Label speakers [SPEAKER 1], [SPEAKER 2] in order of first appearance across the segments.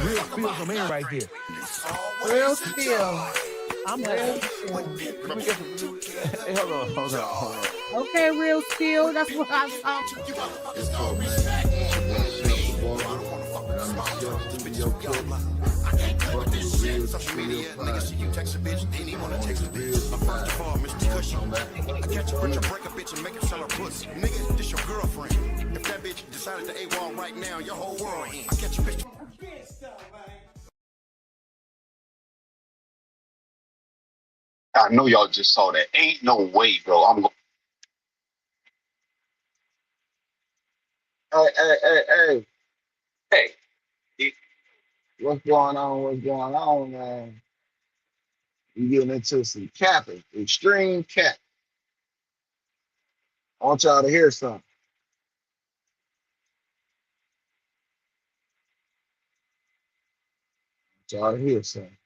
[SPEAKER 1] Real Spill's your man right here.
[SPEAKER 2] Real spill.
[SPEAKER 1] I'm
[SPEAKER 2] Real
[SPEAKER 1] happy.
[SPEAKER 2] spill.
[SPEAKER 1] Let me get some. Hey, hold on.
[SPEAKER 2] Okay, real spill. That's what I'm talking about.
[SPEAKER 3] What's up, man? It's your boy Chef the Barber, and I'm the Chef Studio Cook. Fucking with Real Spill Podcast. On the real side. Welcome back.
[SPEAKER 4] I catch a bitch, I break a bitch and make her sell her pussy. Nigga, this your girlfriend. If that bitch decided to AWOL right now, your whole world ends. I catch a bitch.
[SPEAKER 5] I know y'all just saw that. Ain't no way, bro.
[SPEAKER 3] Hey.
[SPEAKER 5] Hey,
[SPEAKER 3] What's going on? What's going on, man? You getting into some capping, extreme cap. I want y'all to hear something. I want y'all to hear something.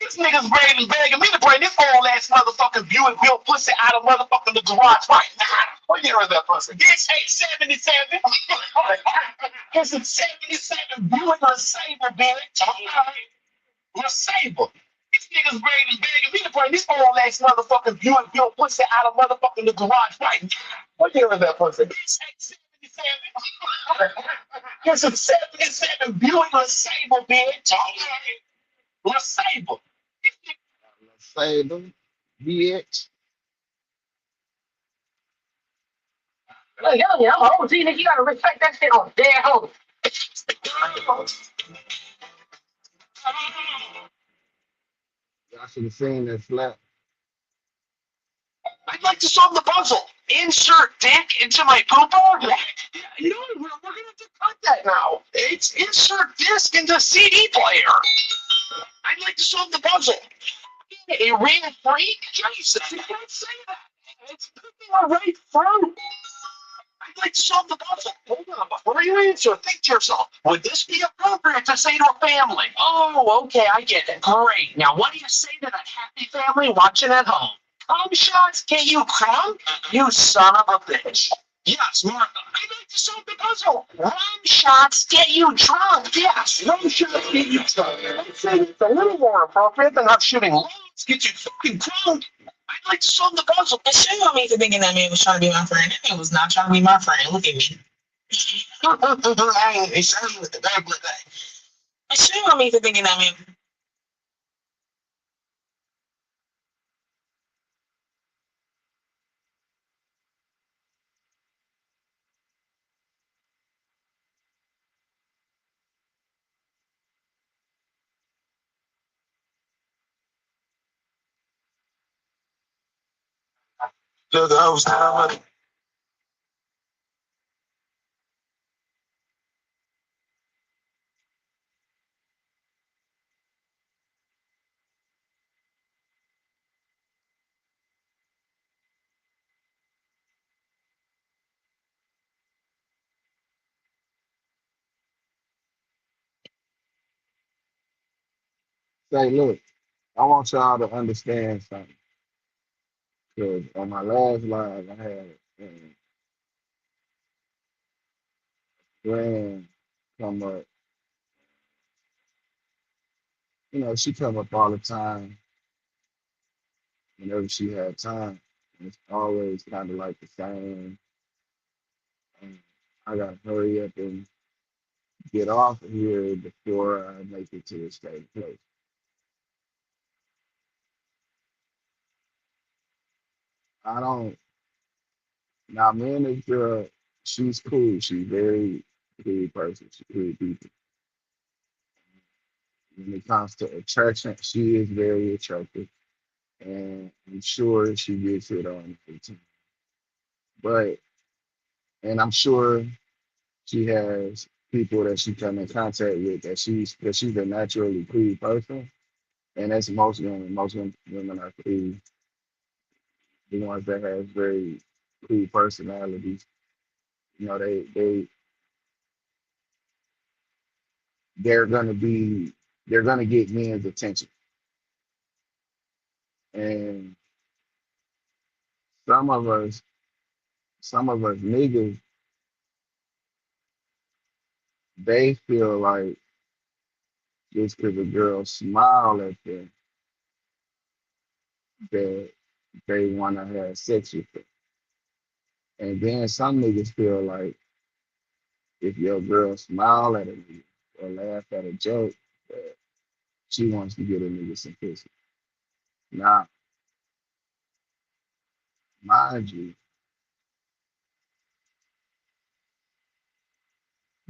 [SPEAKER 5] these niggas ready and begging me to bring this whole ass motherfucking Buick built pussy out of motherfucking the garage right now. What year is that pussy? This ain't 77. It's a 77 Buick LeSabre, bitch. LeSabre. These niggas ready and begging me to bring this whole ass motherfucking Buick built pussy out of motherfucking the garage right now. What year is that pussy? This ain't 77. It's a 77 Buick LeSabre, bitch. LeSabre.
[SPEAKER 3] Saber, bitch.
[SPEAKER 5] Like, hell yeah, I'm OG, nigga. You gotta respect that shit on dead home.
[SPEAKER 3] Y'all should have seen that slap.
[SPEAKER 5] I'd like to solve the puzzle. Insert dick into my pooper. You know, we're gonna have to cut that now. It's insert disc into CD player. I'd like to solve the puzzle. A real freak? Jesus, you can't say that. It's picking a right fruit. I'd like to solve the puzzle. Hold on, before you answer, think to yourself, would this be appropriate to say to a family? Oh, okay, I get it. Great. Now, what do you say to that happy family watching at home? Cum shots get you crunk? You son of a bitch. Yes, Martha. I'd like to solve the puzzle. Rum shots get you drunk. Yes, rum shots get you drunk. I'd say it's a little more appropriate than not shooting loads get you fucking drunk. I'd like to solve the puzzle. I shame on me for thinking that man was trying to be my friend. That man was not trying to be my friend. Look at me. I shame with the bad blood guy. I shame on me for thinking that man. So that was time.
[SPEAKER 3] Say, look, I want y'all to understand something. Because on my last live, I had Grand come up. You know, she come up all the time whenever she had time. And it's always kind of like the same. um, I gotta hurry up and get off of here before I make it to the same place. I don't. Now, me and this girl, she's cool. She's very cool person. She's cool people. When it comes to attraction, she is very attractive, and I'm sure she gets it on every time. But and I'm sure she has people that she come in contact with that she's a naturally cool person, and that's most women. Most women are cool. The ones that have very cool personalities. You know, they they're gonna be they're gonna get men's attention. And some of us, some of us niggas, they feel like just because a girl smile at them that they wanna have sex with them. And then some niggas feel like if your girl smile at a nigga or laugh at a joke, that she wants to get a nigga some pussy. Now, mind you,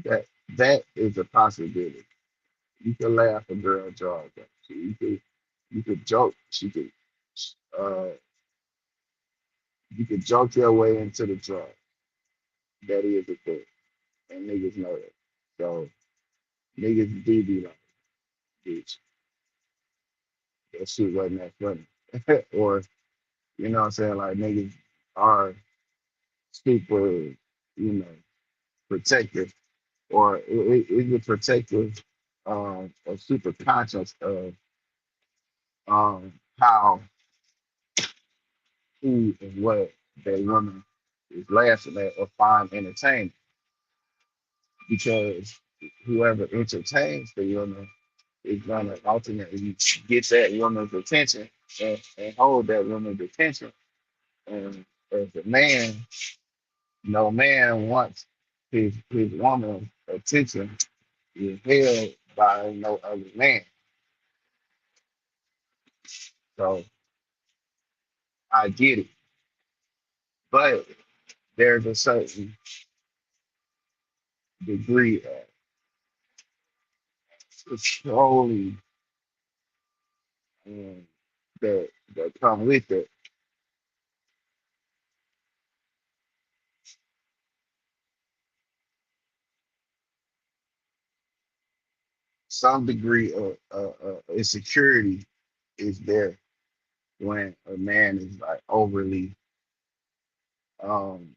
[SPEAKER 3] that that is a possibility. You can laugh a girl jaw up. You could joke. She could uh you could joke your way into the draw. That is a thing. And niggas know that. So niggas do be like, bitch, that shit wasn't that funny. Or, you know what I'm saying? Like niggas are super, know, protective or is it protective or super conscious of how who and what that woman is laughing at or find entertaining because whoever entertains the woman is gonna ultimately get that woman's attention and hold that woman's attention. And as a man, no man wants his woman's attention is held by no other man. So I get it. But there's a certain degree of controlling um, that come with it. Some degree of insecurity is there when a man is like overly um,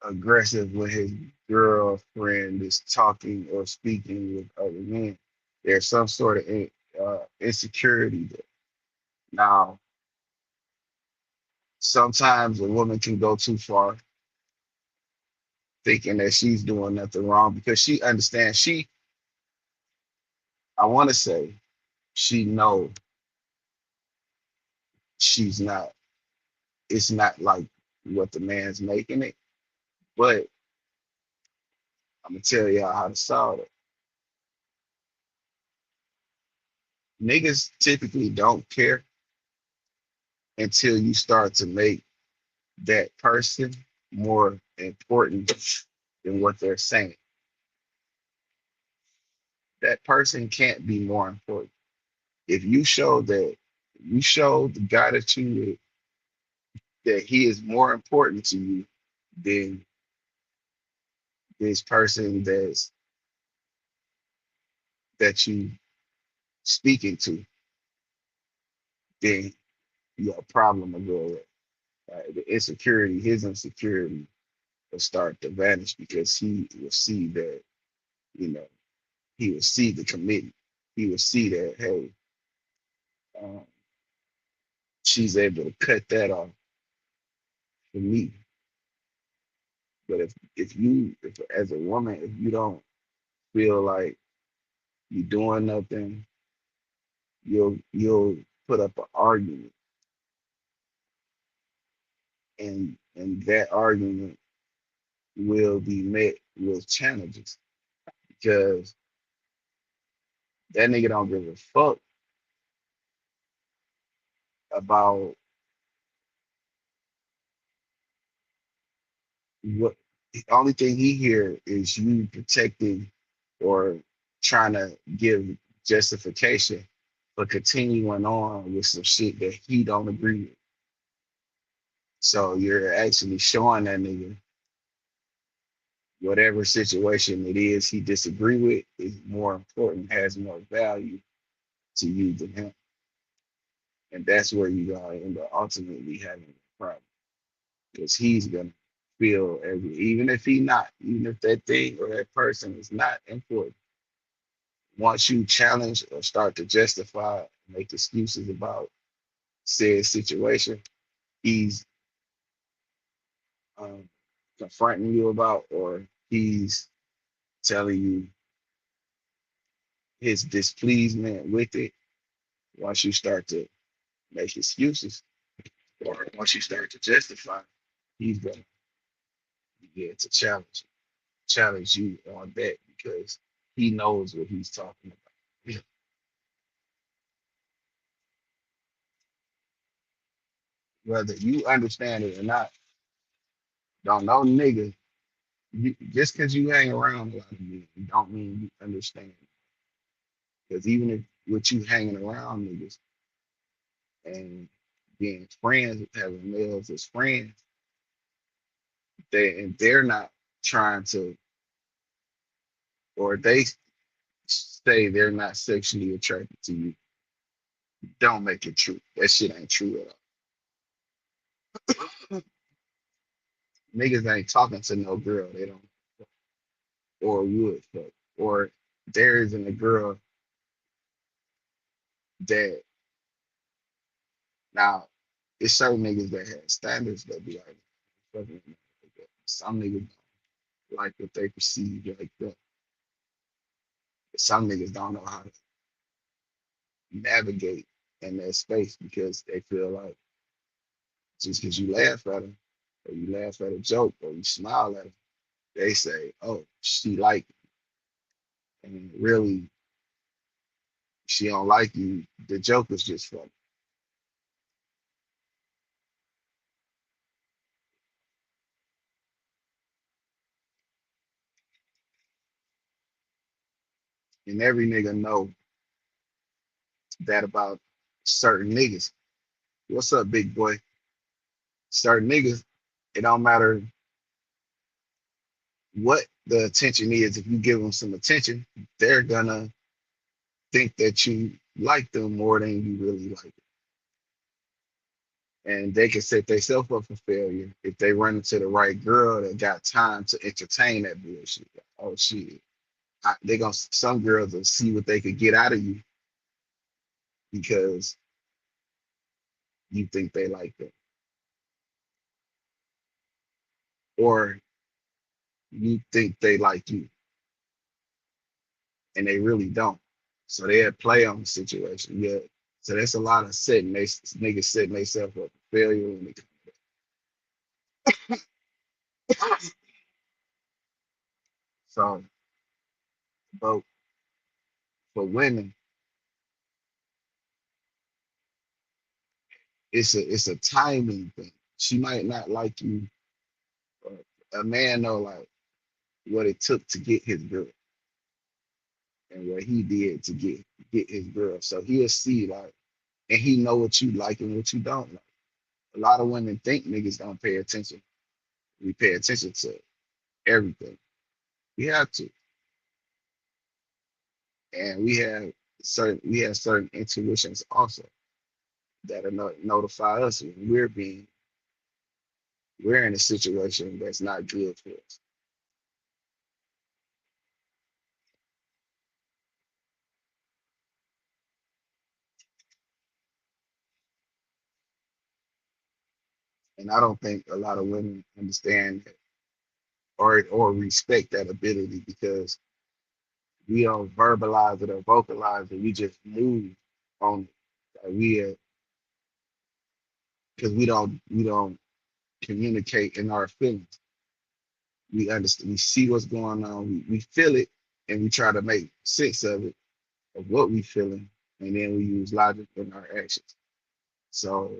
[SPEAKER 3] aggressive when his girlfriend is talking or speaking with other men. There's some sort of insecurity there. Now, sometimes a woman can go too far thinking that she's doing nothing wrong because she understands I want to say she know she's not it's not like what the man's making it, but I'm gonna tell y'all how to solve it. Niggas typically don't care until you start to make that person more important than what they're saying. That person can't be more important. If you show that you show the guy that you with that he is more important to you than this person that you speaking to, then your problem will go away. The insecurity, his insecurity will start to vanish because he will see that, you know, he will see the commitment. He will see that, hey, um, she's able to cut that off for me. But if as a woman, if you don't feel like you're doing nothing, you'll put up an argument, and that argument will be met with challenges because that nigga don't give a fuck about what. The only thing he hear is you protecting or trying to give justification for continuing on with some shit that he don't agree with. So you're actually showing that nigga whatever situation it is he disagree with is more important, has more value to you than him. And that's where you gonna end up ultimately having a problem. Because he's gonna feel as even if he not, even if that thing or that person is not important, once you challenge or start to justify, make excuses about said situation, he's um, confronting you about, or he's telling you his displeasement with it. Once you start to make excuses, or once you start to justify, he's gonna begin to challenge you on that because he knows what he's talking about. Whether you understand it or not, don't know nigga. Just because you hang around a lot of niggas, don't mean you understand. Because even if with you hanging around niggas and being friends, having males as friends, they're not trying to, or they say they're not sexually attracted to you. Don't make it true. That shit ain't true at all. Niggas ain't talking to no girl they don't or would fuck. Or there isn't a girl that now it's certain niggas that have standards that be like fucking like that. Some niggas don't like what they perceive like that. Some niggas don't know how to navigate in that space because they feel like just because you laugh at them or you laugh at a joke or you smile at them, they say, "Oh, she like you," and really she don't like you. The joke was just funny. And every nigga know that about certain niggas. What's up, big boy? Certain niggas, it don't matter what the attention is. If you give them some attention, they're gonna think that you like them more than you really like them. And they can set themselves up for failure if they run into the right girl that got time to entertain that bullshit. Oh shit. They gonna some girls will see what they could get out of you because you think they like them. Or you think they like you and they really don't. So they'll play on the situation. Yeah. So that's a lot of niggas setting themselves up for failure when they come back. So, but for women, it's a timing thing. She might not like you. Or a man know like what it took to get his girl and what he did to get his girl. So he'll see like, and he know what you like and what you don't like. A lot of women think niggas don't pay attention. We pay attention to everything. We have to, and we have certain intuitions also that are notify us when we're in a situation that's not good for us. And I don't think a lot of women understand that or respect that ability because we don't verbalize it or vocalize it. We just move on it. Because we don't communicate in our feelings. We understand. We see what's going on. We feel it, and we try to make sense of it, of what we feeling, and then we use logic in our actions. So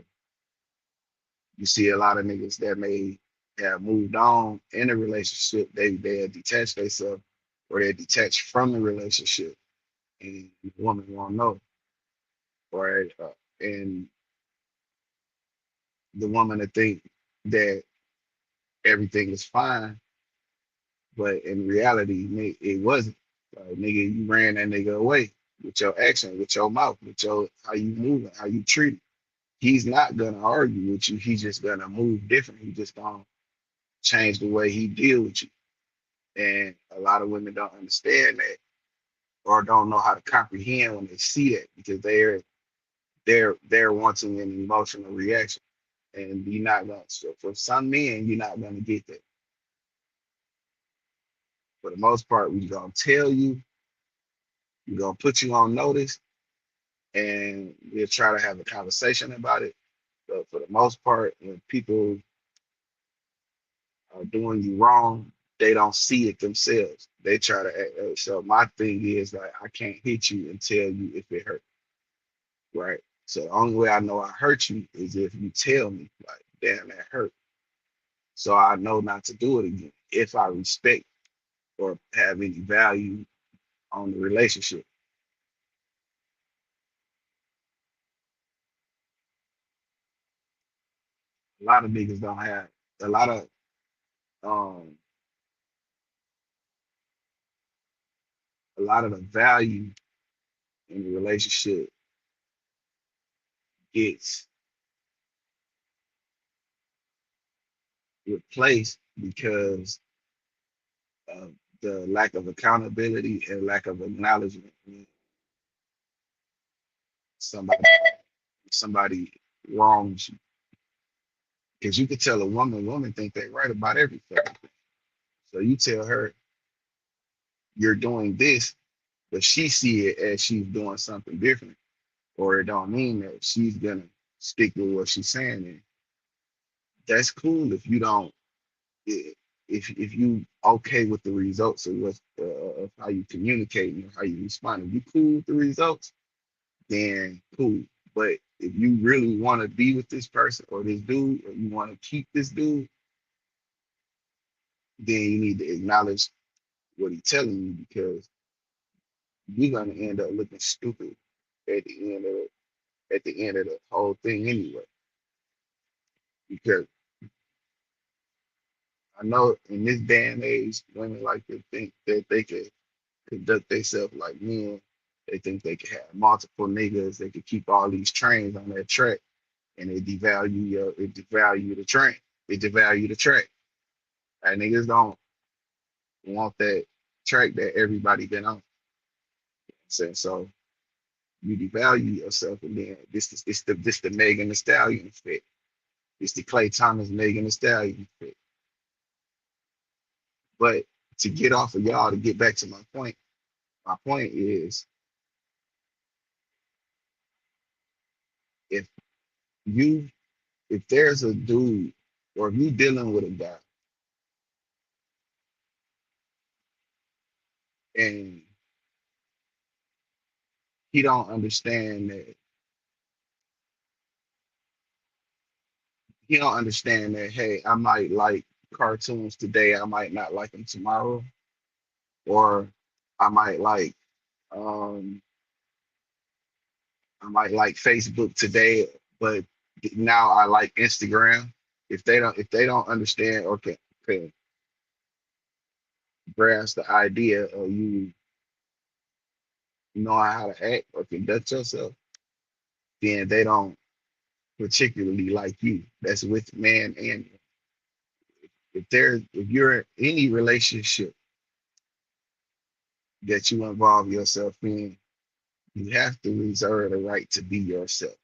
[SPEAKER 3] you see a lot of niggas that may have moved on in a relationship. They detach themselves or they're detached from the relationship, and the woman won't know, or and the woman to think that everything is fine, but in reality, it wasn't. Nigga, you ran that nigga away with your action, with your mouth, with your how you moving, how you treat. He's not gonna argue with you. He's just gonna move different. He just gonna change the way he deal with you. And a lot of women don't understand that or don't know how to comprehend when they see that because they're wanting an emotional reaction. And you're not gonna so for some men, you're not gonna get that. For the most part, we're gonna tell you, we're gonna put you on notice, and we'll try to have a conversation about it. But for the most part, when people are doing you wrong, they don't see it themselves. They try to so my thing is like I can't hit you and tell you if it hurt, right? So the only way I know I hurt you is if you tell me, like, damn, that hurt. So I know not to do it again if I respect or have any value on the relationship. A lot of niggas don't have a lot of um a lot of the value in the relationship gets replaced because of the lack of accountability and lack of acknowledgement when somebody somebody wrongs you. Because you could tell a woman think they're right about everything. So you tell her you're doing this, but she see it as she's doing something different, or it don't mean that she's gonna stick with what she's saying. And that's cool if you don't, if you okay with the results of what of how you communicate and how you respond. If you cool with the results, then cool. But if you really want to be with this person or this dude, or you want to keep this dude, then you need to acknowledge what he's telling you because you're gonna end up looking stupid at the end of the whole thing anyway. Because I know in this day and age, women like to think that they could conduct themselves like men. They think they could have multiple niggas. They could keep all these trains on that track, and it devalue the train. It devalue the track. And niggas don't want that track that everybody been on. So you devalue yourself, and then this the Megan Thee Stallion effect. It's the Clay Thomas Megan Thee Stallion effect. But to get off of y'all to get back to my point is if you if there's a dude or if you dealing with a guy and he don't understand that hey, I might like cartoons today, I might not like them tomorrow, or I might like um I might like Facebook today, but now I like Instagram. If they don't understand or can grasp the idea of you know how to act or conduct yourself, then they don't particularly like you. That's with man and if you're in any relationship that you involve yourself in, you have to reserve the right to be yourself.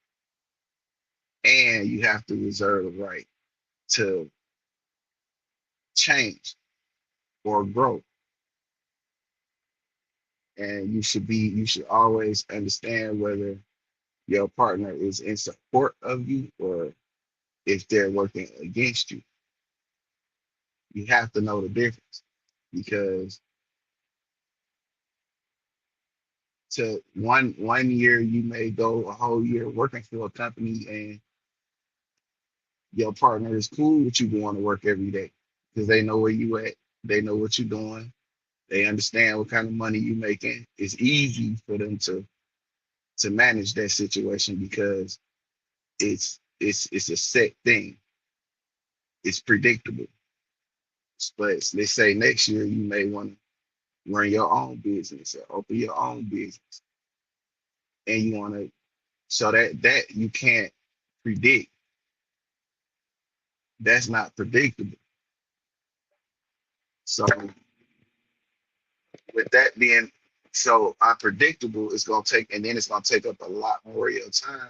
[SPEAKER 3] And you have to reserve the right to change or grow. And you should always understand whether your partner is in support of you or if they're working against you. You have to know the difference because to one year you may go a whole year working for a company and your partner is cool with you going to work every day because they know where you at, they know what you're doing, they understand what kind of money you're making. It's easy for them to manage that situation because it's a set thing. It's predictable. But let's say next year you may want to run your own business or open your own business, and you want to so that you can't predict. That's not predictable. So with that being so unpredictable, it's gonna take, and then it's gonna take up a lot more of your time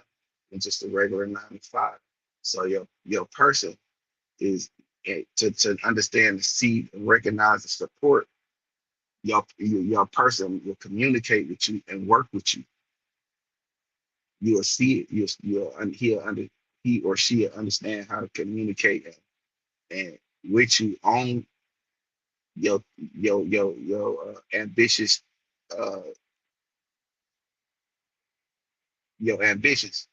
[SPEAKER 3] than just a regular 9 to 5. So your person is to understand, see, and recognize the support. Your person will communicate with you and work with you. You'll see it. He or she will understand how to communicate and with you on your ambitious uh your ambitions.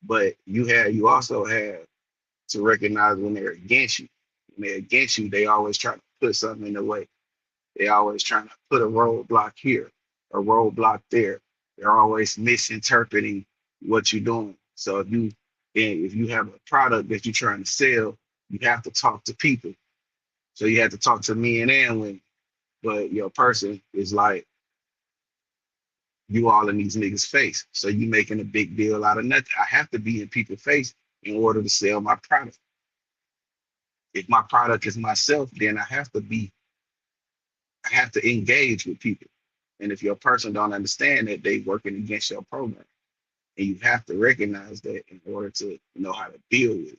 [SPEAKER 3] But you also have to recognize when they're against you. When they're against you, they always try to put something in the way. They always trying to put a roadblock here, a roadblock there. They're always misinterpreting what you're doing. So if you have a product that you're trying to sell, you have to talk to people. So you have to talk to men and women. But your person is like, you all in these niggas' face. So you making a big deal out of nothing. I have to be in people's face in order to sell my product. If my product is myself, then I have to engage with people. And if your person don't understand that, they working against your program. And you have to recognize that in order to know how to deal with it.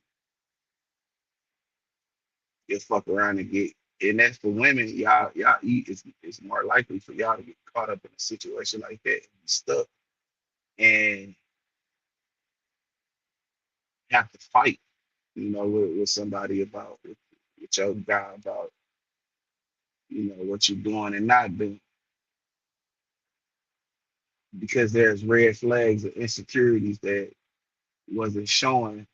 [SPEAKER 3] You'll fuck around and get, and that's for women, y'all eat, it's more likely for y'all to get caught up in a situation like that and be stuck and have to fight, with somebody about with your guy about, what you're doing and not doing. Because there's red flags and insecurities that wasn't showing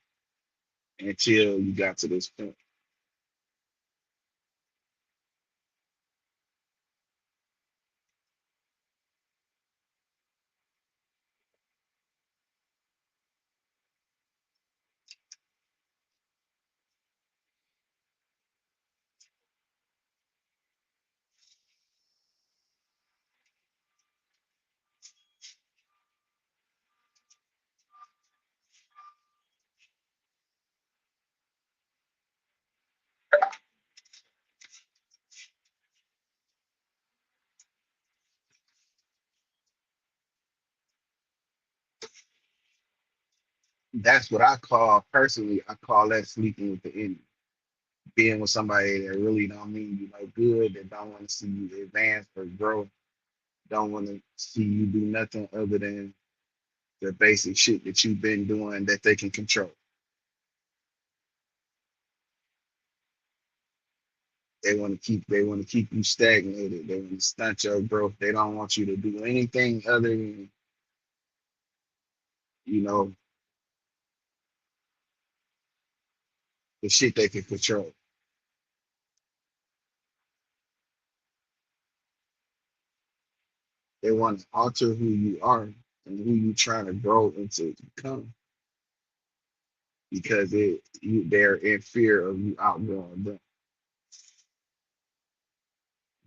[SPEAKER 3] until you got to this point. That's what I call, personally, I call that sleeping with the enemy. Being with somebody that really don't mean you no good, that don't want to see you advance or grow, don't want to see you do nothing other than the basic shit that you've been doing that they can control. They want to keep you stagnated. They want to stunt your growth. They don't want you to do anything other than, you know, the shit they can control. They want to alter who you are and who you trying to grow into become because they're in fear of you outgrowing them.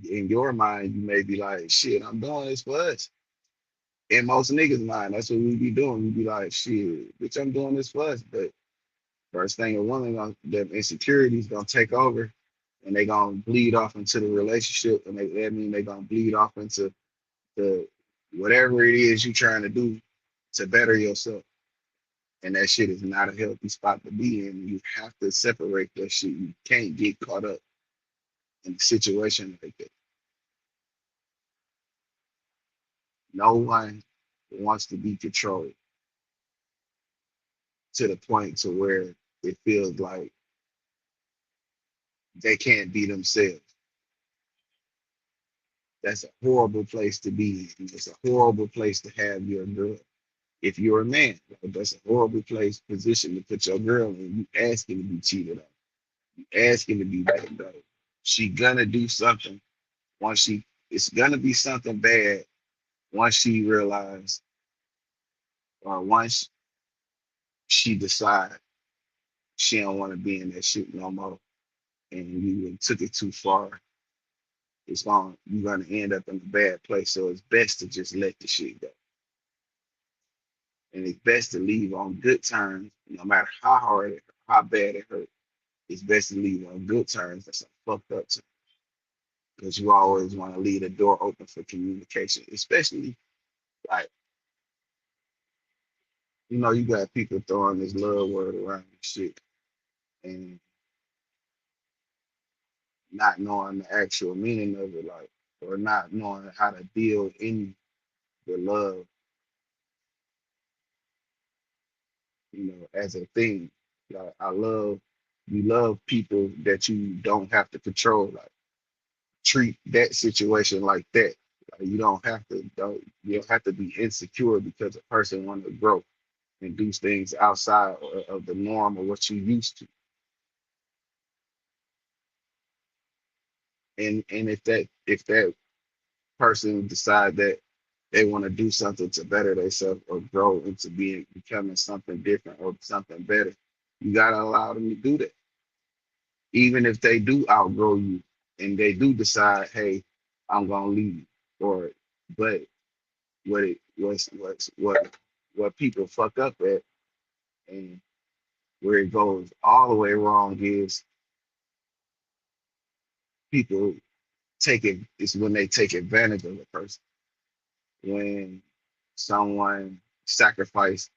[SPEAKER 3] In your mind, you may be like, shit, I'm doing this for us. In most niggas' mind, that's what we be doing. We be like, shit, bitch, I'm doing this for us. But first thing a woman, them insecurities gonna take over and they gonna bleed off into the relationship. And that mean they gonna bleed off into the whatever it is you trying to do to better yourself. And that shit is not a healthy spot to be in. You have to separate that shit. You can't get caught up in a situation like that. No one wants to be controlled to the point to where it feels like they can't be themselves. That's a horrible place to be in. It's a horrible place to have your girl. If you're a man, that's a horrible position to put your girl in. You asking to be cheated on. You asking to be backed up. She gonna do something it's gonna be something bad once she realizes or once she decides she don't want to be in that shit no more and you took it too far, you're gonna end up in a bad place. So it's best to just let the shit go. And it's best to leave on good terms, no matter how hard how bad it hurt. It's best to leave on good terms. That's a fucked up term. because you always want to leave the door open for communication, especially like, you got people throwing this love word around and shit and not knowing the actual meaning of it, like, or not knowing how to deal in the love, as a thing. Like, you love people that you don't have to control. Like, treat that situation like that. Like, you don't have to be insecure because a person want to grow and do things outside of the norm or what you used to. And if that person decide that they want to do something to better themselves or grow into becoming something different or something better, you gotta allow them to do that. Even if they do outgrow you and they do decide, hey, I'm gonna leave. Or but what people fuck up at, and where it goes all the way wrong, is people take it is when they take advantage of a person. When someone sacrifice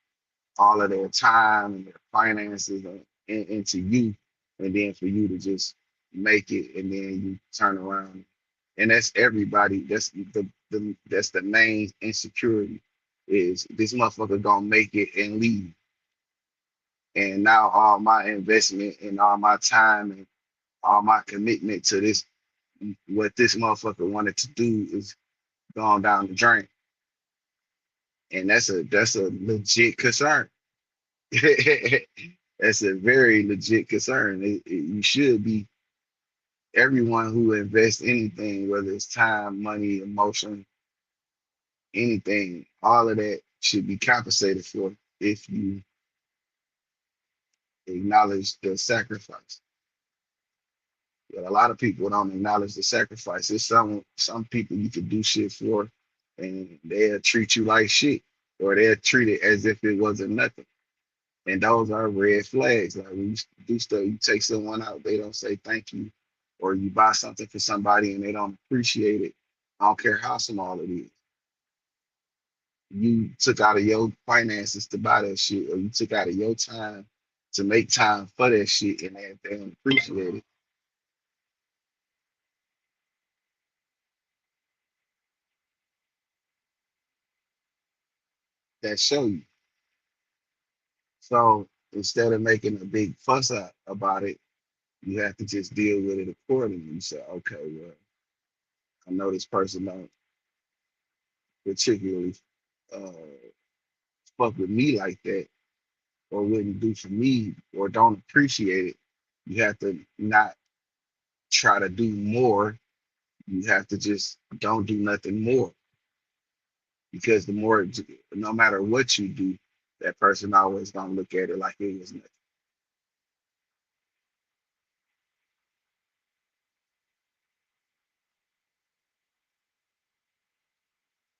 [SPEAKER 3] all of their time and their finances into you, and then for you to just make it, and then you turn around, and that's everybody. That's the main insecurity, is this motherfucker gonna make it and leave, and now all my investment and all my time and all my commitment to this, what this motherfucker wanted to do, is gone down the drain, and that's a legit concern. That's a very legit concern. You should be, everyone who invests anything, whether it's time, money, emotion, anything, all of that should be compensated for if you acknowledge the sacrifice. But a lot of people don't acknowledge the sacrifice. There's some people you could do shit for, and they'll treat you like shit, or they'll treat it as if it wasn't nothing. And those are red flags. Like, when you do stuff, you take someone out, they don't say thank you, or you buy something for somebody and they don't appreciate it. I don't care how small it is. You took out of your finances to buy that shit, or you took out of your time to make time for that shit, and they don't appreciate it. That show you. So instead of making a big fuss out about it, you have to just deal with it accordingly. You say, okay, well, I know this person don't particularly uh, fuck with me like that, or wouldn't do for me, or don't appreciate it. You have to not try to do more. You have to just don't do nothing more, because the more, no matter what you do, that person always gonna look at it like it was nothing.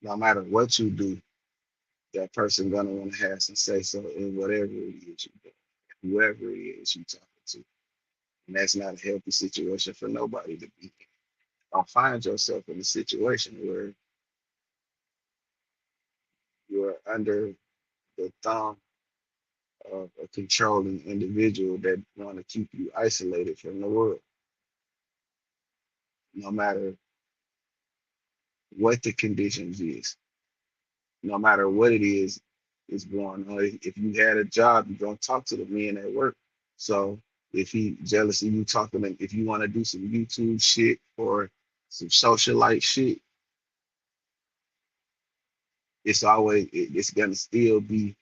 [SPEAKER 3] No matter what you do, that person gonna want to have some say so in whatever it is you do, whoever it is you talking to. And that's not a healthy situation for nobody to be in. Don't find yourself in a situation where you're under the thumb of a controlling individual that want to keep you isolated from the world. No matter what the conditions is, no matter what it is going on. If you had a job, you're gonna talk to the men at work. So if he jealous of you talking to, if you want to do some YouTube shit or some socialite shit, it's gonna still be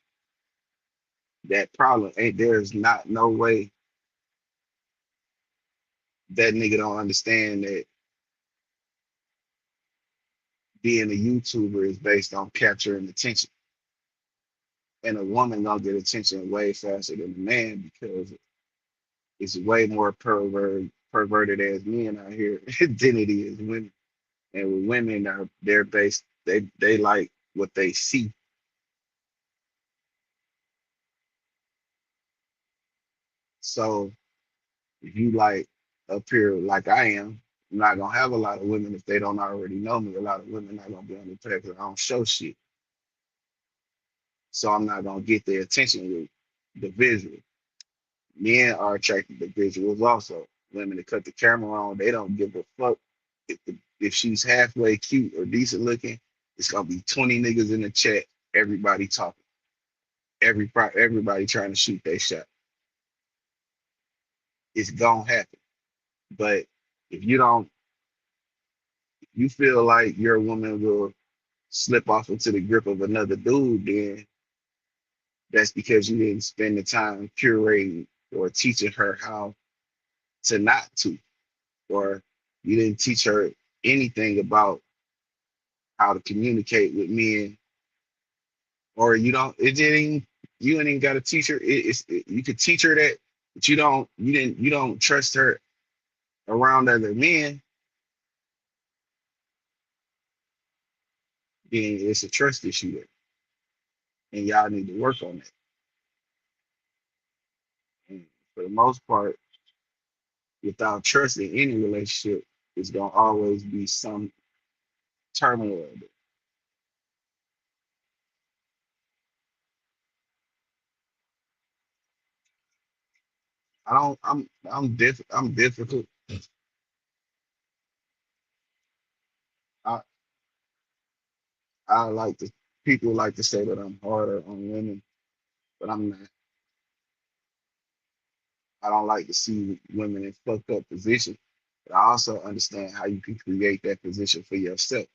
[SPEAKER 3] that problem. Ain't There's not no way that nigga don't understand that being a YouTuber is based on capturing attention. And a woman gonna get attention way faster than a man, because it's way more perverted as men out here than it is women. And with women, they're based, they like what they see. So if you like up here like I am, I'm not gonna have a lot of women if they don't already know me. A lot of women not gonna be on the page because I don't show shit. So I'm not gonna get their attention with the visual. Men are attracted to visuals also. Women that cut the camera on, they don't give a fuck if she's halfway cute or decent looking. It's gonna be 20 niggas in the chat, everybody talking, everybody trying to shoot their shot. It's gonna happen. But if you don't, you feel like your woman will slip off into the grip of another dude, then that's because you didn't spend the time curating or teaching her how to not to, or you didn't teach her anything about how to communicate with men, or you don't. It didn't. You ain't even got to teach her. You could teach her that, but you don't. You don't trust her around other men. Then it's a trust issue there, and y'all need to work on that. And for the most part, without trust in any relationship, it's gonna always be some turmoil. I don't. I'm difficult. I I like to people like to say that I'm harder on women, but I'm not. I don't like to see women in fucked up position. But I also understand how you can create that position for yourself.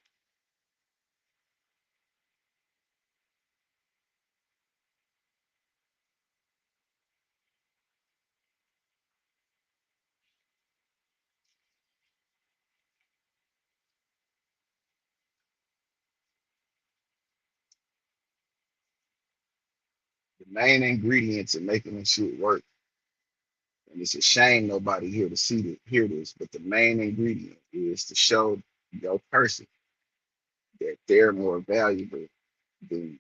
[SPEAKER 3] The main ingredient to making this shit work, and it's a shame nobody here to hear this, but the main ingredient is to show your person that they're more valuable than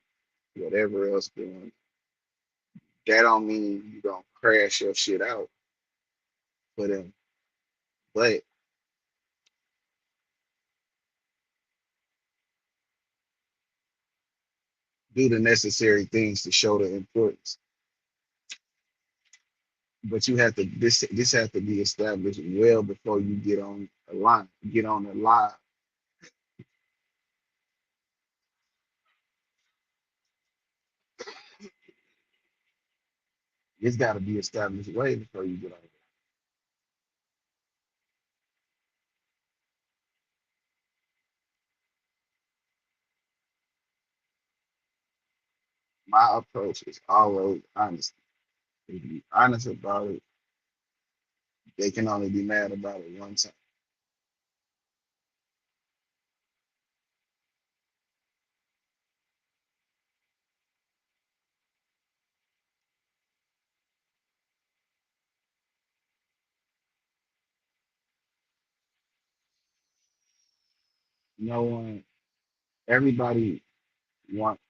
[SPEAKER 3] whatever else going. That don't mean you don't crash your shit out for them, but do the necessary things to show the importance. But you have to this has to be established well before you get on a line, get on the live. It's got to be established way before you get on. My approach is always honesty. If you honest about it, they can only be mad about it one time. No one, everybody want,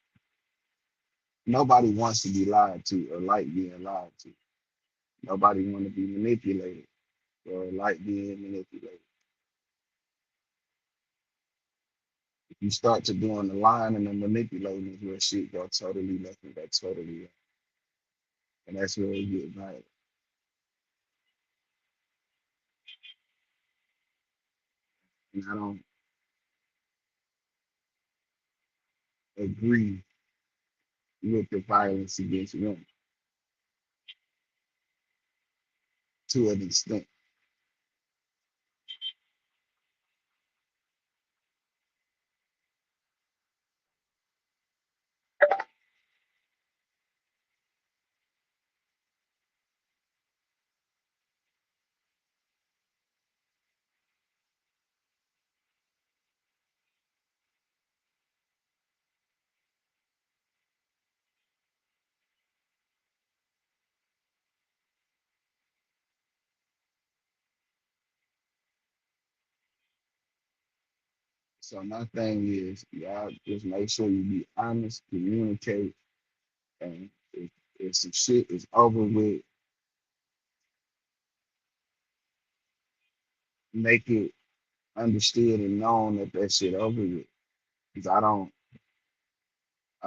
[SPEAKER 3] nobody wants to be lied to or like being lied to. Nobody want to be manipulated or like being manipulated. If you start to doing the lying and the manipulating, is where shit go totally left and go totally wrong. And that's where it get violent. And I don't agree with the violence against women to an extent. So my thing is, y'all just make sure you be honest, communicate, and if some shit is over with, make it understood and known that that shit over with. Because I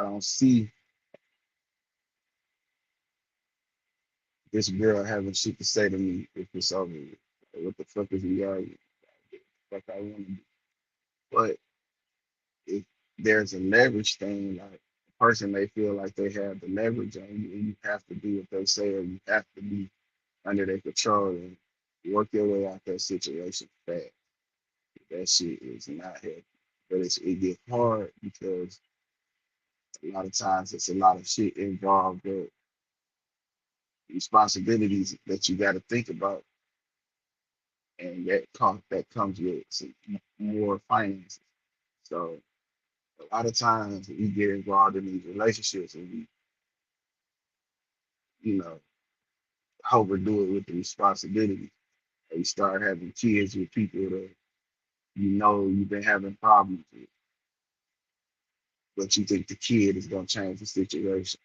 [SPEAKER 3] don't see this girl having shit to say to me if it's over with. Like, what the fuck is we arguing? Like I want to do. But if there's a leverage thing, like a person may feel like they have the leverage on you, and you have to do what they say, or you have to be under their control and work your way out that situation fast. That shit is not healthy. But it gets hard because a lot of times it's a lot of shit involved, but responsibilities that you got to think about, and that comes with some more finances. So a lot of times we get involved in these relationships and we, you know, overdo it with the responsibility. And you start having kids with people that you know you've been having problems with, but you think the kid is gonna change the situation,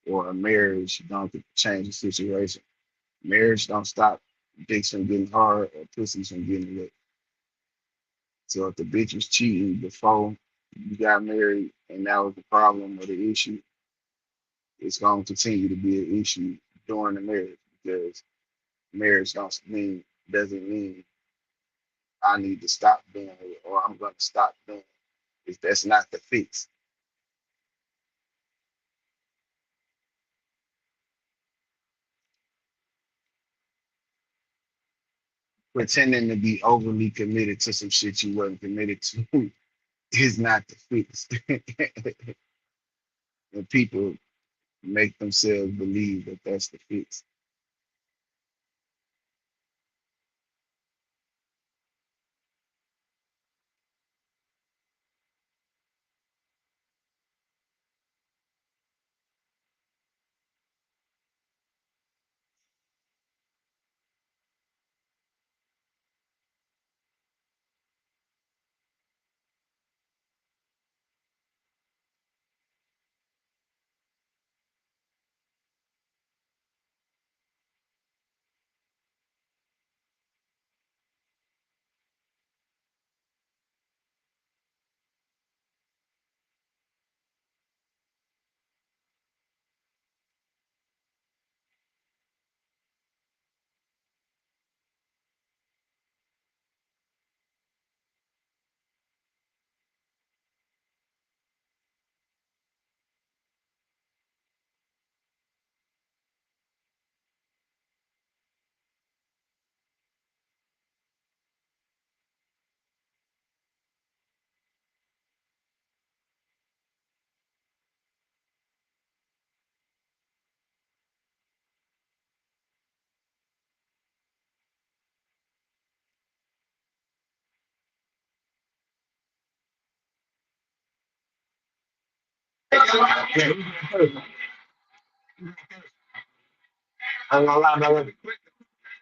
[SPEAKER 3] or a marriage don't change the situation. Marriage don't stop dicks from getting hard or pussies from getting wet. So if the bitch was cheating before you got married and that was the problem or the issue, it's going to continue to be an issue during the marriage, because marriage doesn't mean I need to stop doing it or I'm going to stop doing it. If that's not the fix. Pretending to be overly committed to some shit you wasn't committed to is not the fix. And people make themselves believe that that's the fix. I ain't gonna lie, brother.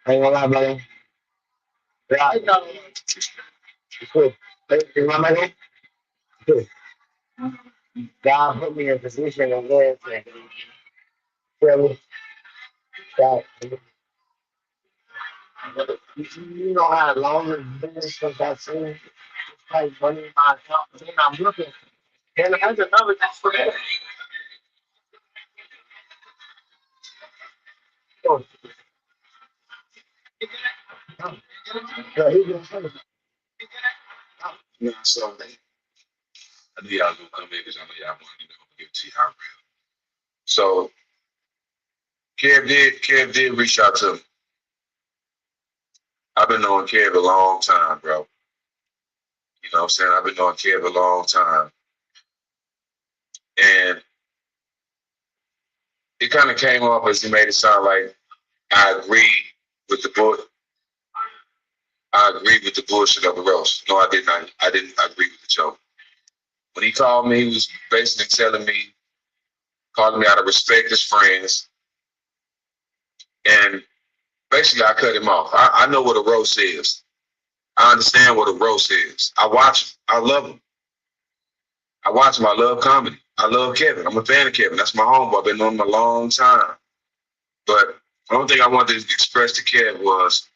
[SPEAKER 3] I ain't gonna lie, brother. Yeah, it's cool. You know what I mean? Cool. God put me in a position to live and feel me that you know how long it's been since I seen this type money in my account. And then I'm looking, and there's another that's for that. So, yeah, he just said,
[SPEAKER 6] Yeah, so I knew y'all was gonna come in because I know y'all wanted to give it to you how real. So Kev did reach out to me. I've been knowing Kev a long time, bro. You know what I'm saying? I've been knowing Kev a long time. And it kind of came off as he made it sound like I agree with the bull. I agree with the bullshit of the roast. No, I did not. I didn't agree with the joke. When he called me, he was basically calling me out of respect as friends. And basically, I cut him off. I know what a roast is. I understand what a roast is. I watch him. I love him. I watch him. I love comedy. I love Kevin. I'm a fan of Kevin. That's my homeboy. I've been knowing him a long time. But the only thing I wanted to express to Kev was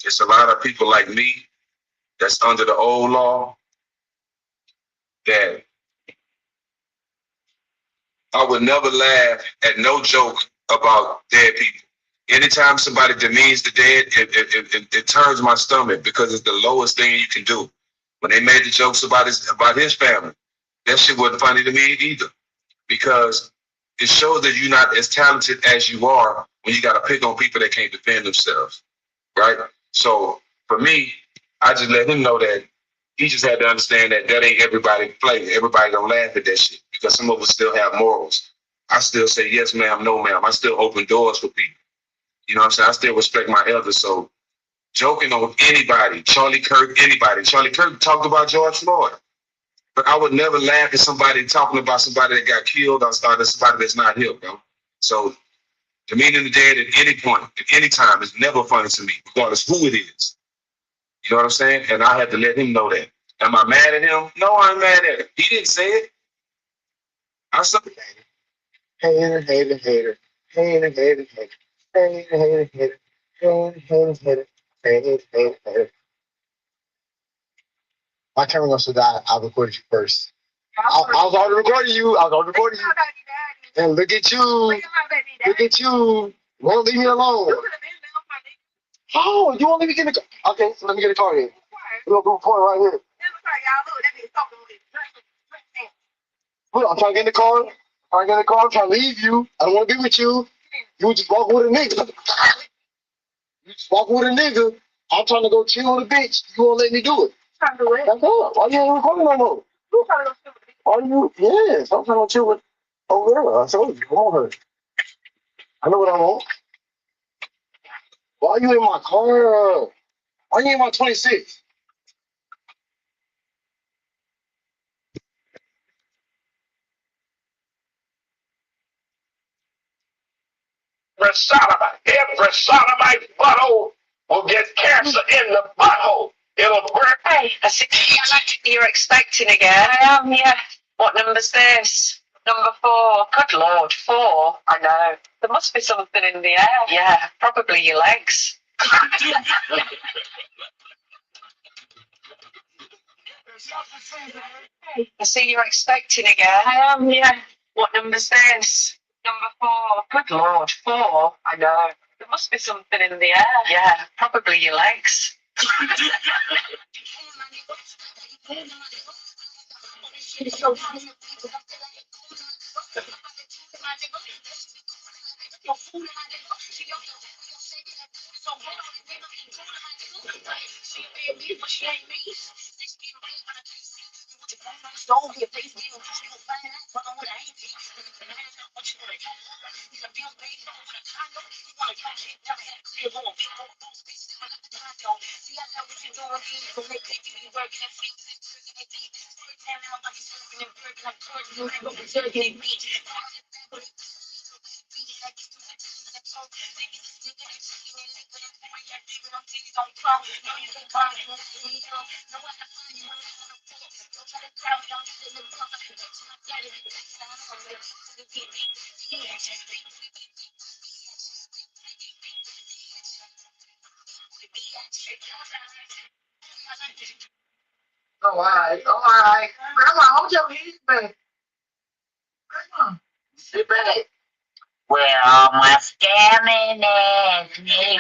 [SPEAKER 6] it's a lot of people like me that's under the old law that I would never laugh at no joke about dead people. Anytime somebody demeans the dead, it turns my stomach because it's the lowest thing you can do. When they made the jokes about his family, that shit wasn't funny to me either, because it shows that you're not as talented as you are when you got to pick on people that can't defend themselves, right? So for me, I just let him know that he just had to understand that that ain't everybody play. Everybody don't laugh at that shit because some of us still have morals. I still say yes, ma'am, no, ma'am. I still open doors for people. You know what I'm saying? I still respect my elders. So joking on anybody, Charlie Kirk, anybody. Charlie Kirk talked about George Floyd. But I would never laugh at somebody talking about somebody that got killed or somebody that's not here, bro. So demeaning the dead at any point, at any time, is never funny to me, regardless who it is. You know what I'm saying? And I had to let him know that. Am I mad at him? No, I'm mad at him. He didn't say it. I said it.
[SPEAKER 3] Hater, hater, hater. Hater, hater, hater. Hater, hater, hater. Hater, hater, hater. Hater, hater, hater. My camera must have died. I recorded you first. I was already recording you. And look at you. Look at you. Won't leave me alone. Oh, you won't let me get in the car. Okay, so let me get a car here. We're going to record right here. Look, I'm trying to get in the car. I'm trying to leave you. I don't want to be with you. You just walk with a nigga. I'm trying to go chill with a bitch. You won't let me do it. That's all. Why you ain't recording no more? Are you? Yes, I'm trying to chill with over there. I told you, I want her. I know what I want. Why are you in my car? Why are you in my 26?
[SPEAKER 5] Every sodomite butthole will get cancer in the butthole. It'll burn.
[SPEAKER 7] Hey, I see you're expecting again. I am, yeah. What number's this? Number 4. Good Lord, 4. I know. There must be something in the air. Yeah, probably your legs. Hey, I see you're expecting again. I am, yeah. What number's this? Number 4. Good Lord, 4. I know. There must be something in the air. Yeah, probably your legs.
[SPEAKER 3] All right. Grandma, hold your head back. Grandma, sit back.
[SPEAKER 7] Well, my scamming ass me.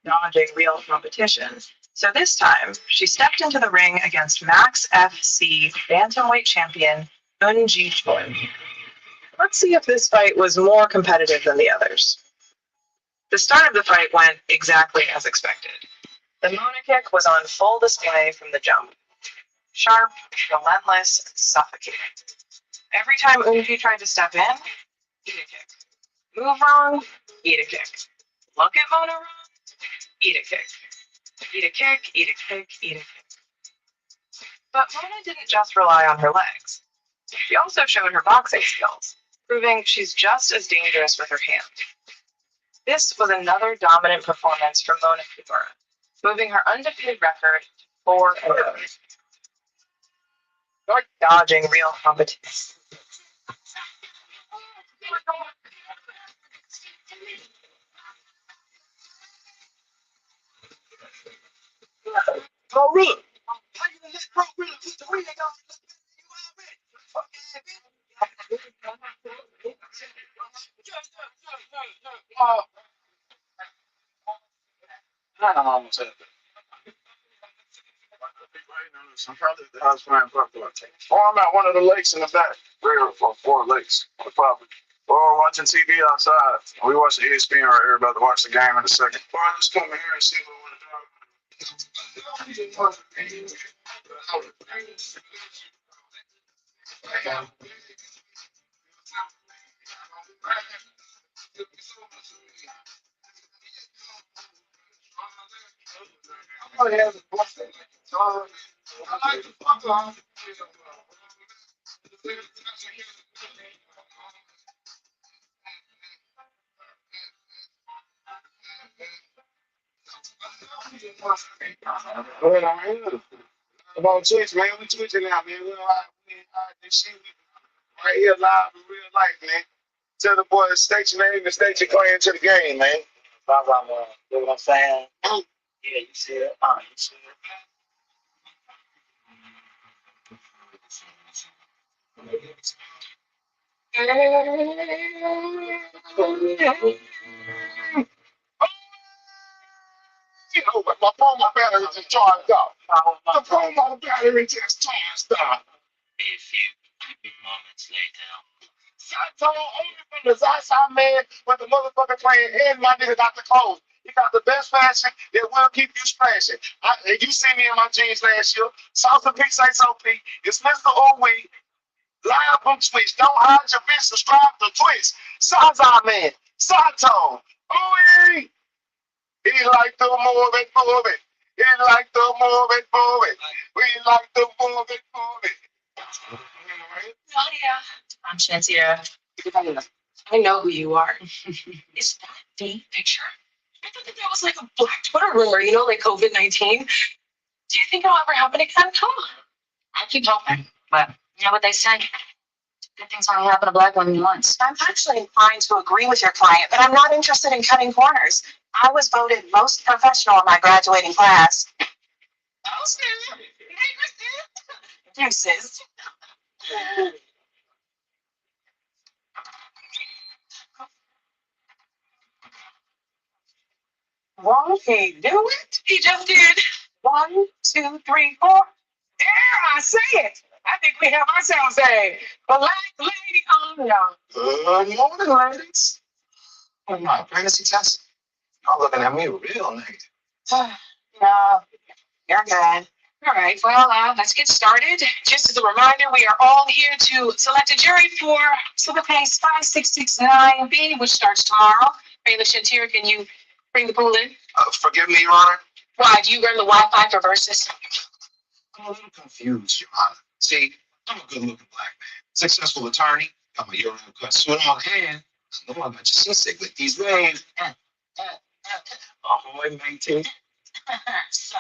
[SPEAKER 8] Dodging real competition. So this time, she stepped into the ring against Max FC bantamweight champion Eun Ji Choi. Let's see if this fight was more competitive than the others. The start of the fight went exactly as expected. The Mona kick was on full display from the jump. Sharp, relentless, and suffocating. Every time Eun tried to step in, eat a kick. Move wrong, eat a kick. Look at Mona wrong, eat a kick. Eat a kick, eat a kick, eat a kick. But Mona didn't just rely on her legs. She also showed her boxing skills. proving she's just as dangerous with her hand. This was another dominant performance from Mona Kimura, moving her undefeated record to 4-0. You're dodging real competition.
[SPEAKER 5] Gorilla. Or I'm at one of the lakes in the back. Three or four lakes on the property. Or watching TV outside. We watch the ESPN right here, about to watch the game in a second. Or I just come in here and see what I want to do. Come on, Twitch, man. We twitching now, man. We this shit right here live in real life, man. Tell the boys, state your name and state your claim to the game, man. Blah, blah, blah. You know what I'm saying? Yeah, you see it. You see it. My phone, my battery just charged up. The phone, my battery just charged up. A few moments later. I told only from the Zaza man when the motherfucker playing and my nigga got the clothes. He got the best fashion that will keep you splashing. You see me in my jeans last year. Salsa Peace SOP. It's Mr. Owe. Live from Twitch. Don't hide your bitch. Subscribe to Twitch. Zaza man. Sato. Owe. He like to move it, move it. He like to move it, move it. We like to move it, move it.
[SPEAKER 7] Nadia. I'm Shantia. I know who you are. Is that the picture? I thought that was like a black Twitter rumor, you know, like COVID-19. Do you think it'll ever happen again? Come on. I keep hoping, but you know what they say. Good things only happen to black women once. I'm actually inclined to agree with your client, but I'm not interested in cutting corners. I was voted most professional in my graduating class. Oh, snap. Deuces. Won't he do it? He just did. 1, 2, 3, 4. There, I say it. I think we have ourselves a black lady on y'all. Good morning, ladies. Oh, my pregnancy test. Y'all looking at me real negative. No, you're good. All right, well, let's get started. Just as a reminder, we are all here to select a jury for civil case 5669B, which starts tomorrow. Bailiff Shantir, can you bring the pool in?
[SPEAKER 5] Forgive me, Your Honor.
[SPEAKER 7] Why, do you run the Wi-Fi for Versus?
[SPEAKER 5] I'm a little confused, Your Honor. See, I'm a good-looking black man, successful attorney, got my urinal cut suit on hand. I know I got your seasick with these waves. Ahoy, matey.
[SPEAKER 7] So,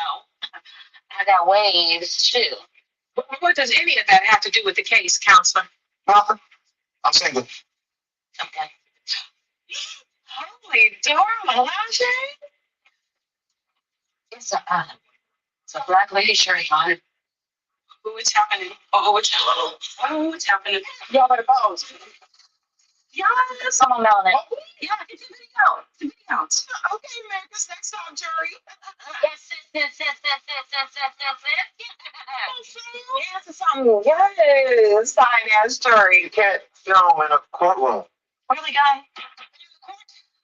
[SPEAKER 7] I got waves too. What does any of that have to do with the case, counselor?
[SPEAKER 5] Nothing. I'm single.
[SPEAKER 7] Okay. Holy Dora Melange? It's a black lady shirt on it. Oh, it's happening. Oh, it's happening.
[SPEAKER 5] Y'all better pause.
[SPEAKER 7] Yes, I'm on melanin. Yeah, it's a video. It's a video.
[SPEAKER 5] Okay, man, this next time, jury.
[SPEAKER 7] Yes.
[SPEAKER 8] Yes, it's something. Yes, fine ass jury.
[SPEAKER 5] You can't film in a courtroom.
[SPEAKER 7] Really, guy?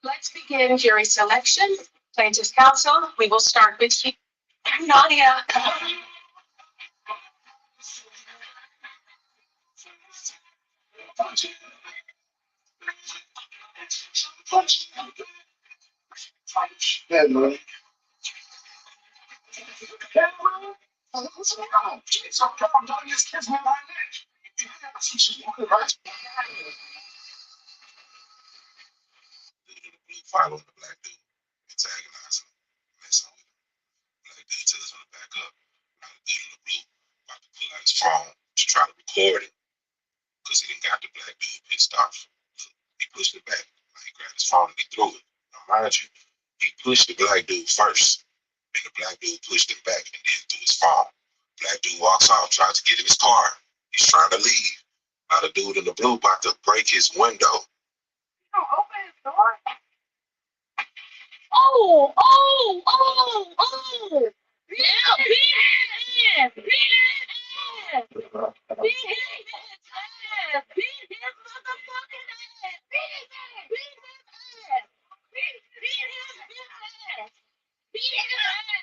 [SPEAKER 7] Let's begin jury selection. Plaintiff's counsel, we will start with you. Nadia.
[SPEAKER 5] Yeah, man.
[SPEAKER 6] following the black dude, antagonizing him, messing with him. Black dude tells him to back up. Now the dude in the blue about to pull out his phone to try to record it because he didn't got the black dude pissed off. He pushed it back. He grabbed his phone and he threw it. Now mind you, he pushed the black dude first, and the black dude pushed him back and then threw his phone. Black dude walks off, tries to get in his car. He's trying to leave. Now the dude in the blue about to break his window.
[SPEAKER 7] Open his door. Oh, oh, oh, oh. Yeah, beat his ass. Beat his ass. Beat his ass. Beat his motherfucking ass. Beat his ass. Beat his ass. Beat his ass. Beat his ass.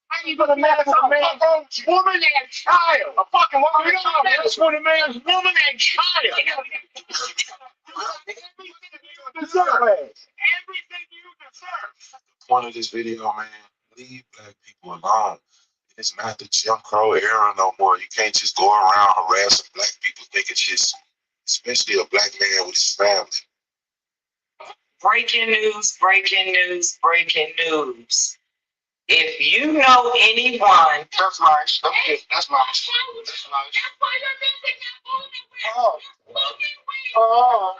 [SPEAKER 5] How you gonna mess with a man's woman and child? A fucking woman and child. Mess with a man's woman and child. Everything you deserve.
[SPEAKER 6] The point of this video, man, leave black people alone. It's not the Jim Crow era no more. You can't just go around harassing black people thinking shit, especially a black man with his family.
[SPEAKER 8] Breaking news, breaking news, breaking news. If you know anyone,
[SPEAKER 5] That's nice. Okay, that's nice. That's nice. Oh. Oh.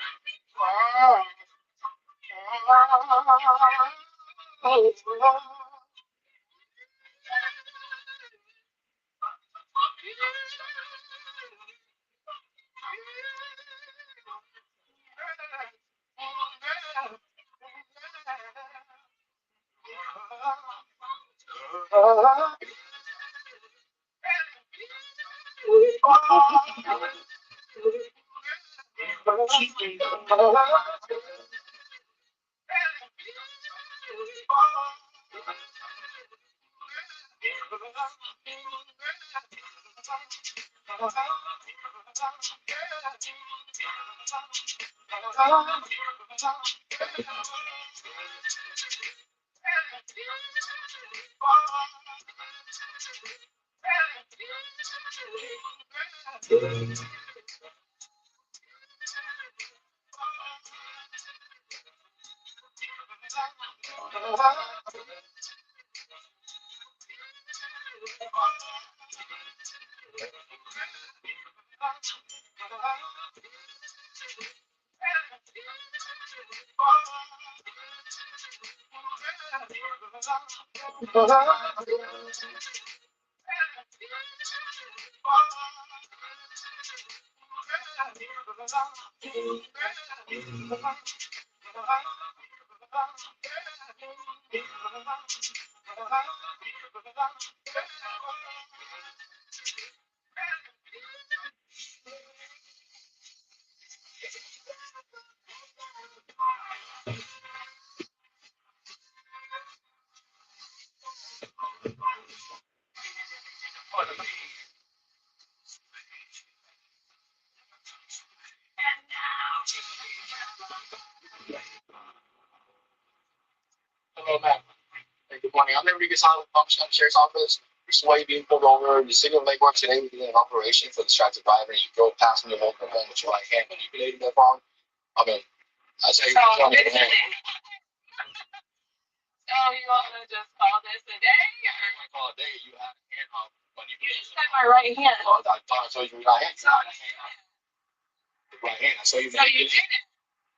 [SPEAKER 5] Hello, ma'am. Hey, good morning. I'm never to get out of the sheriff's office. This is why you're being pulled over. You signal legwork today. We did an operation for distracted driver. You drove past me, mobile phone with your right hand, manipulating the phone. I mean, I say you're on the hand.
[SPEAKER 7] So you want me to just call this a day?
[SPEAKER 5] I call it day. You have a hand on manipulating.
[SPEAKER 7] You said my right hand.
[SPEAKER 5] Oh, I thought I told you right hand. The right hand. I saw you
[SPEAKER 7] So you
[SPEAKER 5] manipulating
[SPEAKER 7] did it.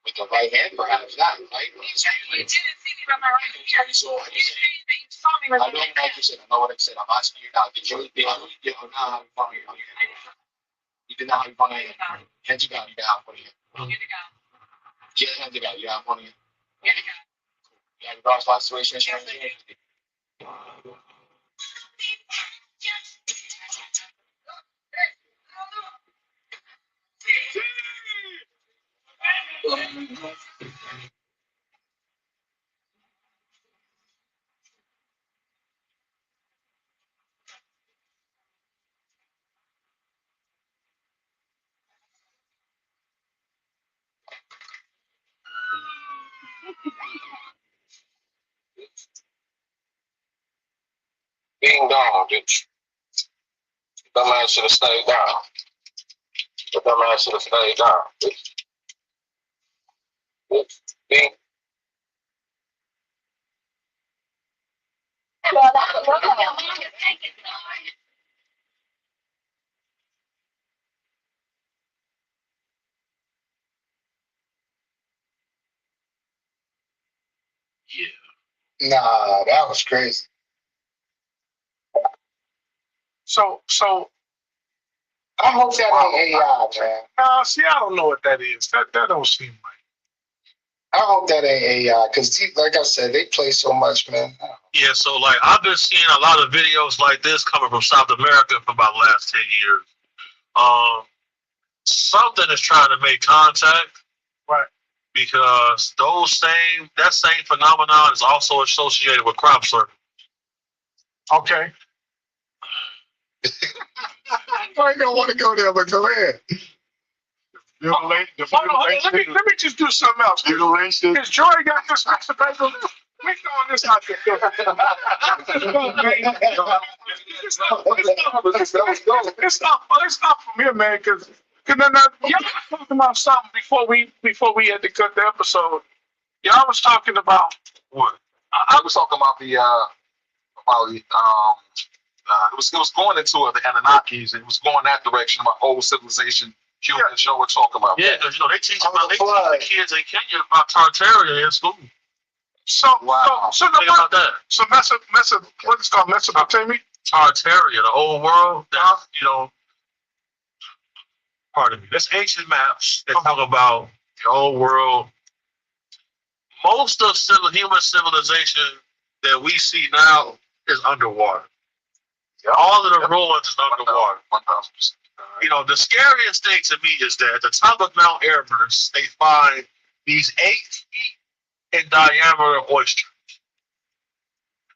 [SPEAKER 5] with the right hand, perhaps not, right?
[SPEAKER 7] You didn't see me with my right hand.
[SPEAKER 5] So I
[SPEAKER 7] You
[SPEAKER 5] just
[SPEAKER 7] said that you saw me with
[SPEAKER 5] I
[SPEAKER 7] my
[SPEAKER 5] don't
[SPEAKER 7] right
[SPEAKER 5] know what
[SPEAKER 7] hand.
[SPEAKER 5] you said. I know what I said. I'm asking you now. Did you now have fun? You did not have fun. Hands you down. You have fun.
[SPEAKER 7] Here to go.
[SPEAKER 5] Yeah, hands you down. You have fun.
[SPEAKER 7] Here to go.
[SPEAKER 5] You have regards to my situation.
[SPEAKER 7] Yes, I do.
[SPEAKER 5] Being down, bitch. That man should have stayed down. That man should have stayed down, bitch. Being Nah, that was crazy.
[SPEAKER 9] So
[SPEAKER 5] I hope that ain't AI, man.
[SPEAKER 9] see, I don't know what that is. That don't seem right.
[SPEAKER 5] I hope that ain't AI, because like I said, they play so much, man.
[SPEAKER 10] Yeah, so like I've been seeing a lot of videos like this coming from South America for about the last 10 years. Something is trying to make contact.
[SPEAKER 9] Right.
[SPEAKER 10] Because that same phenomenon is also associated with crop circles.
[SPEAKER 9] Okay.
[SPEAKER 5] I don't want to go there, but go ahead.
[SPEAKER 9] Hold on, let me just do something else. Because Joy got this extra paper. We throwing this out there. It's not from here, man. Because y'all was talking about something before we had to cut the episode. Y'all was talking about
[SPEAKER 6] What? I was talking about it was going into the Anunnakis, and it was going that direction about old civilization. Human and Joe were talking about.
[SPEAKER 10] Yeah, because they teach the kids in Kenya about Tartaria in school.
[SPEAKER 9] so
[SPEAKER 10] Think about that.
[SPEAKER 9] So what is called Mesopotamia?
[SPEAKER 10] Tartaria, the old world. That's pardon me. That's ancient maps that talk about the old world. Most of human civilization that we see now is underwater.
[SPEAKER 6] Yeah.
[SPEAKER 10] All of the ruins is underwater.
[SPEAKER 6] 1,000%.
[SPEAKER 10] The scariest thing to me is that at the top of Mount Everest, they find these 8 feet in diameter oysters.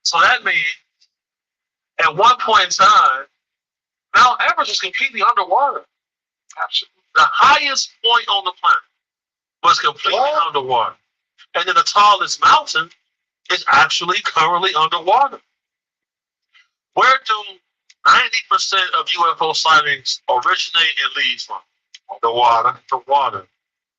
[SPEAKER 10] So that means at one point in time, Mount Everest is completely underwater.
[SPEAKER 6] Absolutely.
[SPEAKER 10] The highest point on the planet was completely underwater. And then the tallest mountain is actually currently underwater. Where do 90% of UFO sightings originate and lead from? The water. The water.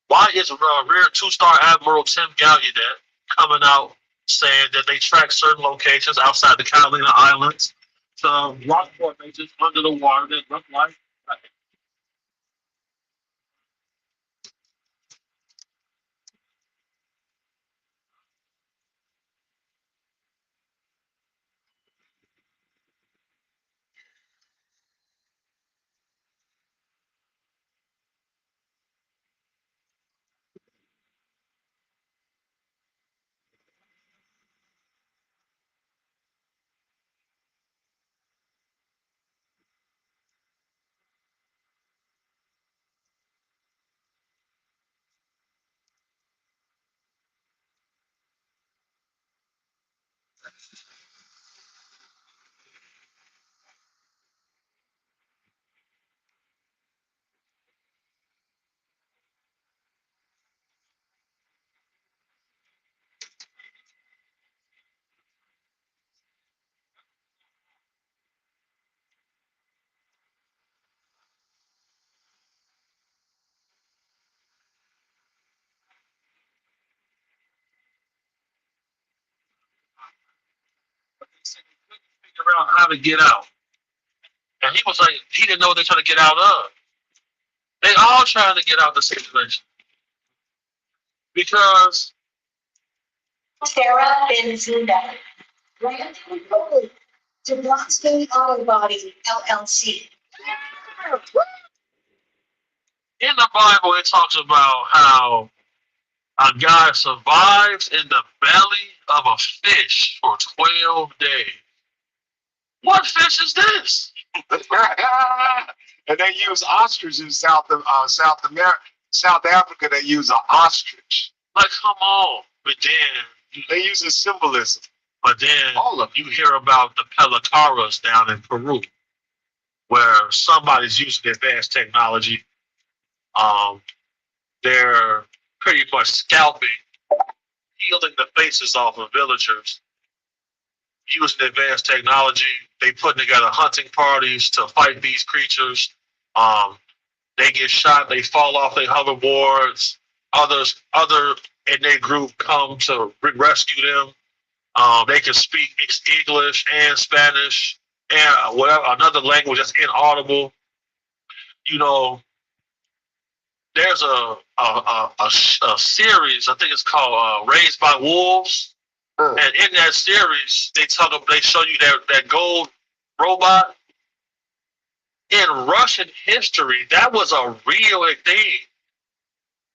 [SPEAKER 10] Why is Rear 2-star Admiral Tim Gallaudet coming out saying that they track certain locations outside the Catalina Islands to rock formations under the water that look like? figure out how to get out. And he was like, he didn't know what they're trying to get out of. They all trying to get out of the situation. Because
[SPEAKER 7] Sarah Benzinda, granted approval to Blocksberry Auto Body LLC.
[SPEAKER 10] in the Bible, it talks about how a guy survives in the belly of a fish for 12 days. What fish is this?
[SPEAKER 11] And they use ostrich in South America, South Africa. They use an ostrich.
[SPEAKER 10] Like, come on. But then
[SPEAKER 11] they use a symbolism.
[SPEAKER 10] But then you hear about the pelacaras down in Peru, where somebody's using advanced technology. They're pretty much scalping, peeling the faces off of villagers, using advanced technology. They putting together hunting parties to fight these creatures. They get shot. They fall off their hoverboards. Other in their group come to rescue them. They can speak English and Spanish and whatever another language that's inaudible. You know, there's a series, I think it's called Raised by Wolves, and in that series they show you that gold robot. In Russian history, that was a real thing.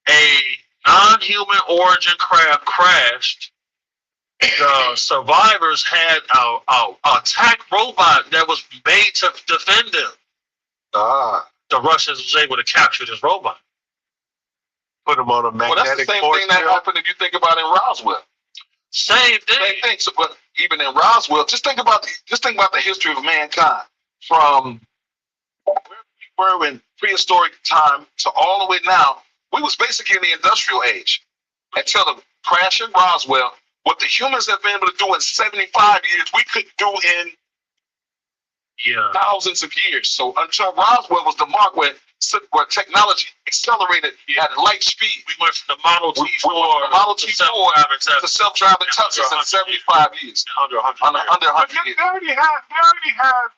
[SPEAKER 10] A non-human origin craft crashed. The survivors had a attack robot that was made to defend them. The Russians was able to capture this robot.
[SPEAKER 11] Put them on a magnetic
[SPEAKER 12] Well, that's the same thing that happened if you think about in Roswell.
[SPEAKER 10] Same thing.
[SPEAKER 12] Same thing. So, but even in Roswell, just think about the history of mankind from where we were in prehistoric time to all the way now. We was basically in the industrial age until the crash in Roswell. What the humans have been able to do in 75 years, we couldn't do in thousands of years. So until Roswell was the mark where technology accelerated at light speed.
[SPEAKER 10] We went from the Model T4
[SPEAKER 12] to self-driving Teslas in 75 years. Under 100 years.
[SPEAKER 9] They already had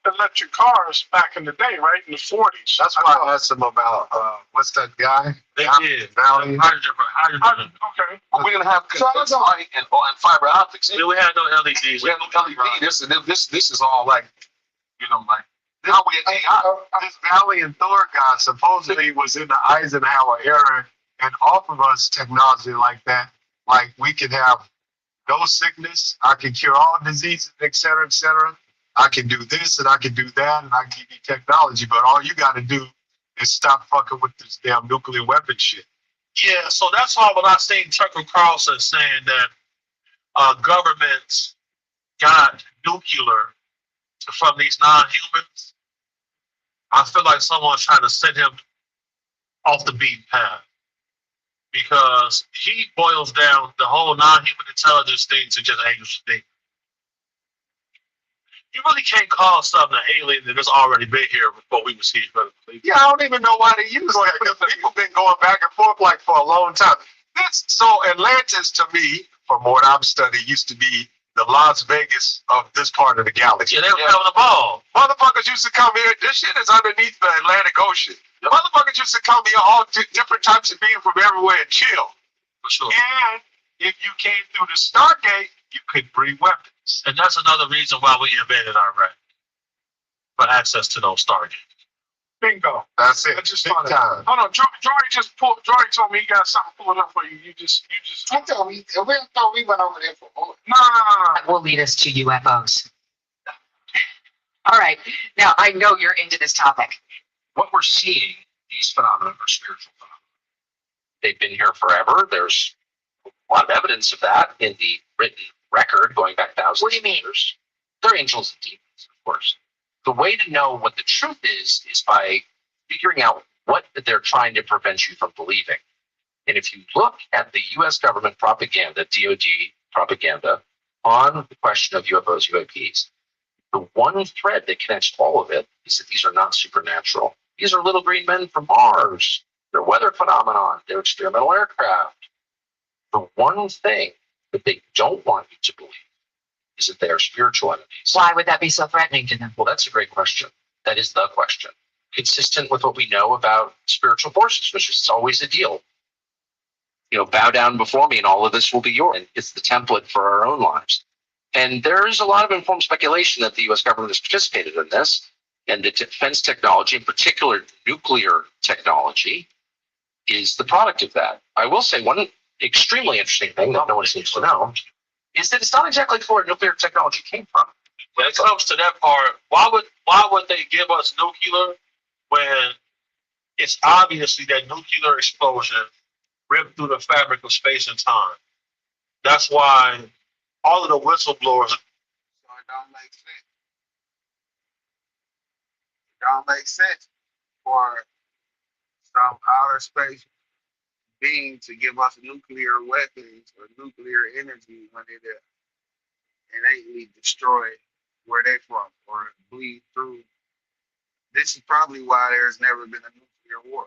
[SPEAKER 9] electric cars back in the day, right? In the 40s.
[SPEAKER 11] That's why I asked them about what's that guy?
[SPEAKER 10] They did.
[SPEAKER 11] Valley.
[SPEAKER 9] Okay.
[SPEAKER 12] Well, we didn't have light and fiber optics.
[SPEAKER 10] We had no LEDs.
[SPEAKER 12] We had no LED. This is all like, like how we
[SPEAKER 11] this Valley and Thor guy supposedly was in the Eisenhower era, and off of us technology like that, like we could have no sickness, I can cure all diseases, et cetera, et cetera. I can do this and I can do that, and I can give you technology, but all you got to do is stop fucking with this damn nuclear weapon shit.
[SPEAKER 10] Yeah, so that's why when I seen Tucker Carlson saying that governments got nuclear from these non-humans, I feel like someone's trying to send him off the beaten path, because he boils down the whole non-human intelligence thing to just angels and demons. You really can't call something an alien that has already been here before we was here.
[SPEAKER 11] Yeah, I don't even know why they use that, because people been going back and forth like for a long time. So Atlantis, to me, from what I'm studying, used to be the Las Vegas of this part of the galaxy.
[SPEAKER 10] Yeah, they were having a ball.
[SPEAKER 11] Motherfuckers used to come here. This shit is underneath the Atlantic Ocean. Motherfuckers used to come here, all different types of beings from everywhere, and chill.
[SPEAKER 10] For sure.
[SPEAKER 11] And if you came through the Stargate, you could bring weapons.
[SPEAKER 10] And that's another reason why we invaded Iraq, for access to those Stargates.
[SPEAKER 9] Bingo.
[SPEAKER 11] That's it.
[SPEAKER 9] I just
[SPEAKER 11] Big
[SPEAKER 9] thought
[SPEAKER 11] time.
[SPEAKER 9] Oh no, Jory told me he got something pulled up for you. You just.
[SPEAKER 3] I thought we went over there for.
[SPEAKER 9] No.
[SPEAKER 13] That will lead us to UFOs. All right. Now, I know you're into this topic.
[SPEAKER 5] What we're seeing, these phenomena are spiritual phenomena. They've been here forever. There's a lot of evidence of that in the written record going back thousands
[SPEAKER 13] What do you mean?
[SPEAKER 5] of years. They're angels and demons, of course. The way to know what the truth is by figuring out what they're trying to prevent you from believing. And if you look at the U.S. government propaganda, DOD propaganda, on the question of UFOs, UAPs, the one thread that connects all of it is that these are not supernatural. These are little green men from Mars. They're weather phenomenon. They're experimental aircraft. The one thing that they don't want you to believe is that they are spiritual entities.
[SPEAKER 13] Why would that be so threatening to them?
[SPEAKER 5] Well, that's a great question. That is the question. Consistent with what we know about spiritual forces, which is always a deal. Bow down before me and all of this will be yours. And it's the template for our own lives. And there is a lot of informed speculation that the US government has participated in this, and that defense technology, in particular nuclear technology, is the product of that. I will say one extremely interesting thing that no one seems to know is that it's not exactly clear where nuclear technology came from.
[SPEAKER 10] When it comes to that part, why would they give us nuclear when it's obviously that nuclear explosion ripped through the fabric of space and time? That's why all of the whistleblowers.
[SPEAKER 3] So it don't make sense. It don't make sense for some outer space being to give us nuclear weapons or nuclear energy when it innately destroy where they from or bleed through. This is probably why there's never been a nuclear war.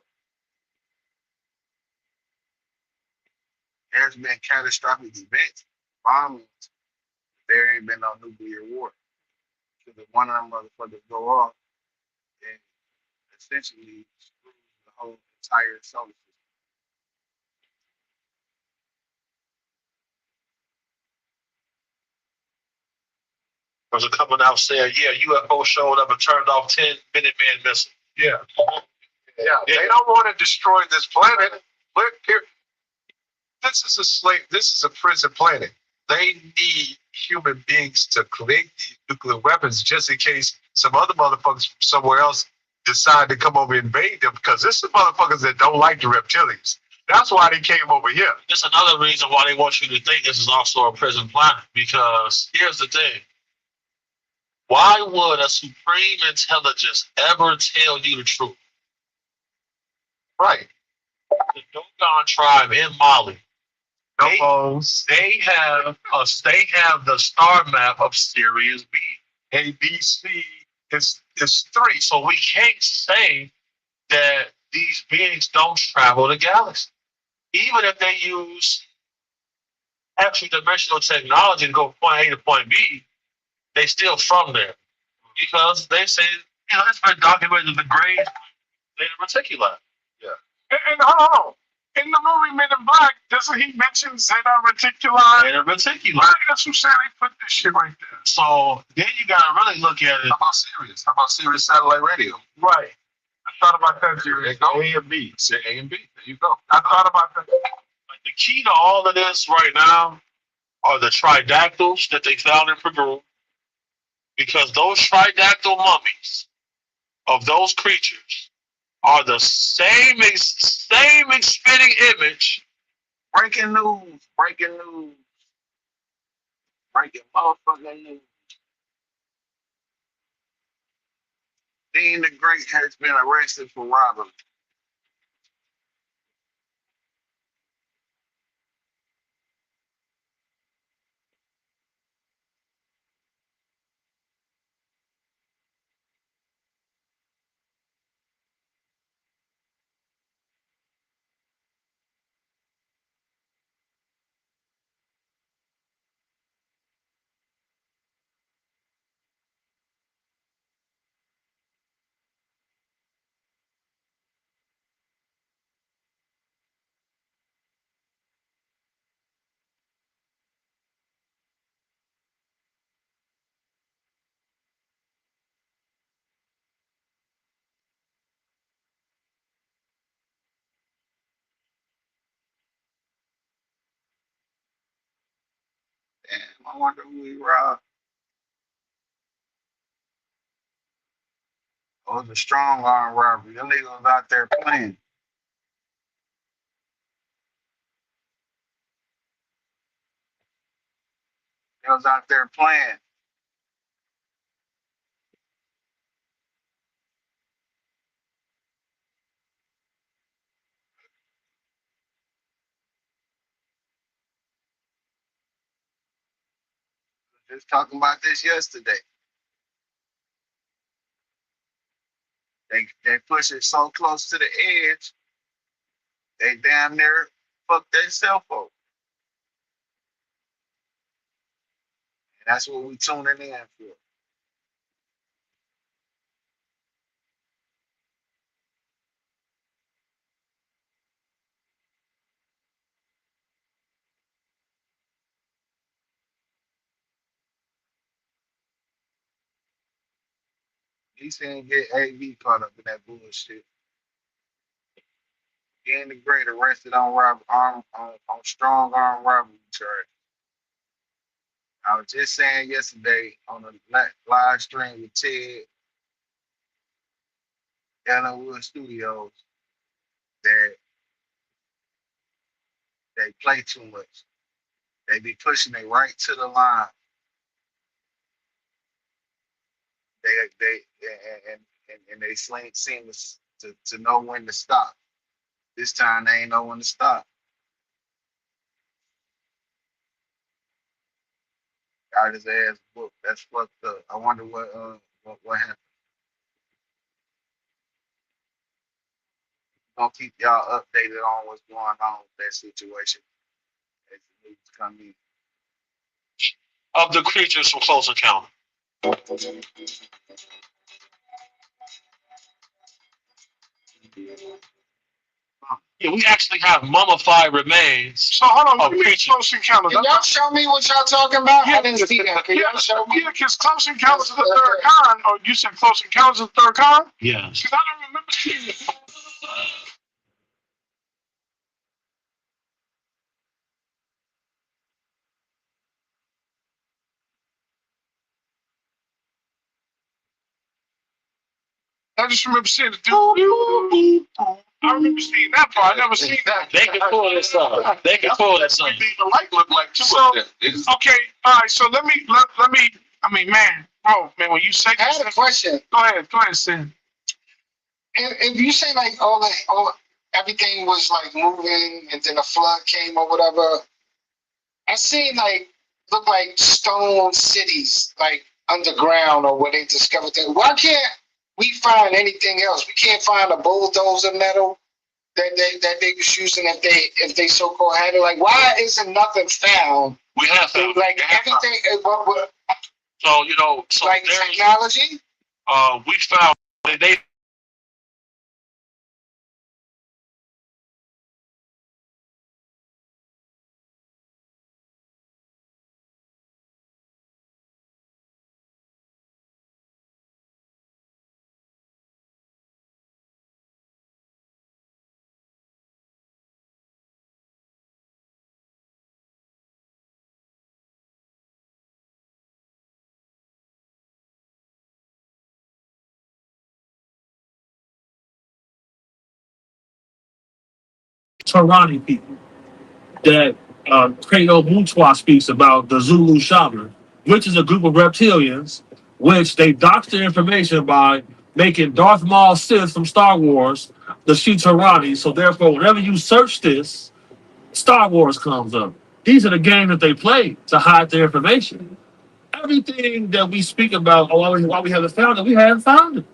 [SPEAKER 3] There's been catastrophic events, bombings. There ain't been no nuclear war. Because if one of them motherfuckers go off, and essentially screws the whole entire solar system.
[SPEAKER 10] Was coming out saying, yeah, UFO showed up and turned off 10 Minuteman missiles.
[SPEAKER 11] Yeah. Yeah. They don't want to destroy this planet. Look here. This is a prison planet. They need human beings to create these nuclear weapons just in case some other motherfuckers from somewhere else decide to come over and invade them, because this is motherfuckers that don't like the reptilians. That's why they came over here.
[SPEAKER 10] That's another reason why they want you to think this is also a prison planet, because here's the thing. Why would a supreme intelligence ever tell you the truth?
[SPEAKER 11] Right.
[SPEAKER 10] The Dogon tribe in Mali.
[SPEAKER 11] They
[SPEAKER 10] have the star map of Sirius B.
[SPEAKER 11] ABC is 3.
[SPEAKER 10] So we can't say that these beings don't travel the galaxy. Even if they use extra dimensional technology to go from point A to point B, they still from there. Because they say, it's been documented the grades in the reticuli.
[SPEAKER 11] Yeah.
[SPEAKER 9] And hold on. In the movie Men in Black, doesn't he mention Zeta Reticuli?
[SPEAKER 10] Zeta Reticuli.
[SPEAKER 9] Right, that's who said they put this shit right there.
[SPEAKER 10] So then you gotta really look at it.
[SPEAKER 12] How about Sirius? How about Sirius Satellite Radio?
[SPEAKER 9] Right. I thought about that too.
[SPEAKER 12] There you go. A and B. Say A and B. There you go.
[SPEAKER 9] I thought about that.
[SPEAKER 10] Like the key to all of this right now are the tridactyls that they found in Peru. Because those tridactyl mummies of those creatures are the same spitting image.
[SPEAKER 3] Breaking news. Breaking motherfucking news. Dean the Great has been arrested for robbery. Damn, I wonder who he robbed. Oh, it was a strong arm robbery. Them niggas was out there playing. They was out there playing. Just talking about this yesterday. They push it so close to the edge, they damn near fuck their cell phone. that's what we tuning in for. He saying get AV caught up in that bullshit. Getting the great arrested on on strong arm robbery charge. I was just saying yesterday on the live stream with Ted Ellenwood Studios that they play too much. They be pushing it right to the line. They and they seem to know when to stop. This time they ain't know when to stop. Got his ass booked. That's fucked up. I wonder what happened. Gonna keep y'all updated on what's going on with that situation as the news come in.
[SPEAKER 10] Of the creatures from Close Encounter. Yeah, we actually have mummified remains.
[SPEAKER 9] So hold on,
[SPEAKER 10] of
[SPEAKER 9] let me
[SPEAKER 10] creatures.
[SPEAKER 9] Close Encounters.
[SPEAKER 3] Can y'all show me what y'all talking about? I didn't see that. Can y'all show me?
[SPEAKER 9] Yeah, because Close Encounters of the Third Kind, or you said Close Encounters of the Third Kind?
[SPEAKER 10] Yes.
[SPEAKER 9] Because I don't remember seeing it. I just remember seeing the dude. I remember seeing that part. I never seen that.
[SPEAKER 10] They can pull this up. They can pull this up.
[SPEAKER 12] The light look like too.
[SPEAKER 9] So, okay, all right. So let me. I mean, man, when you say,
[SPEAKER 3] I had a question.
[SPEAKER 9] Go ahead, Sin.
[SPEAKER 3] If you say like everything was like moving and then a flood came or whatever, I seen like look like stone cities like underground or where they discovered that. Why can't we find anything else? We can't find a bulldozer metal that they was using if they so called had it. Like, why isn't nothing found?
[SPEAKER 10] We have found.
[SPEAKER 3] Like everything.
[SPEAKER 10] So so
[SPEAKER 3] like technology.
[SPEAKER 10] We found they. Tarani people that Credo Mutwa speaks about, the Zulu shaman, which is a group of reptilians, which they dox their information by making Darth Maul Sith from Star Wars the Shitarani. So therefore, whenever you search this, Star Wars comes up. These are the games that they play to hide their information. Everything that we speak about, why we haven't found it, we haven't found it.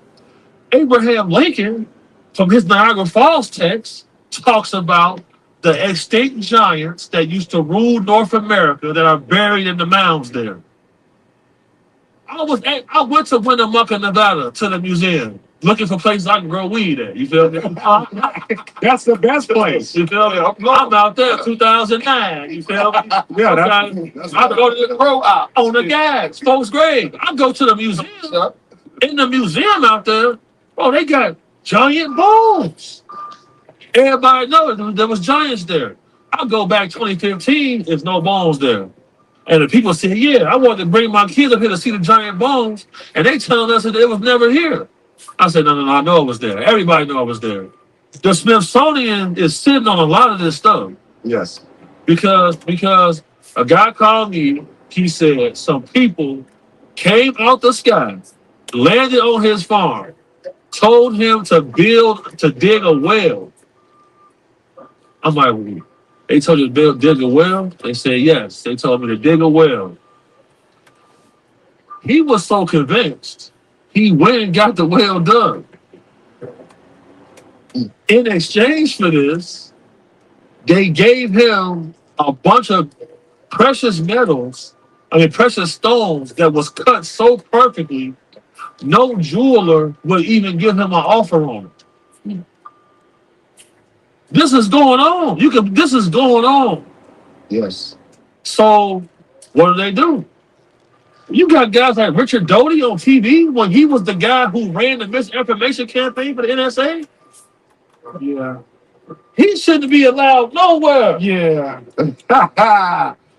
[SPEAKER 10] Abraham Lincoln, from his Niagara Falls text, talks about the extinct giants that used to rule North America that are buried in the mounds there. I went to Winnemucca, Nevada, to the museum, looking for places I can grow weed at. You feel me?
[SPEAKER 14] That's the best place.
[SPEAKER 10] You feel me? I'm out there 2009. You feel me?
[SPEAKER 14] Yeah,
[SPEAKER 10] I go to the grow out on the gas, folks' grave. I go to the museum. In the museum out there, they got giant bones. Everybody knows there was giants there. I go back 2015, there's no bones there. And the people say, yeah, I wanted to bring my kids up here to see the giant bones, and they telling us that it was never here. I said, no, I know it was there. Everybody knew it was there. The Smithsonian is sitting on a lot of this stuff.
[SPEAKER 14] Yes.
[SPEAKER 10] Because a guy called me, he said some people came out the sky, landed on his farm, told him to dig a well. I'm like, they told you to dig a well? They said, yes. They told me to dig a well. He was so convinced, he went and got the well done. In exchange for this, they gave him a bunch of precious metals I mean, precious stones that was cut so perfectly, no jeweler would even give him an offer on it. This is going on. This is going on.
[SPEAKER 3] Yes.
[SPEAKER 10] So what do? You got guys like Richard Doty on TV when he was the guy who ran the misinformation campaign for the NSA.
[SPEAKER 14] Yeah.
[SPEAKER 10] He shouldn't be allowed nowhere.
[SPEAKER 14] Yeah.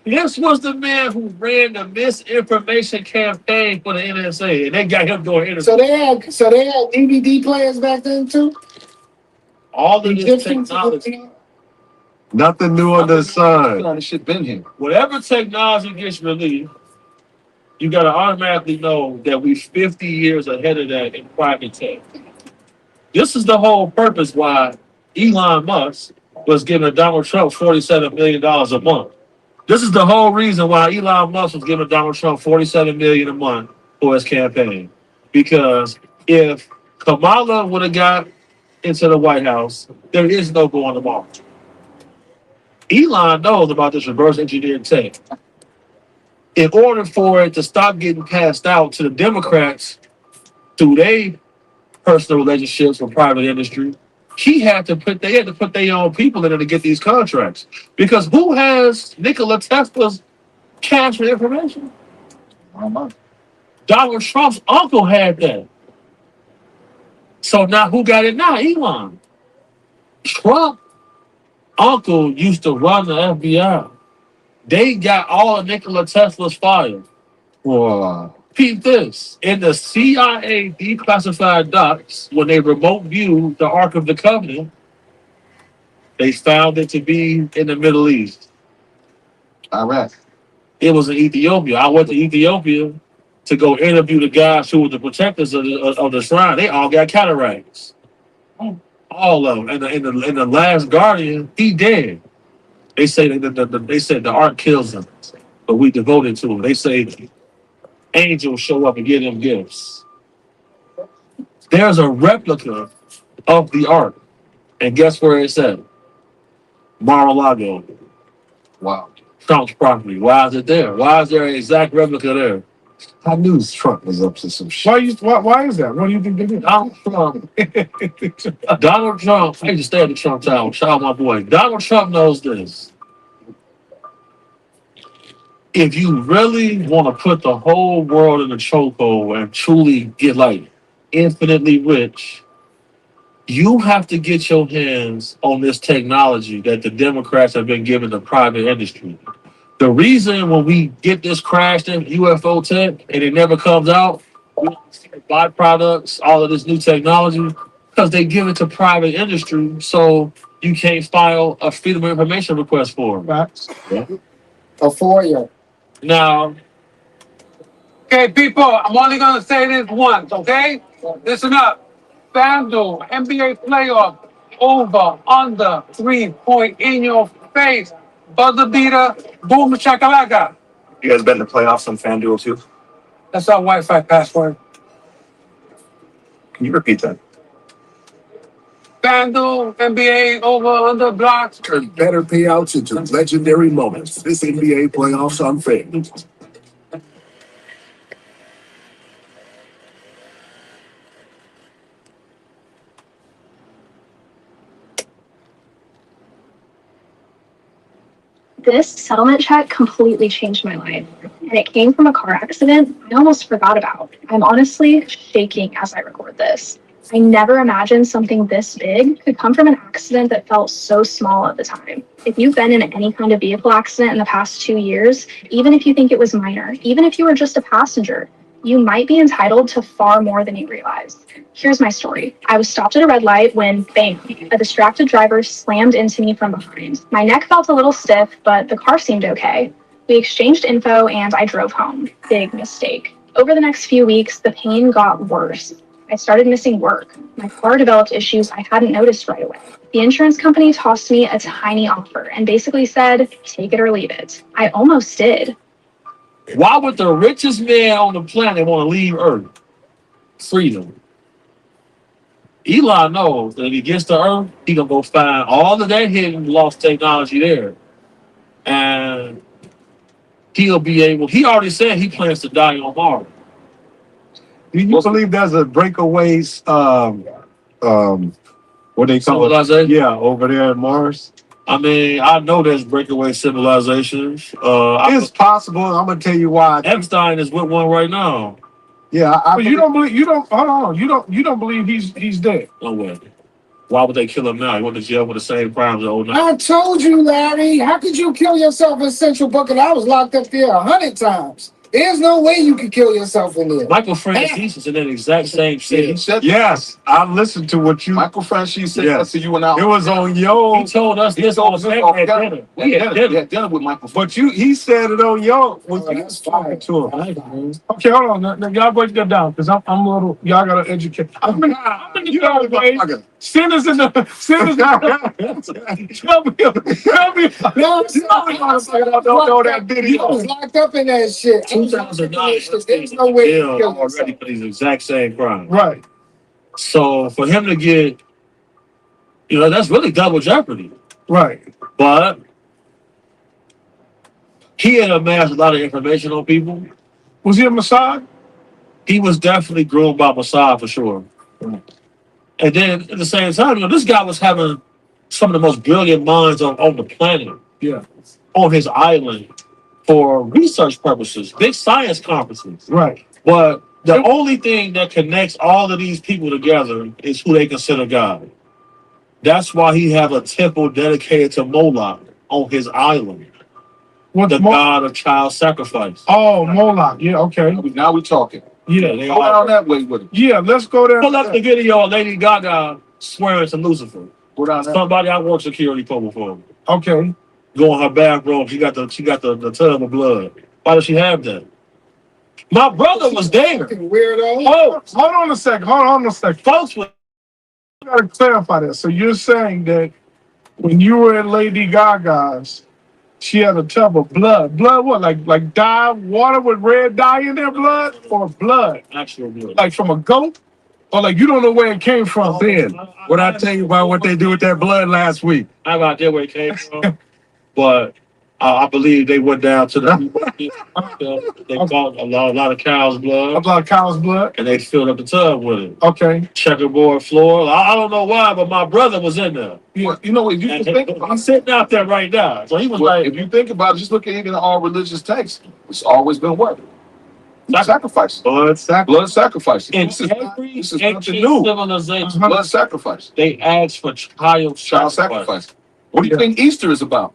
[SPEAKER 10] This was the man who ran the misinformation campaign for the NSA, and they got him doing interviews.
[SPEAKER 11] So they had DVD players back then too.
[SPEAKER 10] All of this technology.
[SPEAKER 11] Nothing new under the sun.
[SPEAKER 3] This shit been here.
[SPEAKER 10] Whatever technology gets released, you got to automatically know that we're 50 years ahead of that in private tech. This is the whole purpose why Elon Musk was giving Donald Trump $47 million a month. This is the whole reason why Elon Musk was giving Donald Trump $47 million a month for his campaign. Because if Kamala would have got into the White House, there is no going to Mars. Elon knows about this reverse engineered tech. In order for it to stop getting passed out to the Democrats through their personal relationships with private industry, they had to put their own people in it to get these contracts. Because who has Nikola Tesla's cash for information? Donald Trump's uncle had that. So now who got it now? Elon. Trump uncle used to run the FBI. They got all of Nikola Tesla's files.
[SPEAKER 3] Wow.
[SPEAKER 10] Peep this. In the CIA declassified docs, when they remote viewed the Ark of the Covenant, they found it to be in the Middle East.
[SPEAKER 3] Iraq.
[SPEAKER 10] It was in Ethiopia. I went to Ethiopia to go interview the guys who were the protectors of the shrine. They all got cataracts. All of them. And in the Last Guardian, he dead. They say they said the Ark kills him, but we devoted to him. They say angels show up and give them gifts. There's a replica of the Ark, and guess where it's at? Mar-a-Lago.
[SPEAKER 3] Wow.
[SPEAKER 10] Trump's property. Why is it there? Why is there an exact replica there?
[SPEAKER 11] I knew Trump was up to some shit.
[SPEAKER 14] Why is that? What do you think they did?
[SPEAKER 10] Donald Trump. I used to stay at the Trump Tower. Shout out my boy. Donald Trump knows this. If you really want to put the whole world in a chokehold and truly get like infinitely rich, you have to get your hands on this technology that the Democrats have been giving the private industry. The reason when we get this crashed in UFO tech and it never comes out, we don't see the byproducts, all of this new technology, because they give it to private industry, so you can't file a Freedom of Information request for them.
[SPEAKER 11] A FOIA.
[SPEAKER 10] Now,
[SPEAKER 15] okay, people, I'm only going to say this once, okay? Listen up. FanDuel, NBA playoff, over, under, 3-point in your face. Buzzer beater, boom, shakalaka.
[SPEAKER 16] You guys bet in the playoffs on FanDuel too?
[SPEAKER 15] That's our Wi-Fi password.
[SPEAKER 16] Can you repeat that?
[SPEAKER 15] FanDuel, NBA, over, under, blocks.
[SPEAKER 14] Turn better payouts into legendary moments. This NBA playoffs on FanDuel.
[SPEAKER 17] This settlement check completely changed my life, and it came from a car accident I almost forgot about. I'm honestly shaking as I record this. I never imagined something this big could come from an accident that felt so small at the time. If you've been in any kind of vehicle accident in the past 2 years, even if you think it was minor, even if you were just a passenger, you might be entitled to far more than you realize. Here's my story. I was stopped at a red light when, bang, a distracted driver slammed into me from behind. My neck felt a little stiff, but the car seemed okay. We exchanged info and I drove home. Big mistake. Over the next few weeks, the pain got worse. I started missing work. My car developed issues I hadn't noticed right away. The insurance company tossed me a tiny offer and basically said, take it or leave it. I almost did.
[SPEAKER 10] why would the richest man on the planet want to leave Earth? Freedom. Elon knows that if he gets to Earth, he gonna go find all of that hidden lost technology there. And he'll be able. He already said he plans to die on Mars.
[SPEAKER 11] Do you believe there's a breakaways what they call it?
[SPEAKER 10] Civilization?
[SPEAKER 11] Yeah, over there in Mars.
[SPEAKER 10] I mean, I know there's breakaway civilizations.
[SPEAKER 11] It's possible. I'm gonna tell you why.
[SPEAKER 10] Epstein is with one right now.
[SPEAKER 11] Yeah,
[SPEAKER 9] But you don't believe hold on. You don't believe he's dead.
[SPEAKER 10] No way. Why would they kill him now? He went to jail for the same crimes as old.
[SPEAKER 18] I told you, Larry. How could you kill yourself in Central Bucket? I was locked up there 100 times. There's no way you could kill yourself in there.
[SPEAKER 10] Michael Francis is in that exact same shit.
[SPEAKER 12] He said
[SPEAKER 11] yes. I listened to what you.
[SPEAKER 12] Michael Francis said that to you and I.
[SPEAKER 11] It was on your.
[SPEAKER 10] He told us this on at dinner. We had
[SPEAKER 12] dinner with Michael.
[SPEAKER 11] But he said it on your when you was talking to him.
[SPEAKER 9] Okay, hold on. Now, y'all break that down because I'm a little. Y'all gotta educate. I'm in the third grade. Sinners in the. Tell me.
[SPEAKER 18] No, don't know that video. He was locked up in that shit.
[SPEAKER 10] 2009.
[SPEAKER 18] There's no way you kill
[SPEAKER 10] already for these exact same crimes.
[SPEAKER 9] Right.
[SPEAKER 10] So for him to get, that's really double jeopardy.
[SPEAKER 9] Right.
[SPEAKER 10] But he had amassed a lot of information on people.
[SPEAKER 9] Was he a Mossad?
[SPEAKER 10] He was definitely groomed by Mossad for sure. And then at the same time, this guy was having some of the most brilliant minds on the planet.
[SPEAKER 9] Yeah.
[SPEAKER 10] On his island for research purposes, big science conferences.
[SPEAKER 9] Right.
[SPEAKER 10] But the only thing that connects all of these people together is who they consider God. That's why he have a temple dedicated to Moloch on his island. The god of child sacrifice.
[SPEAKER 9] Oh, Moloch. Yeah, okay.
[SPEAKER 12] Now we talking.
[SPEAKER 9] Yeah,
[SPEAKER 12] they go down that way with it.
[SPEAKER 9] Yeah, let's go there.
[SPEAKER 10] Pull up the video of Lady Gaga swearing to Lucifer.
[SPEAKER 12] Go down there.
[SPEAKER 10] Somebody I work security for before.
[SPEAKER 9] Okay.
[SPEAKER 10] Go in her bathroom. She got the tub of blood. Why does she have that? My brother was there.
[SPEAKER 18] Weirdo.
[SPEAKER 9] Hold on a second.
[SPEAKER 10] Folks,
[SPEAKER 9] I gotta clarify that. So you're saying that when you were at Lady Gaga's, she had a tub of blood. Blood what? Like dye, water with red dye in their blood? Or blood?
[SPEAKER 10] Actual blood.
[SPEAKER 9] Like from a goat? Or like you don't know where it came from?
[SPEAKER 11] Ben, what I tell you about what they do with that blood last week?
[SPEAKER 10] I got there where it came from. But I believe they went down to the. They bought a lot of cow's blood.
[SPEAKER 9] A lot of cow's blood.
[SPEAKER 10] And they filled up the tub with it.
[SPEAKER 9] Okay.
[SPEAKER 10] Checkerboard floor. I don't know why, but my brother was in there.
[SPEAKER 12] Yeah, you know what? You just think about
[SPEAKER 10] he's sitting out there right now. So he was like,
[SPEAKER 12] if you think about it, just look at even all religious texts. It's always been what? Sacrifice.
[SPEAKER 11] Blood
[SPEAKER 12] sacrifice.
[SPEAKER 10] In
[SPEAKER 12] This is
[SPEAKER 10] every
[SPEAKER 12] nothing new.
[SPEAKER 10] civilization,
[SPEAKER 12] Blood sacrifice.
[SPEAKER 10] they asked for child
[SPEAKER 12] Sacrifice. What do you think Easter is about?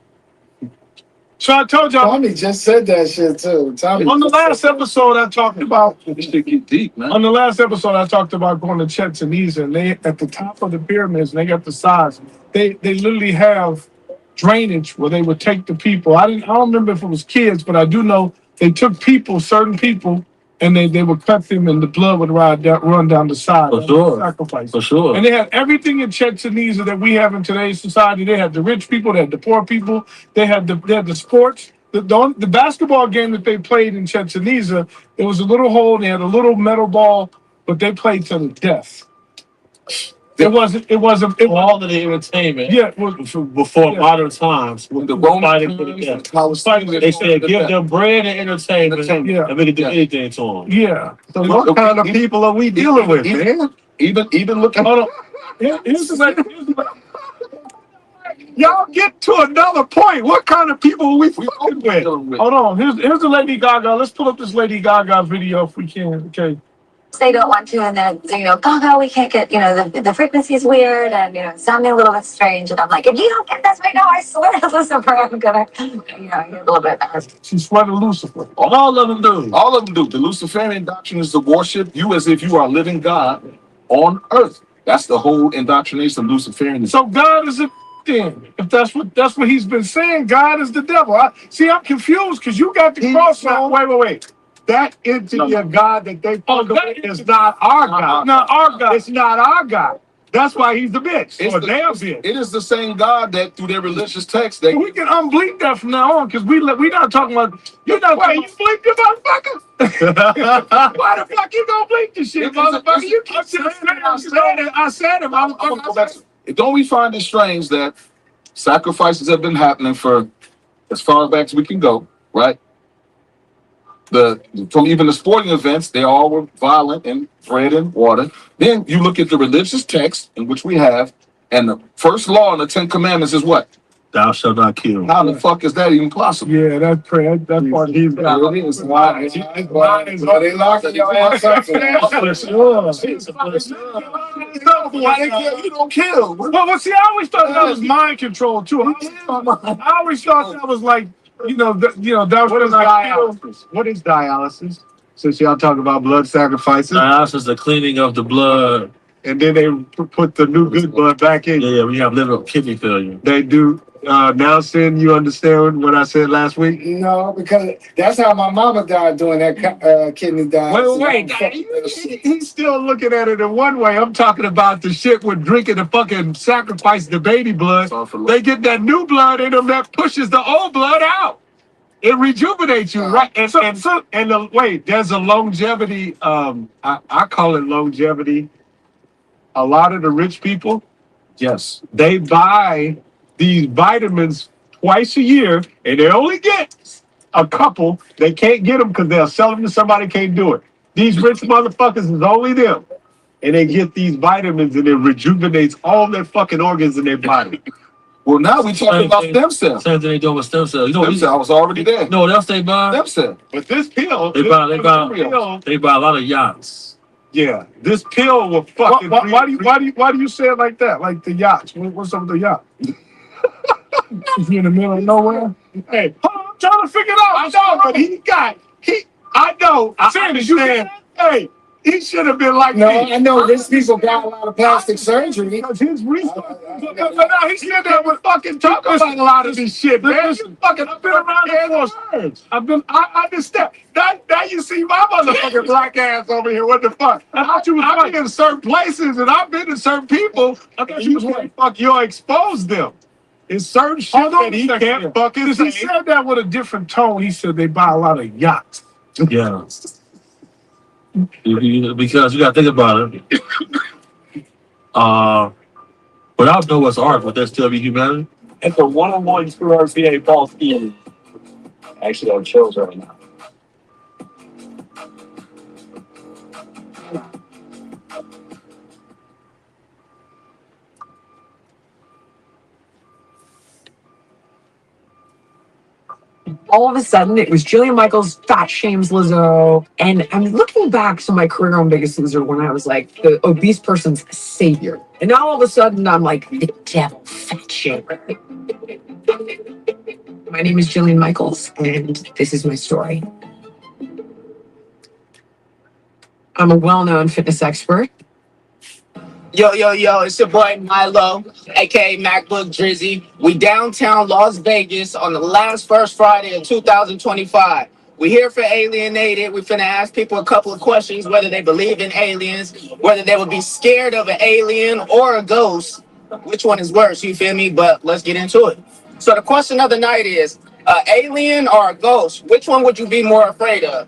[SPEAKER 9] So I told y'all
[SPEAKER 18] Tommy just said that shit too. Tommy
[SPEAKER 9] on the
[SPEAKER 18] just
[SPEAKER 9] last episode I talked about
[SPEAKER 12] This shit get deep, man.
[SPEAKER 9] on the last episode I talked about going to Chichen Itza, and they at the top of the pyramids and they got the sides. They literally have drainage where they would take the people. I don't remember if it was kids, but I do know they took people, certain people, and they would cut them and the blood would run down the side.
[SPEAKER 10] For sure.
[SPEAKER 9] Sacrifice.
[SPEAKER 10] For sure.
[SPEAKER 9] And they had everything in Chichen Itza that we have in today's society. They had the rich people, they had the poor people, they had the sports. The basketball game that they played in Chichen Itza, it was a little hole, and they had a little metal ball, but they played to the death. It wasn't
[SPEAKER 10] all of the entertainment.
[SPEAKER 9] Yeah,
[SPEAKER 10] before modern times, when the Romans for the death. They said give them bread and entertainment, and we can do anything to them.
[SPEAKER 9] Yeah.
[SPEAKER 11] So what kind of people are we dealing with, man?
[SPEAKER 12] Even look at
[SPEAKER 9] here's the
[SPEAKER 11] Y'all get to another point. What kind of people are we fucking with?
[SPEAKER 9] Hold on. Here's the Lady Gaga. Let's pull up this Lady Gaga video if we can. Okay.
[SPEAKER 19] They don't want to, and then Gaga, we can't get, the frequency is weird, and it's sounding a little bit strange. And I'm like, if you don't get this right now, I swear to Lucifer, I'm gonna, get a little bit mad.
[SPEAKER 9] She swear to Lucifer.
[SPEAKER 12] All of them do. All of them do. The Luciferian doctrine is to worship you as if you are a living God on earth. That's the whole indoctrination of Luciferianism.
[SPEAKER 9] So God is a then. If that's what he's been saying, God is the devil. I'm confused because you got the cross on.
[SPEAKER 11] Wait. That entity of God that they put is not our God.
[SPEAKER 9] Not our God.
[SPEAKER 11] It's not our God. That's why he's the bitch.
[SPEAKER 12] It's
[SPEAKER 11] Or their bitch.
[SPEAKER 12] It is the same God that through their religious texts
[SPEAKER 9] we can unbleep that from now on because we not talking about you not talking about
[SPEAKER 11] bleep the motherfucker. Why the fuck you gonna bleep this shit, motherfucker? You keep saying it. I said it, motherfucker.
[SPEAKER 12] Don't we find it strange that sacrifices have been happening for as far back as we can go, right?
[SPEAKER 20] From even the sporting events, they all were violent and bread and water. Then you look at the religious text in which we have, and the first law in the Ten Commandments is what?
[SPEAKER 10] Thou shalt not kill.
[SPEAKER 20] How the fuck is that even possible?
[SPEAKER 9] Yeah, that's crazy. That's part of his
[SPEAKER 20] It is. Why?
[SPEAKER 18] They locking your ass up for that.
[SPEAKER 20] Why they kill? You don't kill.
[SPEAKER 9] Well, see, I always thought that was mind control too. I always thought that was like, that
[SPEAKER 11] What is
[SPEAKER 9] was like,
[SPEAKER 11] dialysis? What is dialysis? Since y'all talk about blood sacrifices,
[SPEAKER 10] Dialysis is the cleaning of the blood.
[SPEAKER 11] and then they put the new good blood back in.
[SPEAKER 10] Yeah, we have liver kidney failure.
[SPEAKER 11] They do. Now, Sin, you understand what I said last week?
[SPEAKER 18] No, because that's how my mama died doing that kidney dialysis.
[SPEAKER 11] He's still looking at it in one way. I'm talking about the shit with drinking the fucking sacrifice the baby blood. They get that new blood in them that pushes the old blood out. It rejuvenates you, right? And wait, there's a longevity. I call it longevity. A lot of the rich people,
[SPEAKER 20] yes,
[SPEAKER 11] they buy these vitamins twice a year, and they only get a couple. They can't get them because they'll sell them to somebody who can't do it. These rich motherfuckers is only them, and they get these vitamins, and it rejuvenates all their fucking organs in their body.
[SPEAKER 20] Well, now we talking about stem cells.
[SPEAKER 10] Same thing they doing with stem cells. You know,
[SPEAKER 20] Stem cell was already there.
[SPEAKER 10] No, what else they buy?
[SPEAKER 20] Stem cell.
[SPEAKER 11] But this pill,
[SPEAKER 10] They buy a lot of yachts.
[SPEAKER 11] yeah, this pill will fucking.
[SPEAKER 9] why do you say it like that? Like the yachts? What's up with the yacht? Is he in the middle of nowhere?
[SPEAKER 11] Hey, I'm trying to figure it out. I know, but I know. I understand. Hey, he should have been like
[SPEAKER 18] No,
[SPEAKER 11] me.
[SPEAKER 18] I know rich people got a lot of plastic surgery.
[SPEAKER 11] Because his research. But now he's sitting there with fucking talking about a lot of this shit, man. You fucking, I've been around here for I understand. Now you see my motherfucking black ass over here. What the fuck? I've been in certain places and I've been to certain people. You can't fuck, you'll expose them. It's certain shit that he can't fucking
[SPEAKER 9] He
[SPEAKER 11] say.
[SPEAKER 9] said that with a different tone. He said they buy a lot of yachts.
[SPEAKER 10] Yeah. Because you got to think about it. Without Noah's Ark, would there still be humanity?
[SPEAKER 16] It's a one-on-one through RCA ball scheme. Actually, on shows right now.
[SPEAKER 13] All of a sudden, it was Jillian Michaels, fat shames Lizzo. And I'm looking back to my career on Biggest Loser when I was like the obese person's savior. And now all of a sudden, I'm like the devil fat shamer. My name is Jillian Michaels, and this is my story. I'm a well-known fitness expert.
[SPEAKER 21] Yo, it's your boy Milo, aka MacBook Drizzy. We downtown Las Vegas on the last first Friday of 2025. We here for Alienated. We finna ask people a couple of questions, whether they believe in aliens, whether they would be scared of an alien or a ghost. Which one is worse, you feel me? But let's get into it. So the question of the night is, alien or a ghost? Which one would you be more afraid of?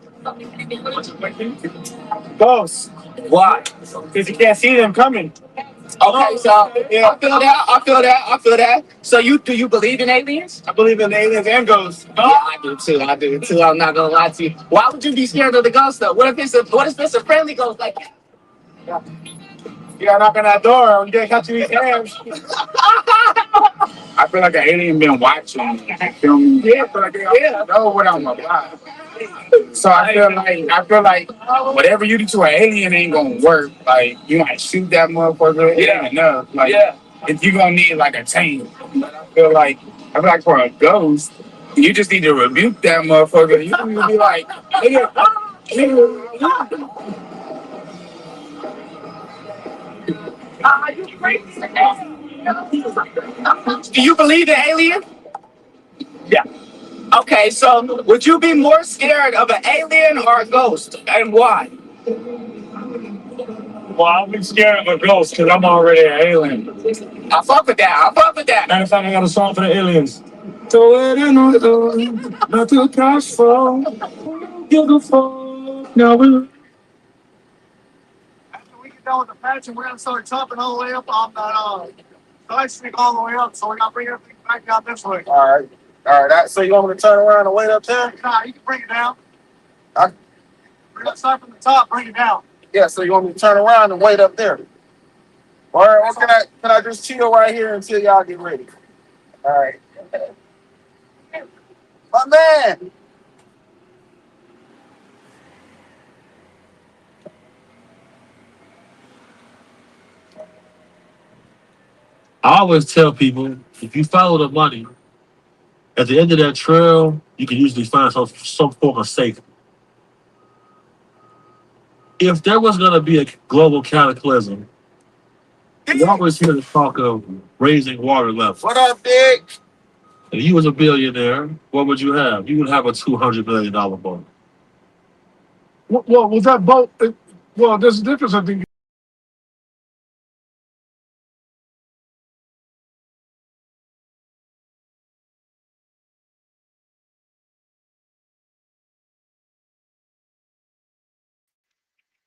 [SPEAKER 16] Ghosts.
[SPEAKER 21] Why?
[SPEAKER 16] Because you can't see them coming.
[SPEAKER 21] Okay, so yeah, I feel that. So do you believe in aliens?
[SPEAKER 16] I believe in aliens and ghosts.
[SPEAKER 21] Yeah, I do too. I'm not gonna lie to you. Why would you be scared of the ghost though? What if it's a friendly ghost like that?
[SPEAKER 16] You gotta knock on that door. You gotta catch these hands. I feel like an alien been watching me. You feel me?
[SPEAKER 21] Yeah, I feel like
[SPEAKER 16] I know what I'm about. So I feel like whatever you do to an alien ain't gonna work. Like you might shoot that motherfucker. Yeah, enough. Like if you gonna need like a team. But I feel like for a ghost, you just need to rebuke that motherfucker. You need to be like,
[SPEAKER 21] do you believe in alien?
[SPEAKER 16] Yeah.
[SPEAKER 21] Okay, so would you be more scared of an alien or a ghost, and why?
[SPEAKER 16] Well, I'll be scared of a ghost because I'm already an alien.
[SPEAKER 21] I fuck with that.
[SPEAKER 16] Matter of fact, I got a song for the aliens. So it not to crash fall. Beautiful. Now we.
[SPEAKER 11] After we get done with the patch, we're gonna start chopping all the way up on that side stick all the way up. So we're gonna bring everything back down this way.
[SPEAKER 16] All right. So you want me to turn around and wait up there?
[SPEAKER 11] Nah, you can bring it down.
[SPEAKER 16] I,
[SPEAKER 9] Start from the top, bring it down.
[SPEAKER 16] yeah, so you want me to turn around and wait up there? Or can I just chill right here until y'all get ready? All right. My man.
[SPEAKER 10] I always tell people if you follow the money, at the end of that trail, you can usually find some form of safety. If there was going to be a global cataclysm, you always hear the talk of raising water level.
[SPEAKER 16] What up, Dick?
[SPEAKER 10] If you was a billionaire, what would you have? You would have a $200 billion boat.
[SPEAKER 9] Well, was that boat? Well, there's a difference. I think.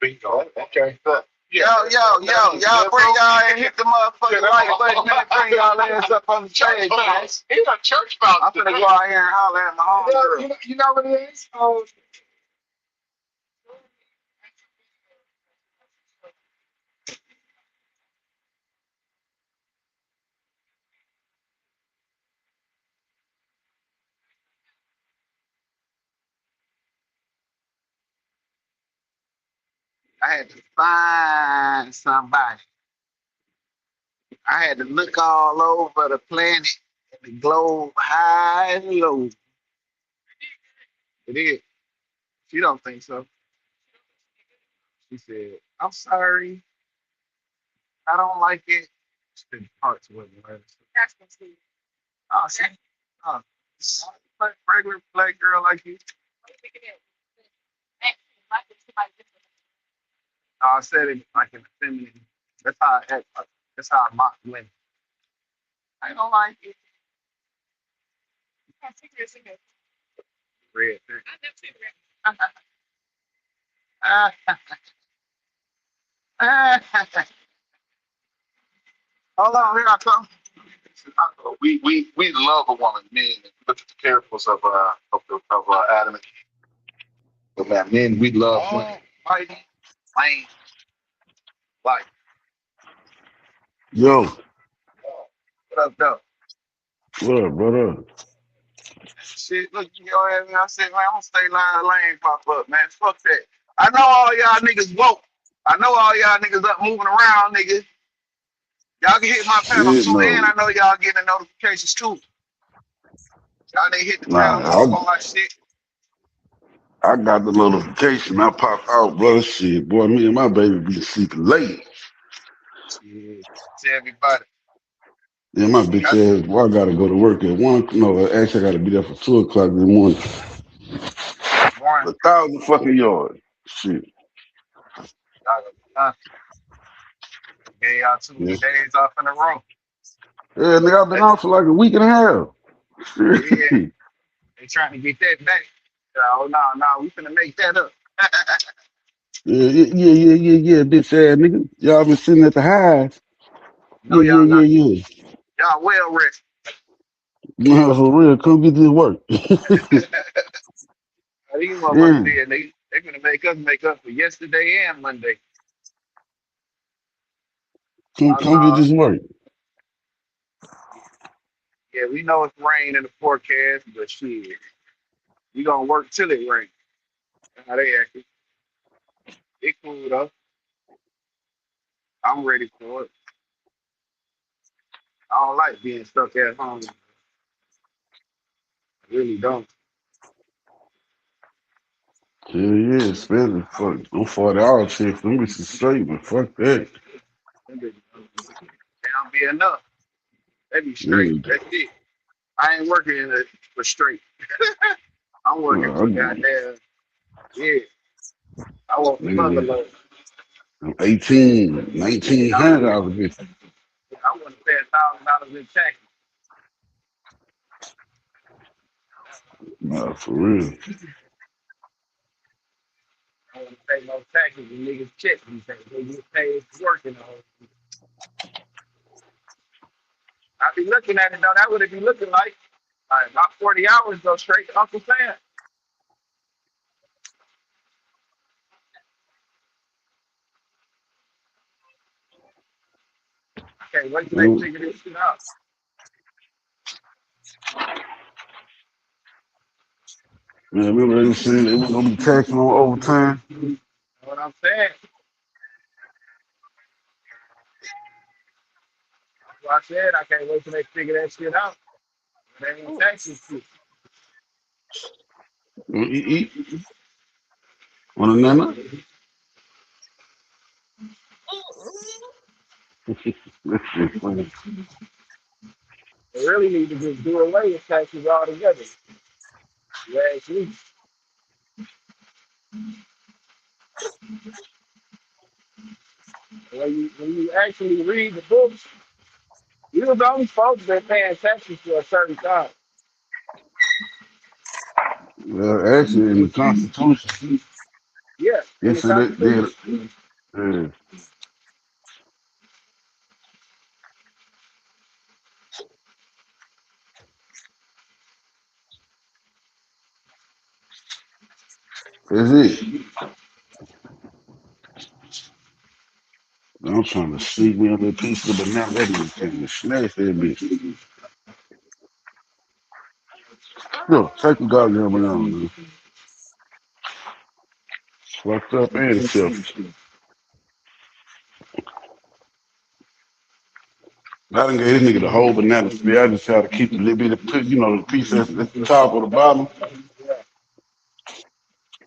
[SPEAKER 11] Bingo. Okay.
[SPEAKER 12] Y'all
[SPEAKER 11] bring y'all and hit the motherfucking like button, man. Bring y'all ass up on the stage, man.
[SPEAKER 12] He's a church mouse.
[SPEAKER 11] I'm finna go out here and holler at my homegirl.
[SPEAKER 18] You know what it is?
[SPEAKER 11] I had to find somebody. I had to look all over the planet and the globe, high and low. It is. She don't think so. She said, "I'm sorry, I don't like it." She said parts wasn't right. That's what she. Oh, she. Oh, like regular black girl like you. No, I said it like in a feminine. That's how I act. That's how I mock women. I don't like it. Red. Hold on, here I come.
[SPEAKER 12] We love a woman, men. Look at the characters of Adam and Eve.
[SPEAKER 3] But man, men, we love women.
[SPEAKER 11] Mighty, lame, like,
[SPEAKER 14] Yo,
[SPEAKER 11] what up, though?
[SPEAKER 14] what up, brother?
[SPEAKER 11] Shit, look, you go ahead and I said, man, I'm gonna stay lane pop up, man. Fuck that. I know all y'all niggas woke. I know all y'all niggas up moving around, niggas. Y'all can hit my panel
[SPEAKER 14] Shit,
[SPEAKER 11] too, and
[SPEAKER 14] no.
[SPEAKER 11] I know y'all getting the notifications too. Y'all didn't hit the
[SPEAKER 14] Nah,
[SPEAKER 11] panel on my shit.
[SPEAKER 14] I got the notification. I pop out, brother. Shit, boy, me and my baby be sleeping late.
[SPEAKER 11] Shit, to everybody.
[SPEAKER 14] Yeah, my bitch ass, boy, I gotta go to work at 1. No, actually, I gotta be there for 2 o'clock in the morning. 1,000 fucking yards. Shit.
[SPEAKER 11] Gave y'all 2
[SPEAKER 14] Yeah.
[SPEAKER 11] days off in a row.
[SPEAKER 14] Yeah, nigga, I've been out for like a week and a half. Shit.
[SPEAKER 11] Yeah, they trying to get that back. Oh, no, we finna make that up.
[SPEAKER 14] Yeah, bitch ass nigga. Y'all been sitting at the highs.
[SPEAKER 11] No, y'all not.
[SPEAKER 14] Yeah.
[SPEAKER 11] Y'all well rested.
[SPEAKER 14] No, for real, come get this work.
[SPEAKER 11] These motherfuckers did. They finna make up for yesterday and Monday.
[SPEAKER 14] Come get this work.
[SPEAKER 11] Yeah, we know it's rain in the forecast, but shit, we gonna work till it rains. How they acting? It cool though. I'm ready for it. I don't like being stuck at home. I really don't.
[SPEAKER 14] Yeah, especially fuck. I'm 40 hour shit for them bitches straight, but fuck that.
[SPEAKER 11] They don't be enough. They be straight.
[SPEAKER 14] Yeah.
[SPEAKER 11] That's it. I ain't working for straight. I'm working for goddamn. Yeah. I want the mother love.
[SPEAKER 14] I'm 18, 1900 out of this.
[SPEAKER 11] I want to pay $1,000 in taxes.
[SPEAKER 14] Nah, for real.
[SPEAKER 11] I want to pay no taxes and niggas check me. They get paid for working on. I be looking at it though. That would it be looking like about 40 hours though straight. Uncle Sam.
[SPEAKER 3] can't wait till they
[SPEAKER 14] Man,
[SPEAKER 3] figure this shit out.
[SPEAKER 14] remember they said they was gonna be taxing on overtime.
[SPEAKER 3] You know what I'm saying? That's why I said I can't wait till they figure that shit out. They ain't taxing shit.
[SPEAKER 14] Eat on a nana. That shit funny.
[SPEAKER 3] They really need to just do away with taxes altogether. You ask me. When you actually read the books, you was only supposed to be paying taxes for a certain time.
[SPEAKER 14] Well, actually, in the Constitution,
[SPEAKER 3] Yeah, in
[SPEAKER 14] it
[SPEAKER 3] the
[SPEAKER 14] said it did.
[SPEAKER 3] Constitution.
[SPEAKER 14] That's it. I'm trying to sneak me a little piece of the banana. That nigga came to snatch that bitch. Yo, take the goddamn banana, man. Fucked up and selfish. I done gave this nigga the whole banana split. I just try to keep a little bit of, the piece at the top or the bottom.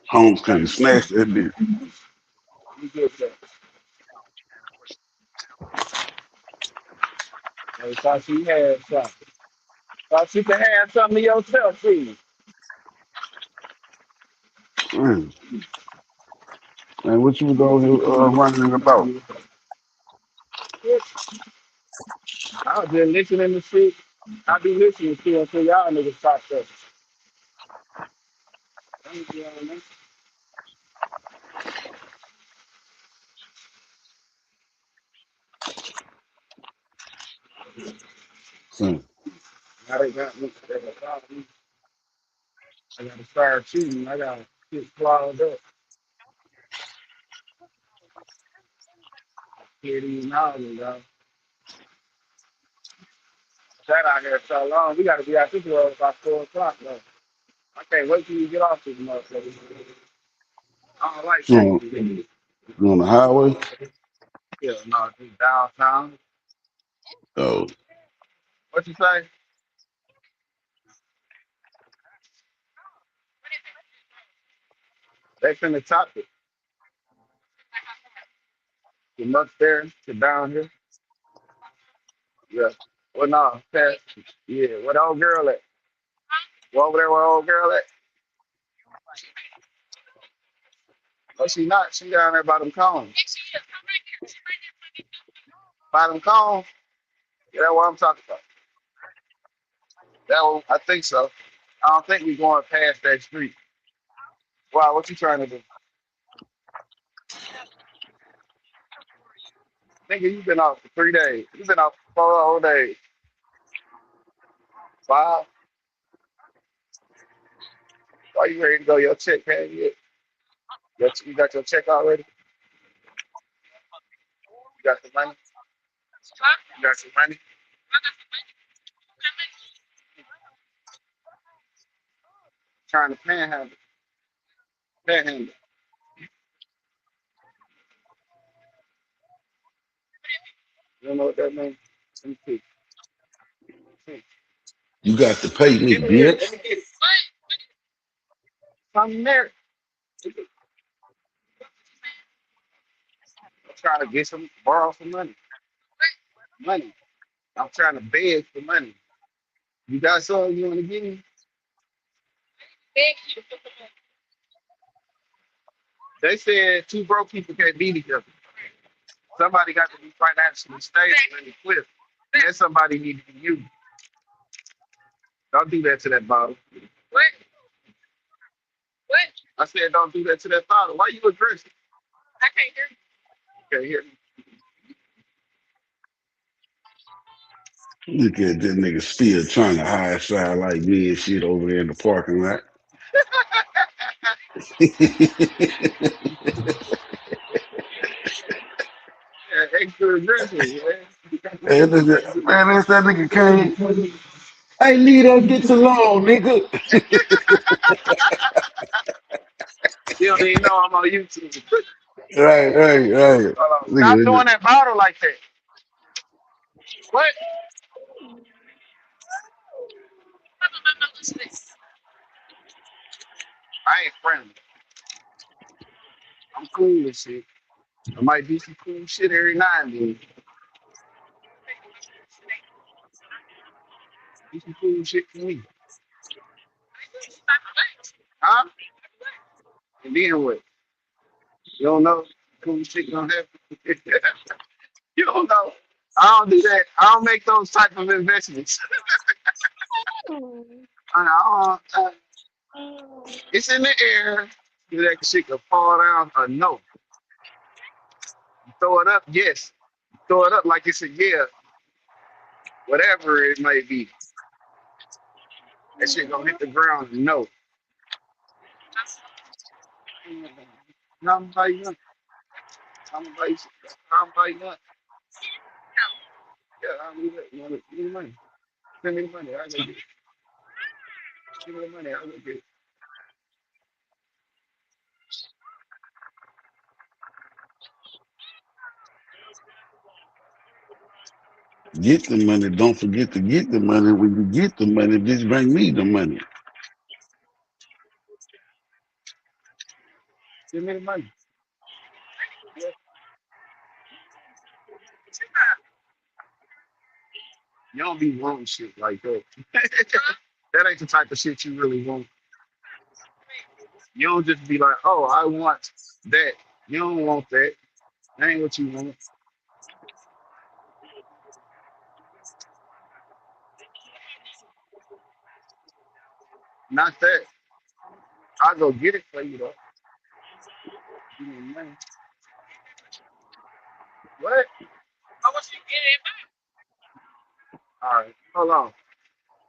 [SPEAKER 14] Holmes came snatch that bitch.
[SPEAKER 3] You get that. I thought you had something. Thought you could have something to yourself, please.
[SPEAKER 14] Man, what you was over here running about?
[SPEAKER 3] I was just listening to shit. I be listening to until y'all niggas stop that.
[SPEAKER 14] Hmm.
[SPEAKER 3] Now they got me. I got to start shooting. I got to get clawed up. Hear these houses, dog. That out here so long. We got to be out this road by 4 o'clock, though. I can't wait till you get off this motherfucker. I don't like
[SPEAKER 14] You
[SPEAKER 3] taking
[SPEAKER 14] on the highway?
[SPEAKER 3] Yeah, no, just downtown.
[SPEAKER 14] Oh,
[SPEAKER 3] What you say? They finna top it. From upstairs to down here. Yeah. Well, no, past. Yeah, where the old girl at? Well, over there where the old girl at? Oh, she not. She down there by them cones. By them cones? Yeah, that's what I'm talking about. That one, I think so. I don't think we going past that street. Wow, what you trying to do? Nigga, you been off for 3 days. You been off for 4 whole days. 5? Why you ready to go? Your check paid yet? You got your check already? You got the money? You got some money? Trying to panhandle. Panhandle. You don't know what that means? Let me see.
[SPEAKER 14] you got to pay me,
[SPEAKER 3] Let me get it.
[SPEAKER 14] bitch.
[SPEAKER 3] Let me get it. Something there. I'm trying to get some, borrow some money. Money. I'm trying to beg for money. You got something you want to give me? They said 2 broke people can't beat each other. Somebody got to be financially stable and equipped. And then somebody need to be you. Don't do that to that bottle. I said don't do that to that bottle. Why you addressing? You can't hear me.
[SPEAKER 14] Look at that nigga still trying to high side like me and shit over there in the parking lot.
[SPEAKER 3] Yeah, extra aggression, man.
[SPEAKER 14] Hey, nigga, man, that's that nigga came. Hey, leave that bitch alone, nigga.
[SPEAKER 3] You don't even know I'm on YouTube.
[SPEAKER 14] Right.
[SPEAKER 3] Hold on. Stop doing
[SPEAKER 14] Nigga,
[SPEAKER 3] that bottle like that. What? I ain't friendly. I'm cool and shit. I might do some cool shit every now and then. Do some cool shit for me. Huh? And then what? You don't know? Cool shit gonna happen. You don't know. I don't do that. I don't make those type of investments. It's in the air. That shit could fall down or no. You throw it up, yes. You throw it up like it's a yeah, whatever it may be. That shit gonna hit the ground, no. I'm by you. I'm by you. I'm by you. Yeah, I need it. You need money. Send me the money. I go get it. Give me the money. I go get it.
[SPEAKER 14] get the money. Don't forget to get the money. When you get the money, bitch, bring me the money.
[SPEAKER 3] Give me the money. Yeah. You don't be wanting shit like that. That ain't the type of shit you really want. You don't just be like, oh, I want that. You don't want that. That ain't what you want. Not that. I'll go get it for you though. Give me the money. What? All right. Hold on.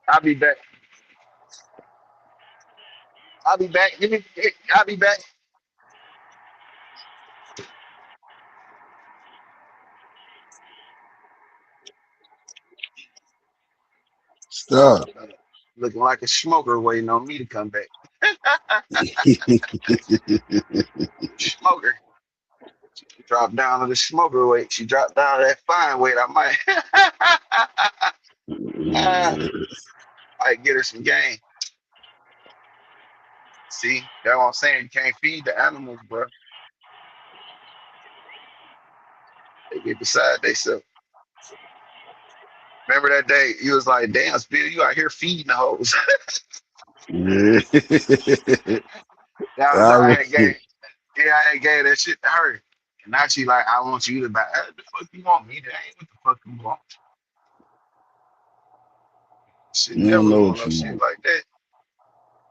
[SPEAKER 3] I'll be back. I'll be back. Give me. I'll be back.
[SPEAKER 14] Stop.
[SPEAKER 3] Looking like a smoker waiting on me to come back. Smoker. She dropped down to the smoker weight. She dropped down to that fine weight. I might get her some game. See, that's what I'm saying. You can't feed the animals, bro. They get beside themselves. Remember that day you was like, damn, Spill, you out here feeding the hoes. That was I had gave, yeah, I had gave that shit to her. And now she like, I want you to buy. The fuck you want me? That ain't what the fuck you want. Shit,
[SPEAKER 14] You
[SPEAKER 3] never
[SPEAKER 14] don't know
[SPEAKER 3] want
[SPEAKER 14] what
[SPEAKER 3] no
[SPEAKER 14] you
[SPEAKER 3] shit
[SPEAKER 14] want.
[SPEAKER 3] like that.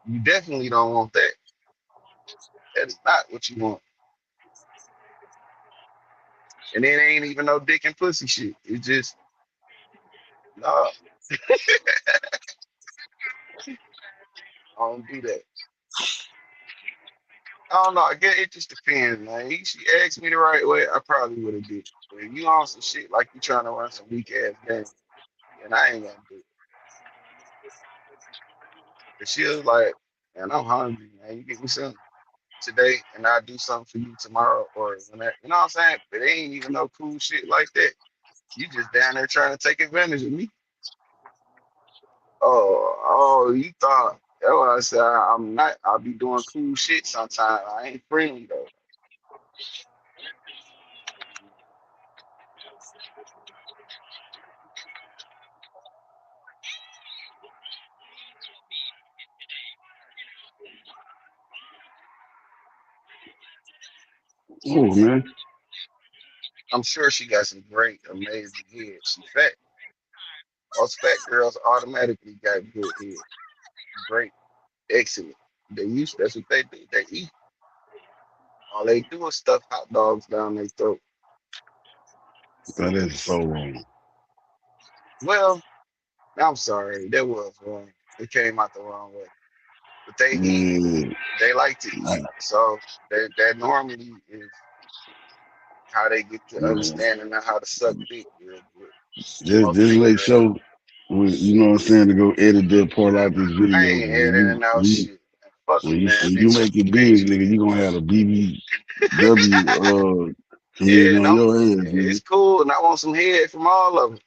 [SPEAKER 3] You definitely don't want that. That is not what you want. And it ain't even no dick and pussy shit. It's just no. I don't do that. I don't know. I guess it just depends, man. She asked me the right way, I probably would have did it. But if you on some shit like you trying to run some weak ass game, and I ain't gonna do it. But she was like, man, I'm hungry, man. You get me something today, and I'll do something for you tomorrow, or whenever. You know what I'm saying? But it ain't even no cool shit like that. You just down there trying to take advantage of me. Oh, you thought that's what I said. I'm not. I'll be doing cool shit sometimes. I ain't friendly though.
[SPEAKER 14] Oh man.
[SPEAKER 3] I'm sure she got some great, amazing head. She fat. Most fat girls automatically got good head. Great, excellent. That's what they do. They eat. All they do is stuff hot dogs down their throat.
[SPEAKER 14] That is so wrong.
[SPEAKER 3] Well, I'm sorry, that was wrong. It came out the wrong way. But they eat. They like to eat. So that normally is how they get to understanding how to suck dick real good.
[SPEAKER 14] Just make sure, you know what I'm saying, to go edit that part out this video.
[SPEAKER 3] I ain't editing no shit. Fuck
[SPEAKER 14] When
[SPEAKER 3] that,
[SPEAKER 14] you
[SPEAKER 3] bitch.
[SPEAKER 14] make it big, nigga, you gonna have a BBW head
[SPEAKER 3] Yeah,
[SPEAKER 14] on
[SPEAKER 3] don't.
[SPEAKER 14] your ass, nigga.
[SPEAKER 3] It's cool, and I want some head from all of them.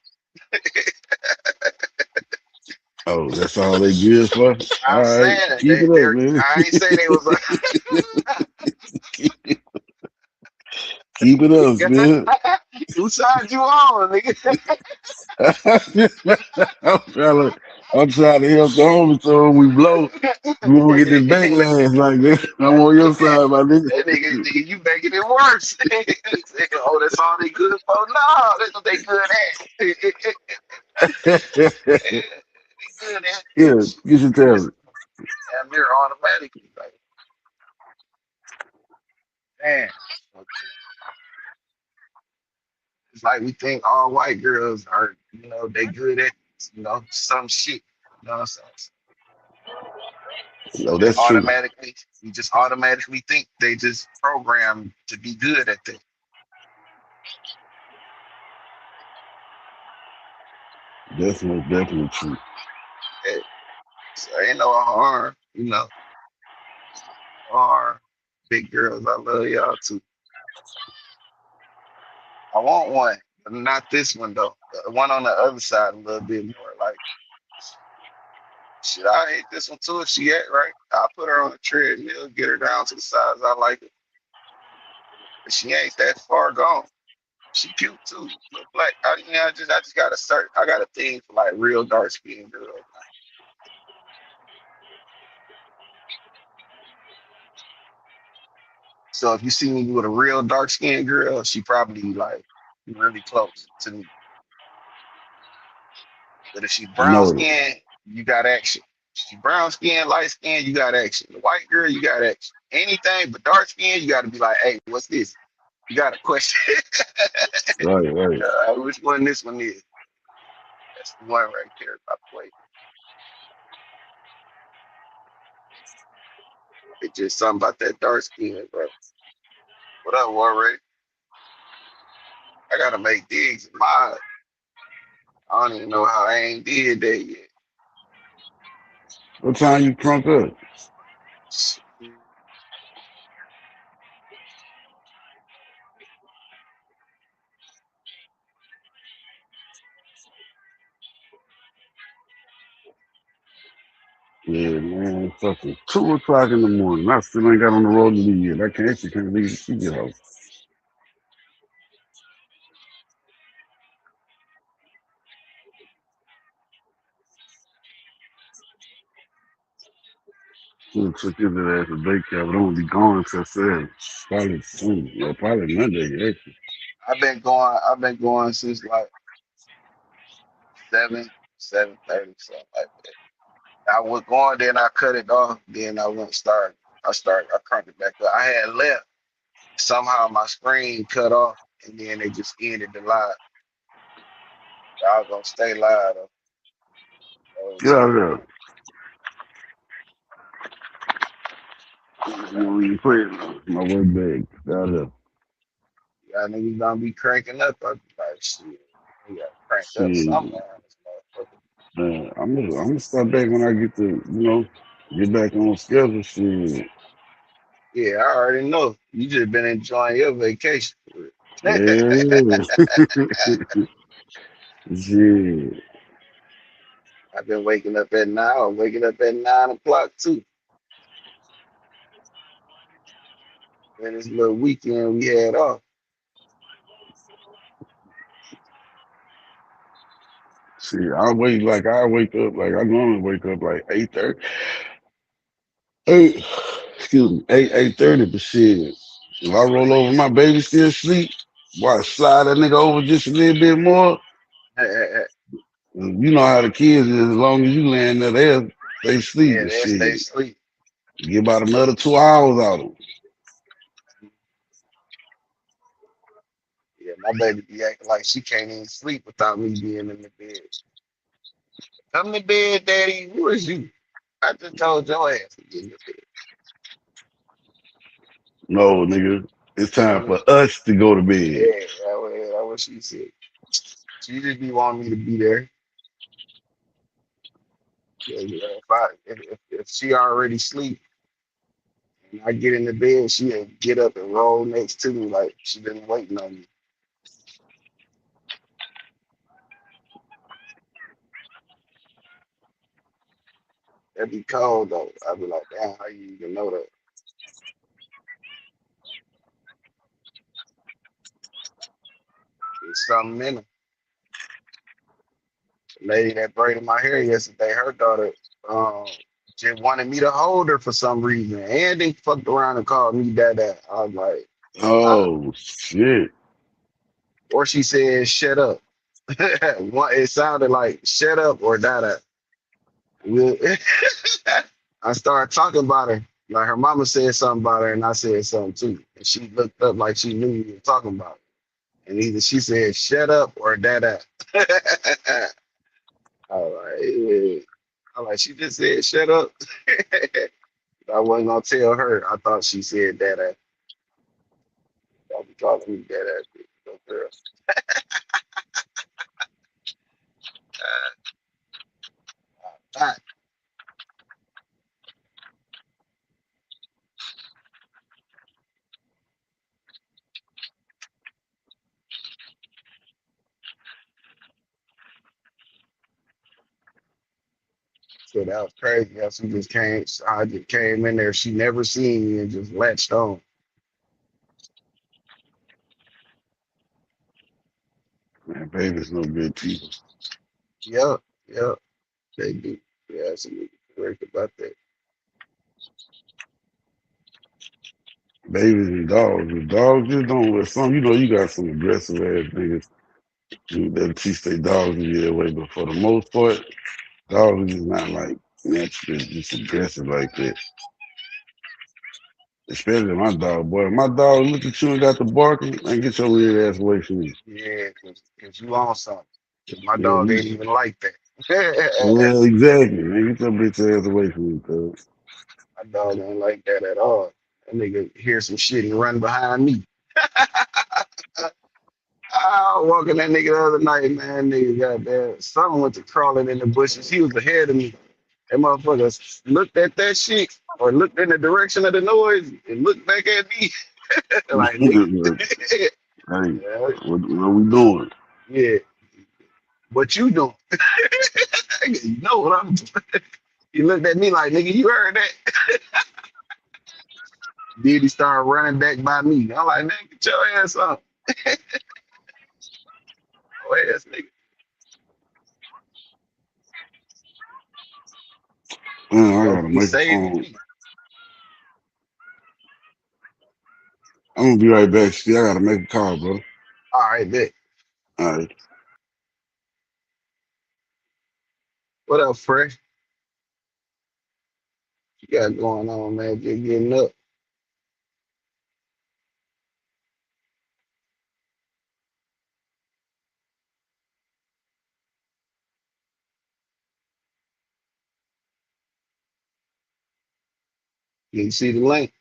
[SPEAKER 14] Oh, that's all they good for?
[SPEAKER 3] I'm
[SPEAKER 14] All right,
[SPEAKER 3] saying
[SPEAKER 14] keep it up, man.
[SPEAKER 3] I ain't say they was.
[SPEAKER 14] Keep it up, man.
[SPEAKER 3] Whose side you on, nigga?
[SPEAKER 14] I'm trying to help the homies so when we blow, we won't get this backlash like that. I'm on your side, my nigga.
[SPEAKER 3] That nigga, you making it worse. Oh, that's all they good for? No, that's what they good at. Good at.
[SPEAKER 14] Yeah, you should tell me.
[SPEAKER 3] Damn near automatically. Like, damn. It's like we think all white girls are, they good at, some shit. You know what I'm saying?
[SPEAKER 14] No, that's true.
[SPEAKER 3] We just automatically think they just programmed to be good at that.
[SPEAKER 14] That's most definitely true.
[SPEAKER 3] Yeah. So ain't no harm, Or big girls, I love y'all too. I want one, but not this one though. The one on the other side a little bit more like. Shit, I hate this one too. If she at right, I'll put her on the treadmill, get her down to the size I like it. But she ain't that far gone. She cute too. Look like I just got I got a thing for like real dark skinned girls. So if you see me with a real dark skinned girl, she probably like really close to me. But if she brown skinned, you got action. If she brown skin, light skin, you got action. The white girl, you got action. Anything but dark skin, you got to be like, hey, what's this? You got a question.
[SPEAKER 14] Right.
[SPEAKER 3] Which one this one is? That's the one right there, by the way. It's just something about that dark skin, bro. What up, Warray? I gotta make digs in my. I don't even know how I ain't did that yet.
[SPEAKER 14] What time you crunk up? Yeah, man, it's fucking 2 o'clock in the morning. I still ain't got on the road to leave yet. I can't leave the get house. Should took his ass to daycare, but I'm gonna be gone until 7. Probably soon. Or probably Monday, actually.
[SPEAKER 3] I've been going since like 7:30, something like that. I was going, then I cut it off, then I went start. I cranked it back up. I had left. Somehow my screen cut off, and then they just ended the live. I was gonna stay live though.
[SPEAKER 14] Get out of there. You know, you put it in my work bag. Get out of there.
[SPEAKER 3] Y'all niggas gonna be cranking up. I be like, shit, we got cranked up somewhere.
[SPEAKER 14] Man, I'm gonna start back when I get to, get back on schedule. Shit.
[SPEAKER 3] Yeah, I already know. You just been enjoying your vacation.
[SPEAKER 14] Yeah. Shit.
[SPEAKER 3] I've been waking up at 9. I'm waking up at 9 o'clock too. And this little weekend we had off.
[SPEAKER 14] See, I wake up like I normally wake up like 8:30. 8:30, but shit. If I roll over, my baby still asleep. Why slide that nigga over just a little bit more? You know how the kids is. As long as you laying there, they sleep.
[SPEAKER 3] Yeah,
[SPEAKER 14] And
[SPEAKER 3] they
[SPEAKER 14] shit.
[SPEAKER 3] sleep.
[SPEAKER 14] Get about another 2 hours out of them.
[SPEAKER 3] Yeah, my baby be acting like she can't even sleep without me being in the bed. Come to bed, daddy. Who is you? I just told your ass to get in the bed.
[SPEAKER 14] No, nigga. It's time for us to go to bed.
[SPEAKER 3] Yeah, that's what she said. She just be wanting me to be there. Yeah, if she already sleep and I get in the bed, she'll get up and roll next to me like she been waiting on me. That'd be cold though. I'd be like, damn, how you even know that? It's something in her. The lady that braided my hair yesterday, her daughter just wanted me to hold her for some reason. And they fucked around and called me dada. I was like,
[SPEAKER 14] Oh shit.
[SPEAKER 3] or she said, shut up. It sounded like shut up or dada. I started talking about her. Like her mama said something about her and I said something too. And she looked up like she knew we were talking about it. And either she said shut up or dada. I was like, yeah. I like, she just said shut up. I wasn't gonna tell her. I thought she said dada. Don't be calling me dada. Little girl. Ah, so that was crazy. How she just came. I just came in there. She never seen me and just latched on.
[SPEAKER 14] Man, babies no good people.
[SPEAKER 3] Yup, yup. They do. Yeah, absolutely correct about that.
[SPEAKER 14] Babies and dogs. The dogs just don't let some, you got some aggressive ass niggas that teach their dogs to be that way, but for the most part, dogs are just not like naturally just aggressive like that. Especially my dog, boy. If my dog look at you and got the barking, man, get your weird ass away from me.
[SPEAKER 3] Yeah, cause you on something. 'Cause my
[SPEAKER 14] Yeah,
[SPEAKER 3] dog ain't even like that.
[SPEAKER 14] well, exactly, man. Get your bitch ass away from me, cuz.
[SPEAKER 3] My dog ain't like that at all. That nigga hear some shit and run behind me. I was walking that nigga the other night, man. Nigga got there. Someone went to crawling in the bushes. He was ahead of me. That motherfucker looked at that shit or looked in the direction of the noise and looked back at me. Like, nigga.
[SPEAKER 14] Hey,
[SPEAKER 3] Yeah,
[SPEAKER 14] what we doing?
[SPEAKER 3] yeah. What you doing? You know what I'm doing. He looked at me like, nigga, you heard that? Then he started running back by me. I'm like, man, get your ass up. Oh, ass nigga.
[SPEAKER 14] Man, I
[SPEAKER 3] Yo,
[SPEAKER 14] gotta
[SPEAKER 3] he
[SPEAKER 14] make a
[SPEAKER 3] saving
[SPEAKER 14] phone.
[SPEAKER 3] me.
[SPEAKER 14] I'm gonna be right back. See, I gotta make a call, bro.
[SPEAKER 3] All right, bet.
[SPEAKER 14] All right.
[SPEAKER 3] What up, Fresh? You got going on, man? Just getting up. You see the link?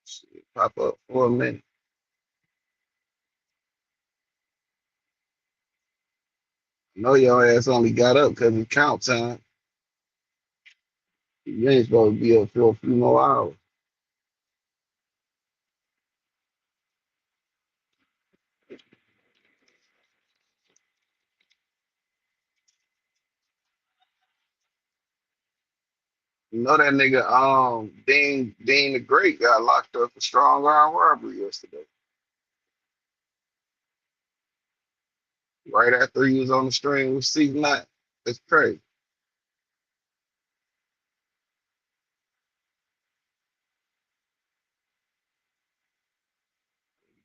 [SPEAKER 3] Shit, pop up for a minute. I know your ass only got up because it's count time. You ain't supposed to be up for a few more hours. You know that nigga Dean the Great got locked up for strong arm robbery yesterday. Right after he was on the string with C9. That's crazy.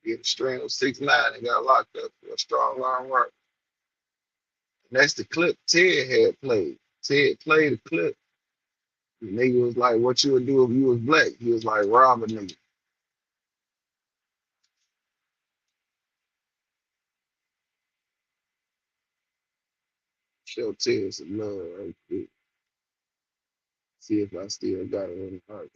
[SPEAKER 3] Get the string with 6ix9ine and got locked up for a strong arm robbery. And that's the clip Ted had played. Ted played the clip. The nigga was like, what you would do if you was black? He was like, rob a nigga. Show Ted some love right quick. See if I still got it in the archive.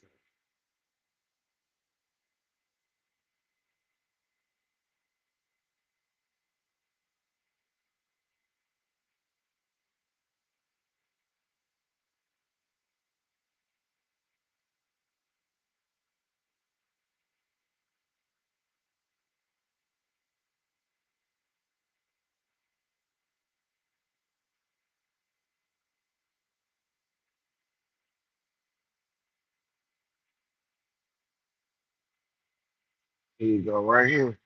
[SPEAKER 3] Here you go, right here.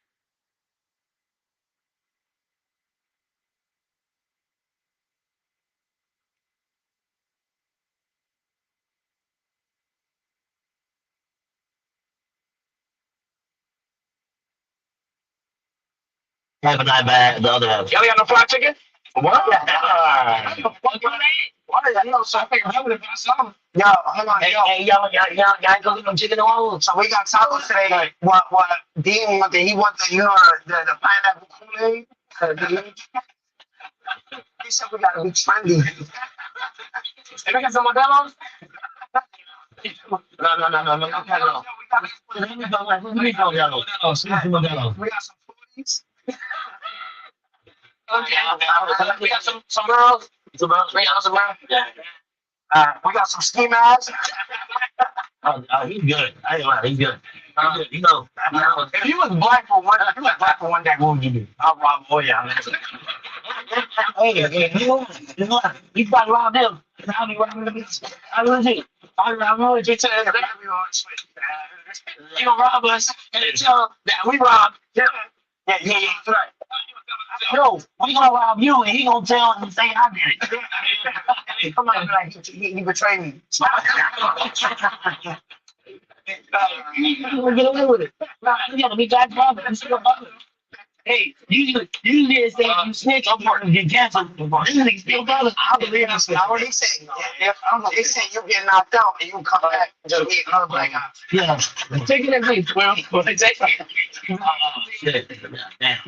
[SPEAKER 5] Have a night bad. The other half. Y'all got no fried chicken? What? What? I know something. Yo, hold on, hey, y'all ain't gonna get no chicken rolls. So we got tacos today. What Dean wanted? He wanted the pineapple Kool-Aid. He said we gotta be trendy. Hey, we got some Modelo's? No. We got some foodies. Okay. We got some girls. Some girls. We got some ski masks. He's good. I ain't lying. He's good. You know, if you was black for one day, what would you do? I'll rob Moya. Hey, you know, you probably rob them. I'll be robbing the bitch. I know what you're saying. You gonna rob us and tell them that we robbed. Yeah. Right. Yo, we gonna rob you and he gonna tell and say I did it. Come on, like he betrayed me. You gonna get away with it. You gotta be that brother. Hey, usually they say you snitch or you get canceled. This is still brother. I believe this. I already said they say you get knocked out and you come back to be another black guy. Yeah. Take it at me. Well, take it. Shit. Damn.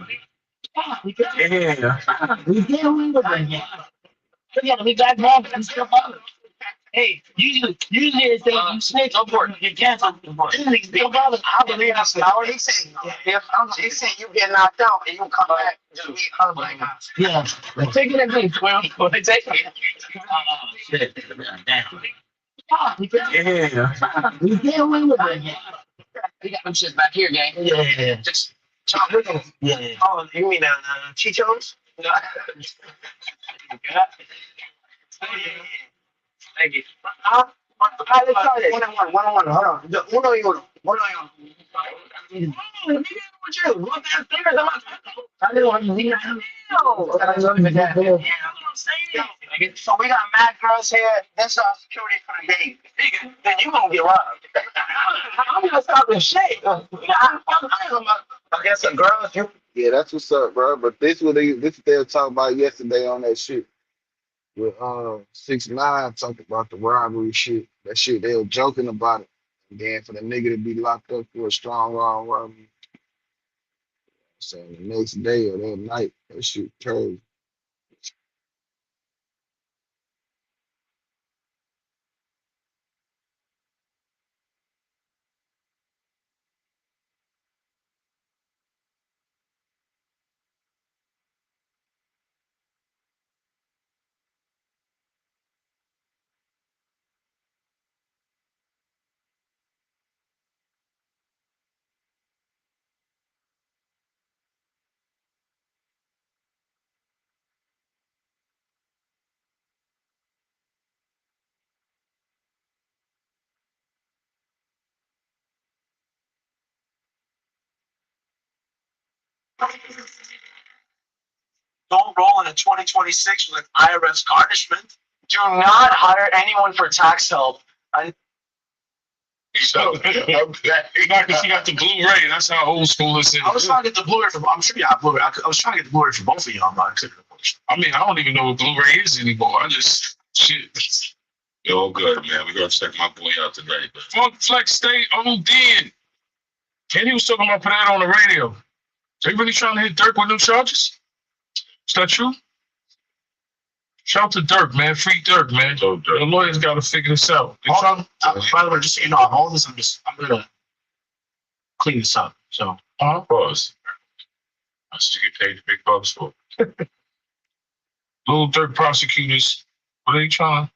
[SPEAKER 5] Yeah. We get away with it. You gotta be that brother and still brother. Hey, usually they say you snitch or you get canceled. This is still brother. I believe this. I already said they say you get knocked out and you come back to be another black guy. Yeah. Take it at me. Well, take it. Shit. Damn. Yeah. We get away with it. We got them shit back here, gang. Yeah. Just chop with them. Yeah. Oh, you mean Chichos? No. Thank you. Let's try this. One-on-one. Hold on. Uno y uno. Walk downstairs. I didn't want to leave. So we got mad girls here. This is our security for the day. Then you gonna get robbed. I'm gonna stop this shit. I guess the girls, you.
[SPEAKER 3] Yeah, that's what's up, bro. But this what they were talking about yesterday on that shit. With 6ix9ine talking about the robbery shit. That shit they were joking about it. And then for the nigga to be locked up for a strong arm robbery. So the next day or that night, that shit crazy.
[SPEAKER 5] Don't roll in 2026 with IRS garnishment. Do not hire anyone for tax help.
[SPEAKER 10] So, because you got the Blu-ray. That's how old school this is.
[SPEAKER 5] I was trying to get the Blu-ray for. I'm sure you have Blu-ray. I was trying to get the Blu-ray for both of y'all.
[SPEAKER 10] I mean, I don't even know what Blu-ray is anymore. I just shit. Yo, good man. We're gonna check my boy out today. Funk Flex stay OD. Kenny was talking about putting that on the radio. They really trying to hit Dirk with new charges? Is that true? Shout out to Dirk, man. Free Dirk, man. The lawyers got to figure this out. They trying-
[SPEAKER 5] By the way, just so you know, all this, I'm gonna clean this up. So,
[SPEAKER 10] Of course. That's what you get paid the big bucks for. Little Dirk prosecutors, what are they trying?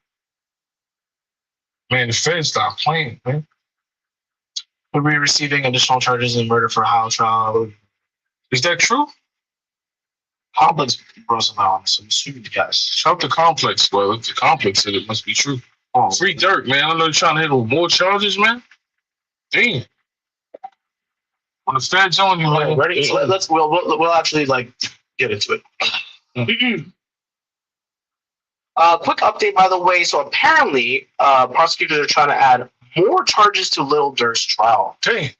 [SPEAKER 10] Man, the feds stop playing, man.
[SPEAKER 5] we'll be receiving additional charges in murder for Howell trial.
[SPEAKER 10] Is that true?
[SPEAKER 5] Complex Rosenbaum, so I'm assuming yes.
[SPEAKER 10] Shout out to Complex. Well, if the Complex said it must be true. Free Dirk, man. I know they're trying to handle more charges, man. Damn. When the feds on you, man.
[SPEAKER 5] Ready? So we'll actually like get into it. Quick update, by the way. So apparently, prosecutors are trying to add more charges to Lil Durk's trial.
[SPEAKER 10] Damn.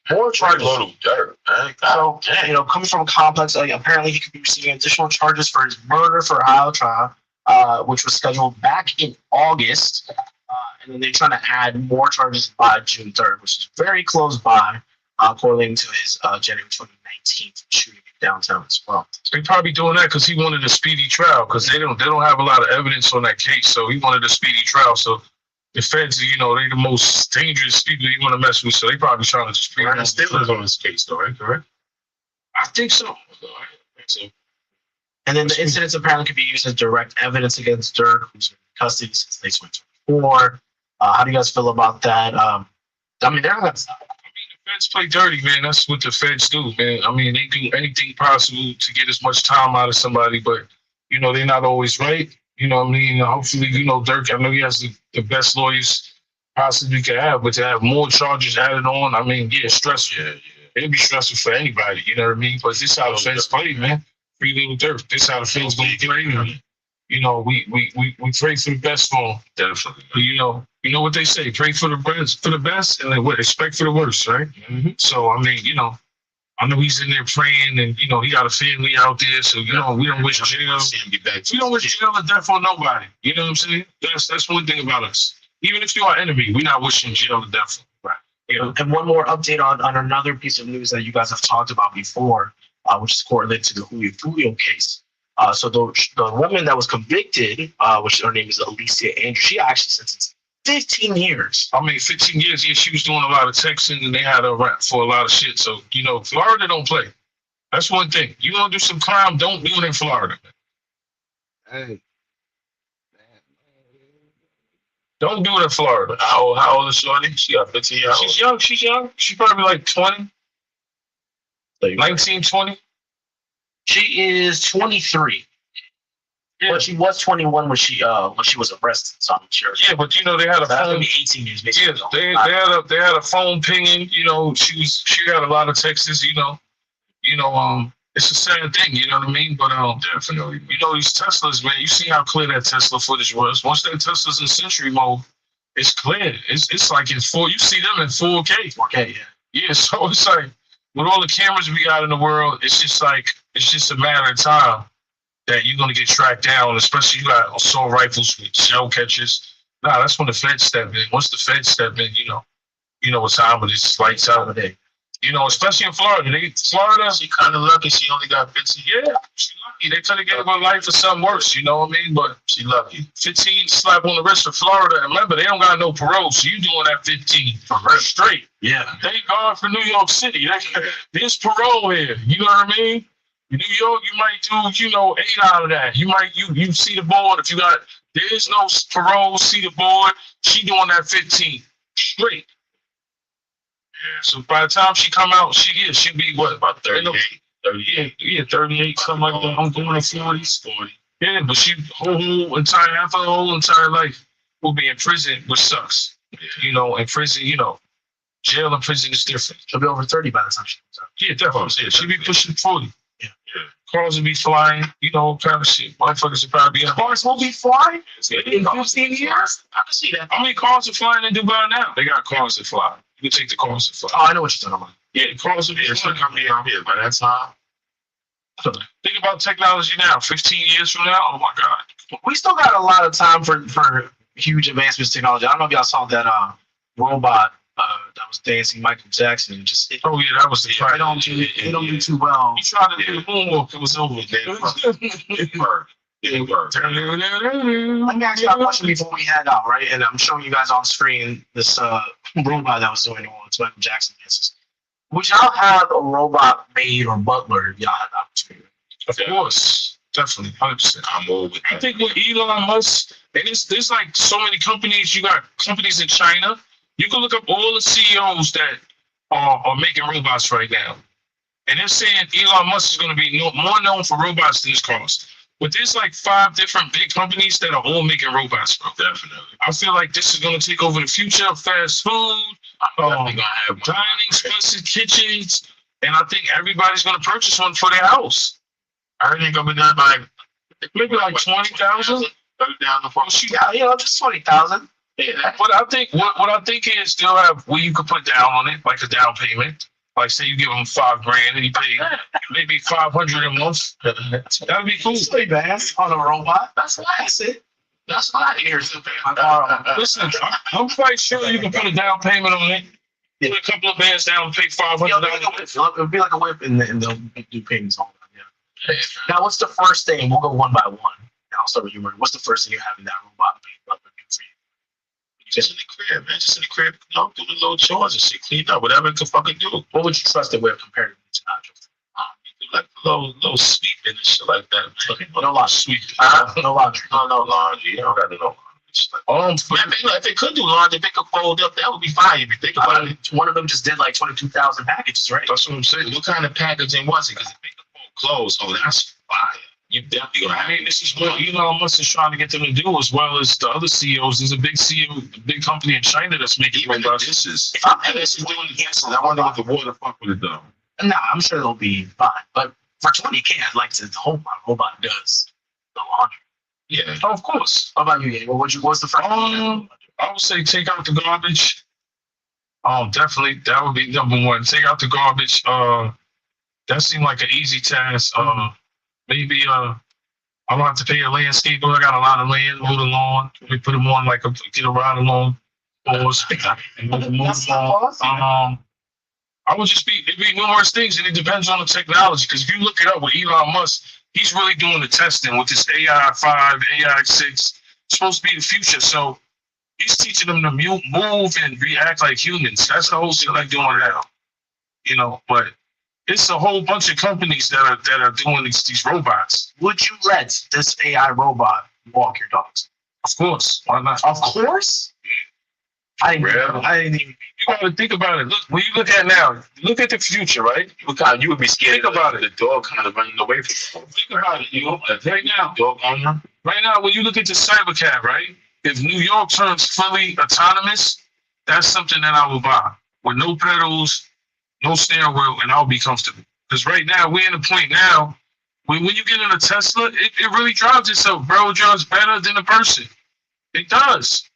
[SPEAKER 5] More charges.
[SPEAKER 10] Little Dirk, man.
[SPEAKER 5] So, coming from Complex, apparently he could be receiving additional charges for his murder for Ohio trial, which was scheduled back in August. And then they're trying to add more charges by June 3rd, which is very close by, according to his January 2019 shooting in downtown as well.
[SPEAKER 10] They probably doing that because he wanted a speedy trial because they don't have a lot of evidence on that case. So he wanted a speedy trial. So the feds, they're the most dangerous people you want to mess with. So they probably trying to just bring
[SPEAKER 5] Brandon Stiller's
[SPEAKER 10] on this case, though, right? Correct? I think so.
[SPEAKER 5] And then the incidents apparently could be used as direct evidence against Dirk, who's in custody since late 2024. How do you guys feel about that? I mean, they're not.
[SPEAKER 10] The feds play dirty, man. That's what the feds do, man. I mean, they do anything possible to get as much time out of somebody, but they're not always right. You know what I mean? Hopefully, Dirk, I know he has the best lawyers possibly could have, but to have more charges added on, I mean, stressful. Yeah. It'd be stressful for anybody, you know what I mean? But this is how the feds play, man. Free Little Dirk. This is how the feds gonna play. We pray for the best for him. Definitely. But you know what they say, pray for the best, and then expect for the worst, right? Mm-hmm. So I mean, I know he's in there praying, and he got a family out there. So we don't wish jail. We don't wish jail or death on nobody. You know what I'm saying? That's one thing about us. Even if you're our enemy, we're not wishing jail or death. Right.
[SPEAKER 5] And one more update on another piece of news that you guys have talked about before, which is correlated to the Julio case. So the woman that was convicted, which her name is Alicia Andrews, she actually sentenced 15 years.
[SPEAKER 10] I mean, 15 years. Yeah, she was doing a lot of texting, and they had her rap for a lot of shit. So Florida don't play. That's one thing. You want to do some crime? Don't do it in Florida.
[SPEAKER 3] Hey.
[SPEAKER 10] Don't do it in Florida. How old is Shorty? She got 15 years old. She's young. She's probably like 20. 19, 20.
[SPEAKER 5] She is 23. Yeah. But she was 21 when she was arrested. So I'm sure.
[SPEAKER 10] Yeah, but they had a phone.
[SPEAKER 5] 18 years basically.
[SPEAKER 10] Yeah, they had a phone pinging. She had a lot of texts. It's a sad thing. You know what I mean? But definitely. These Teslas, man. You see how clear that Tesla footage was. Once that Tesla's in Sentry mode, it's clear. It's like in 4. You see them in 4K.
[SPEAKER 5] 4K. Yeah.
[SPEAKER 10] Yeah. So it's like with all the cameras we got in the world, it's just a matter of time that you're gonna get tracked down. Especially you got assault rifles with shell catchers. Nah, that's when the feds step in. Once the feds step in, you know what time it is. Lights out of the day. Especially in Florida. Florida, she kind of lucky she only got 15. Yeah, she lucky. They could have gave her life for something worse, you know what I mean? But she lucky. 15 slap on the wrist for Florida. And remember, they don't got no parole, so you doing that 15 straight.
[SPEAKER 5] Yeah.
[SPEAKER 10] Thank God for New York City. There's parole here. You know what I mean? In New York, you might do, 8 out of that. You might, you see the board. If there's no parole, see the board. She doing that 15 straight. Yeah, so by the time she come out, she'll be what, about 38? 38. Yeah, 38, something like that. I'm going to 40s. 40. Yeah, but she after her whole entire life will be in prison, which sucks. Yeah. In prison, jail and prison is different.
[SPEAKER 5] She'll be over 30 by the time she comes out.
[SPEAKER 10] Yeah, definitely. Yeah, she'll be pushing 40. Yeah. Cars will be flying, kind of shit. Motherfuckers will probably be in.
[SPEAKER 5] Cars will be flying?
[SPEAKER 10] In 15 years? I can see that. How many cars are flying in Dubai now? They got cars that fly. You can take the cars that fly.
[SPEAKER 5] Oh, I know what you're talking about.
[SPEAKER 10] Yeah, the cars will be coming out here by that time. Think about technology now. 15 years from now, oh my God.
[SPEAKER 5] We still got a lot of time for huge advancements in technology. I don't know if y'all saw that robot that was dancing Michael Jackson.
[SPEAKER 10] Oh yeah, that was the
[SPEAKER 5] They don't do too well.
[SPEAKER 10] He tried to do the moonwalk. It was over. Yeah, word.
[SPEAKER 1] Let me ask you a question before we head out, right? And I'm showing you guys on screen this robot that was doing it once Michael Jackson dances. Would y'all have a robot maid or butler if y'all had the opportunity?
[SPEAKER 10] Of course, definitely, 100%. I'm over with that. I think with Elon Musk, and there's like so many companies. You got companies in China. You can look up all the CEOs that are making robots right now, and they're saying Elon Musk is going to be more known for robots than his cars. But there's like 5 different big companies that are all making robots, bro. Definitely. I feel like this is going to take over the future of fast food, dining, spaces, kitchens, and I think everybody's going to purchase one for their house. I think gonna be done by maybe like 20,000.
[SPEAKER 1] Yeah, just 20,000.
[SPEAKER 10] Yeah, but I think what I think is they'll have where you could put down on it, like a down payment. Like say you give them $5,000 and you pay maybe 500 a month. That'd be cool.
[SPEAKER 1] On a robot. That's it.
[SPEAKER 10] That's my ears. Listen, I'm quite sure you can put a down payment on it. Put a couple of bands down and pay $500.
[SPEAKER 1] It'll be like a whip, and they'll do payments on that. Yeah. Now, what's the first thing? We'll go one by one. I'll start with you, Murray. What's the first thing you're having that robot do for you?
[SPEAKER 10] Just in the crib, man. Just in the crib. Do the little chores and shit. Clean up, whatever it can fucking do.
[SPEAKER 1] What would you trust it with compared to Nacho?
[SPEAKER 10] Like little sweeping and shit like that.
[SPEAKER 1] No laundry. Sweeping. No laundry.
[SPEAKER 10] No laundry. You don't got to know. If they could do laundry, if they could fold up, that would be fine if you think about it.
[SPEAKER 1] One of them just did like 22,000 packages, right?
[SPEAKER 10] That's what I'm saying. What kind of packaging was it? Because if they could fold clothes, that's fire. You definitely gonna. I mean, this is what Elon Musk is trying to get them to do, as well as the other CEOs. There's a big CEO, big company in China that's making robots.
[SPEAKER 1] If I'm doing the dishes, I wonder what
[SPEAKER 10] the water fuck with it though.
[SPEAKER 1] Nah, I'm sure they'll be fine. But for 20K, I'd like to hope my robot does the laundry.
[SPEAKER 10] Yeah, of course.
[SPEAKER 1] How about you, Gabe? What's the first
[SPEAKER 10] I would say take out the garbage. Definitely that would be number one. Take out the garbage. That seemed like an easy task. Maybe I don't have to pay a landscaper. I got a lot of land, mow the lawn. We put them on like get a ride along. I would just it'd be numerous things, and it depends on the technology. Because if you look it up with Elon Musk, he's really doing the testing with this AI 5, AI 6. It's supposed to be the future. So he's teaching them to move and react like humans. That's the whole shit like doing now. But it's a whole bunch of companies that are doing these robots.
[SPEAKER 1] Would you let this AI robot walk your dogs?
[SPEAKER 10] Of course. Why not?
[SPEAKER 1] Of course? I didn't even.
[SPEAKER 10] You gotta think about it. Look, when you look at now, look at the future, right? You would be scared. Think about it. The dog kind of running away from you. Think about it. Right now, dog owner. Right now, when you look at the Cybercab, right? If New York turns fully autonomous, that's something that I will buy with no pedals, no steering wheel, and I'll be comfortable. Because right now, we're in a point now when you get in a Tesla, it really drives itself, bro. It drives better than a person. It does.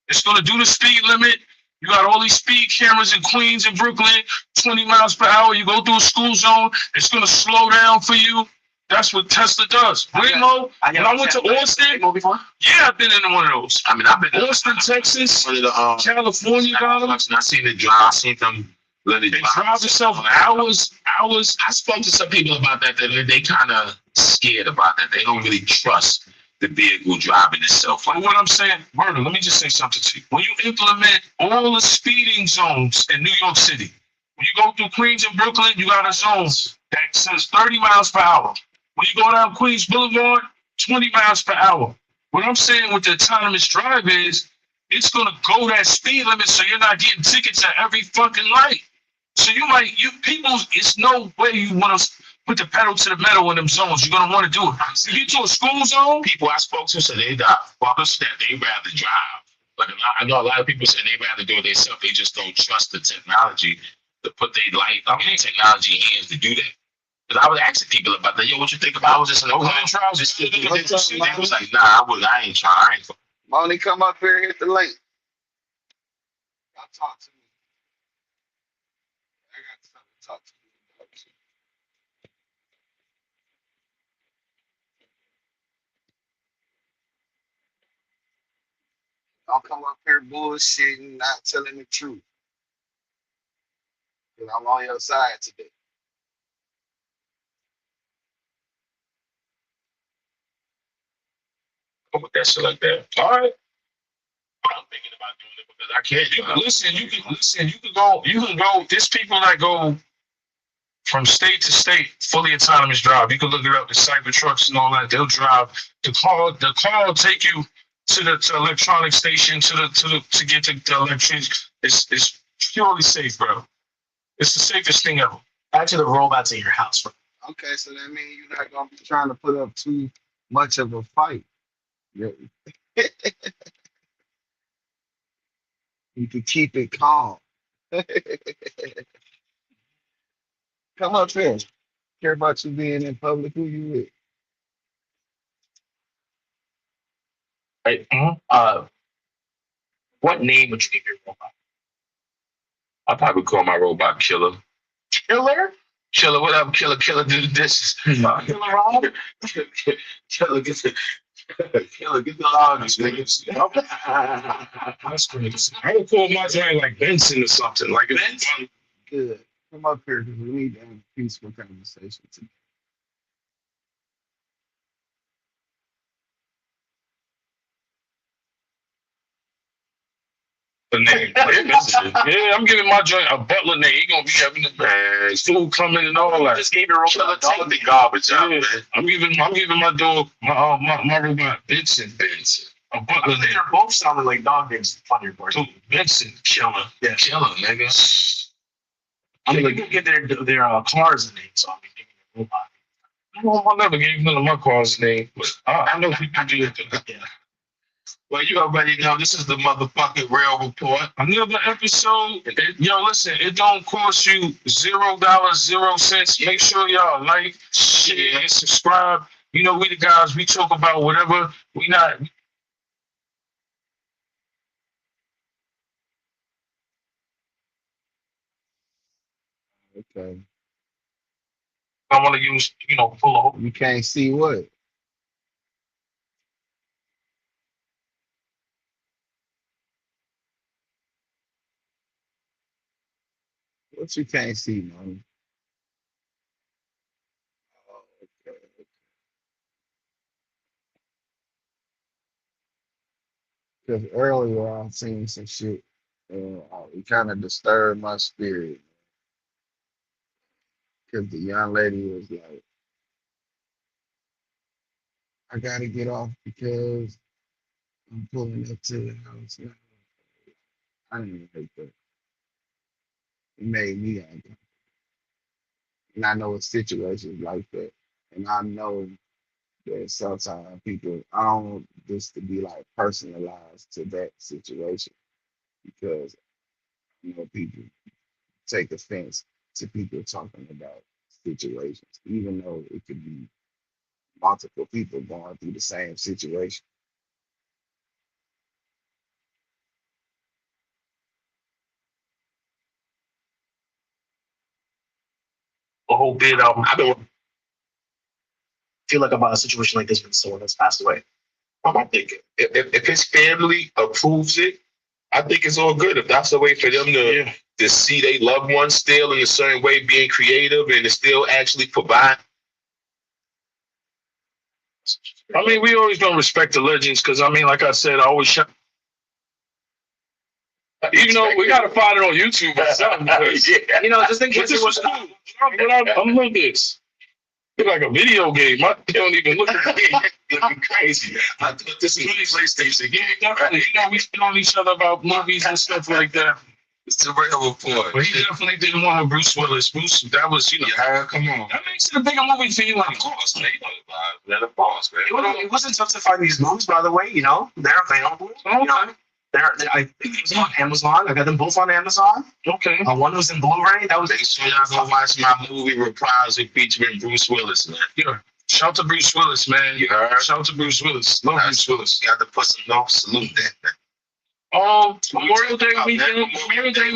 [SPEAKER 10] It's going to do the speed limit. You got all these speed cameras in Queens and Brooklyn, 20 miles per hour. You go through a school zone, it's going to slow down for you. That's what Tesla does. Remo, when I went to Austin, yeah, I've been in one of those. I mean, I've been in Austin, Texas, California,
[SPEAKER 6] I seen it drive. I seen them let it
[SPEAKER 10] drive itself hours.
[SPEAKER 6] I spoke to some people about that. They kind of scared about that. They don't really trust the vehicle driving itself.
[SPEAKER 10] But what I'm saying, Murder, let me just say something to you. When you implement all the speeding zones in New York City, when you go through Queens and Brooklyn, you got a zone that says 30 miles per hour. When you go down Queens Boulevard, 20 miles per hour. What I'm saying with the autonomous drive is it's going to go that speed limit so you're not getting tickets at every fucking light. So it's no way you want to put the pedal to the metal in them zones. You're going to want to do it. If you get to a school zone,
[SPEAKER 6] people I spoke to said they got fuckers that they rather drive. But I know a lot of people say they rather do it themselves. They just don't trust the technology to put their life in technology hands to do that. Because I was asking people about that. Yo, what you think about? I was just in the car. They was like, nah, I ain't trying.
[SPEAKER 3] Money, come up here, hit the link. Y'all talk to me. I got something to talk to you about. Don't come up here bullshitting, not telling the truth. Because I'm on your side today.
[SPEAKER 10] fuck with that shit like that. All right. I'm thinking about doing it because I can't. You can listen. You can listen. You can go. You can go. There's people that go from state to state, fully autonomous drive. You can look it up. The cyber trucks and all that. They'll drive. The car will take you to the electronic station to get the electricity. It's purely safe, bro. It's the safest thing ever.
[SPEAKER 1] Back to the robots at your house, bro.
[SPEAKER 3] Okay, so that means you're not gonna be trying to put up too much of a fight. Yeah. You can keep it calm. Come up here. Care about you being in public. Who you with?
[SPEAKER 1] Right. What name would you give your robot?
[SPEAKER 6] I'll probably call my robot Killer.
[SPEAKER 1] Killer?
[SPEAKER 6] Killer, what up, Killer? Killer, do the dishes.
[SPEAKER 1] Killer Rob?
[SPEAKER 6] Killer, get the loudest, niggas.
[SPEAKER 10] That's crazy. I would call my joint like Benson or something. Like Benson.
[SPEAKER 3] Good. Come up here because we need to have a peaceful conversation today.
[SPEAKER 10] The name. Yeah, I'm giving my joint a butler name. He gonna be having the food coming and all that.
[SPEAKER 1] Just gave your robot
[SPEAKER 6] Take the garbage out, man.
[SPEAKER 10] I'm giving my dog my robot Benson. A butler name.
[SPEAKER 1] They're both sounding like dog names on your board.
[SPEAKER 10] Benson Killer.
[SPEAKER 1] Yeah.
[SPEAKER 10] Killer, nigga.
[SPEAKER 1] I'm gonna get their cars names, so I'm giving your robot.
[SPEAKER 10] I never gave none of my cars name, but I know people do it.
[SPEAKER 1] Yeah.
[SPEAKER 6] Well, you already know this is the motherfucking Real Report.
[SPEAKER 10] Another episode. Yo, listen, it don't cost you $0.00. Make sure y'all like, share, and subscribe. You know, we the guys, we talk about whatever. We not.
[SPEAKER 3] Okay.
[SPEAKER 10] I want to use, full of.
[SPEAKER 3] You can't see what? What you can't see, man? Okay. Because earlier I seen some shit and it kind of disturbed my spirit. Because the young lady was like, I gotta get off because I'm pulling up to the house. I didn't even hate that. It made me angry. And I know it's situations like that. And I know that sometimes people, I don't want this to be like personalized to that situation because people take offense to people talking about situations, even though it could be multiple people going through the same situation.
[SPEAKER 1] A whole bit. I feel like about a situation like this with someone that's passed away.
[SPEAKER 6] I think if his family approves it, I think it's all good. If that's a way for them to see their loved ones still in a certain way being creative and to still actually provide.
[SPEAKER 10] I mean, we always gonna respect the legends because like I said, I always shout. Even though we gotta find it on YouTube or something.
[SPEAKER 1] Just in case it was
[SPEAKER 10] cool. I'm looking this. It's like a video game. I don't even look at it.
[SPEAKER 6] Looking crazy. I thought this was PlayStation.
[SPEAKER 10] Yeah, definitely. We spit on each other about movies and stuff like that.
[SPEAKER 6] It's the Real Report.
[SPEAKER 10] But he definitely didn't want Bruce Willis. That was,
[SPEAKER 6] Yeah, come on.
[SPEAKER 10] That makes it a bigger movie for you. Like,
[SPEAKER 6] Of course, man. Let it pause, man.
[SPEAKER 1] It wasn't tough to find these movies, by the way. They're available. I think it was on Amazon. I got them both on Amazon.
[SPEAKER 10] Okay.
[SPEAKER 1] One was in Blu-ray. That was.
[SPEAKER 6] Make sure y'all go watch my movie Reprisal featuring Bruce Willis, man.
[SPEAKER 10] Yeah. Shout to Bruce Willis, man.
[SPEAKER 6] You heard?
[SPEAKER 10] Shout to Bruce Willis. Love Bruce Willis.
[SPEAKER 6] Got to put some salute that.
[SPEAKER 10] Memorial Day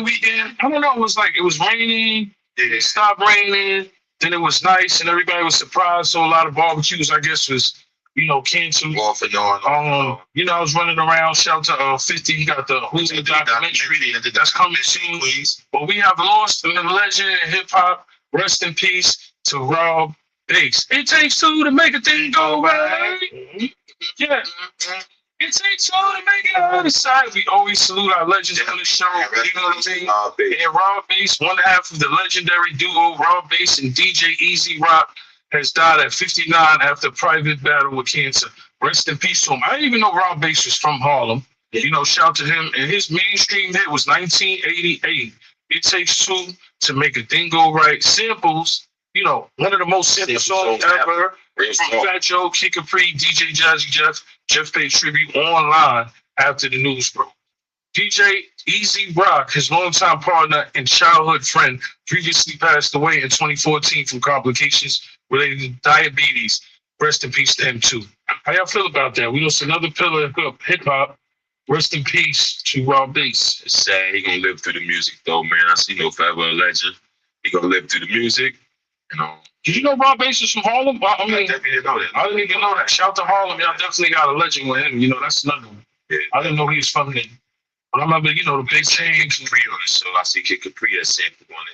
[SPEAKER 10] weekend. I don't know. It was raining. It stopped raining. Then it was nice, and everybody was surprised. So a lot of barbecues, I guess, was canceled.
[SPEAKER 6] Off and on.
[SPEAKER 10] I was running around. Shout to 50. He got the Hulu documentary that's coming soon. But we have lost a legend in hip hop. Rest in peace to Rob Bass. It takes two to make a thing go right.
[SPEAKER 1] Yeah. It takes all to make it on the side. We always salute our legends on the show. You know what I mean? And Rob Bass, one half of the legendary duo, Rob Bass and DJ Easy Rock, has died at 59 after a private battle with cancer. Rest in peace to him. I didn't even know Rob Bass was from Harlem. You know, shout to him. And his mainstream hit was 1988. It Takes Two to Make a Thing Go Right. Samples, you know, one of the most simple songs ever. From Fat Joe, Kid Capri, DJ Jazzy Jeff. Jeff paid tribute online after the news broke. DJ Easy Rock, his longtime partner and childhood friend, previously passed away in 2014 from complications related to diabetes. Rest in peace to him too. How y'all feel about that? We lost another pillar of hip hop. Rest in peace to Rob Bass.
[SPEAKER 6] It's sad. He gonna live through the music though, man. I see no forever a legend. He gonna live through the music. You know.
[SPEAKER 1] Did you know Rob Bass is from Harlem? I mean,
[SPEAKER 6] I definitely didn't know that.
[SPEAKER 1] I didn't even know that. Shout to Harlem. Y'all definitely got a legend with him. You know, that's another one.
[SPEAKER 6] Yeah.
[SPEAKER 1] I didn't know he was from there. But I remember, you know, the big change.
[SPEAKER 6] Capri on it, so I see Kid Capri as sample on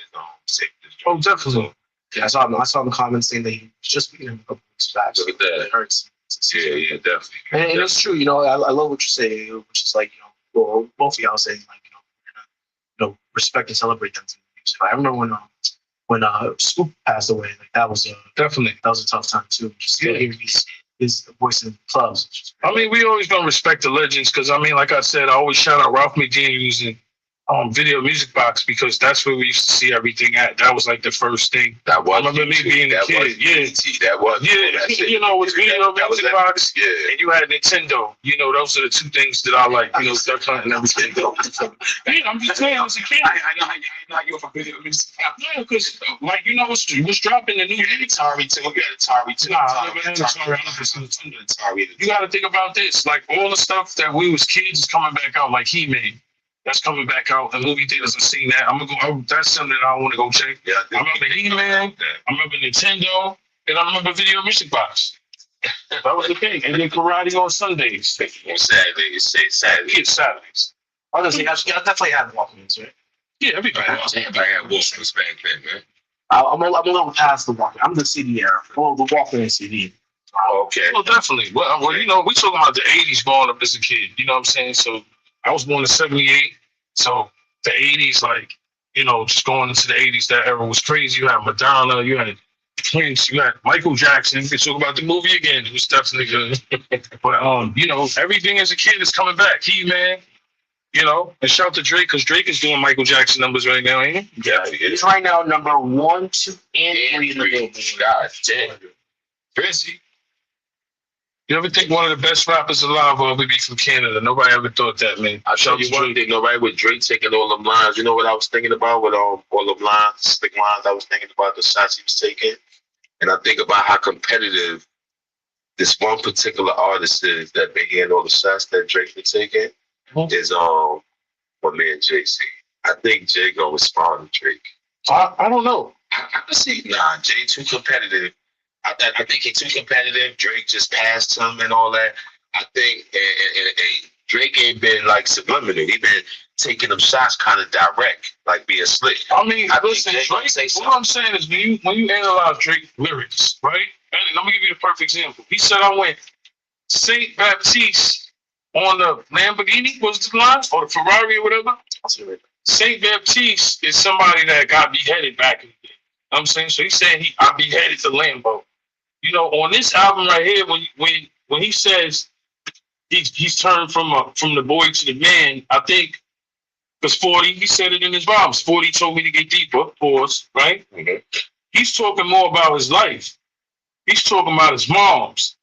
[SPEAKER 6] his sample.
[SPEAKER 1] Oh, definitely.
[SPEAKER 5] Yeah, I saw the comments saying that he was just beating him a couple weeks back.
[SPEAKER 6] Look at that.
[SPEAKER 5] It hurts.
[SPEAKER 6] Yeah, definitely.
[SPEAKER 5] And it's true, you know, I love what you say, which is like, you know, well, both of y'all saying, like, you know, respect and celebrate them. I remember when Scoop passed away, like that was
[SPEAKER 1] definitely
[SPEAKER 5] a tough time too. Just hearing his voice in clubs.
[SPEAKER 1] I mean, we always gonna respect the legends because I mean, like I said, I always shout out Ralph McDaniels and Video Music Box because that's where we used to see everything at. That was like the first thing.
[SPEAKER 6] That was.
[SPEAKER 1] I remember me being a kid.
[SPEAKER 6] That was.
[SPEAKER 1] You know, with Video Music Box,
[SPEAKER 6] yeah.
[SPEAKER 1] and you had Nintendo. You know, those are the two things that I like. You know, Duck Hunt and everything. Yeah, I'm just saying, I was a kid.
[SPEAKER 6] I know you were Video Music Box.
[SPEAKER 1] Yeah, because like you know, what's dropping the new
[SPEAKER 6] Atari too. You had Atari too.
[SPEAKER 1] Nah, I never had Atari. You got to think about this. Like all the stuff that we was kids is coming back out. Like He-Man. That's coming back out. The movie theaters have seen that. I'm gonna go. That's something that I want to go check.
[SPEAKER 6] Yeah,
[SPEAKER 1] I remember He-Man. I remember Nintendo, and I remember Video Music Box. That was the thing. And then karate on Sundays.
[SPEAKER 6] On Saturdays. Saturdays.
[SPEAKER 1] Yeah, Saturdays.
[SPEAKER 5] I was gonna say, I definitely had Walkmans, right?
[SPEAKER 1] Yeah, everybody had
[SPEAKER 6] Walkmans back then, man.
[SPEAKER 5] I'm a little past the Walkman. I'm the CD era. Well, the Walkman CD.
[SPEAKER 6] Oh, okay.
[SPEAKER 1] Well, definitely. Well, you know, we talking about the '80s growing up as a kid. You know what I'm saying? So I was born in '78. So the '80s, like, you know, just going into the '80s, that era was crazy. You had Madonna, you had Prince, you had Michael Jackson. We could talk about the movie again. It was definitely good. But you know, everything as a kid is coming back. He-Man, you know, and shout to Drake because Drake is doing Michael Jackson numbers right now, ain't he?
[SPEAKER 6] Yeah,
[SPEAKER 5] he's right now number 1, 2, and 3 in the Billboard.
[SPEAKER 6] God damn. Crazy.
[SPEAKER 1] You ever think one of the best rappers alive will ever be from Canada? Nobody ever thought that, man.
[SPEAKER 6] I'll tell you one thing, nobody with Drake taking all them lines. You know what I was thinking about with all them lines, slick lines? I was thinking about the shots he was taking. And I think about how competitive this one particular artist is that been hearing all the shots that Drake been taking is my man Jay-Z. I think Jay gonna respond to Drake.
[SPEAKER 1] I don't know.
[SPEAKER 6] I can see, Jay too competitive. I think he's too competitive. Drake just passed him and all that. I think and Drake ain't been like subliminal. He been taking them shots kind of direct, like being slick.
[SPEAKER 1] I mean, listen, Drake, what I'm saying is when you analyze Drake lyrics, right? And let me give you a perfect example. He said, I went Saint Baptiste on the Lamborghini, was the line? Or the Ferrari or whatever? Saint Baptiste is somebody that got beheaded back in the day. You know what I'm saying? So he said I beheaded the Lambo. You know, on this album right here, when he says he's turned from the boy to the man, I think because 40, he said it in his rhymes. 40 told me to get deeper, pause, right?
[SPEAKER 6] Mm-hmm.
[SPEAKER 1] He's talking more about his life. He's talking about his moms.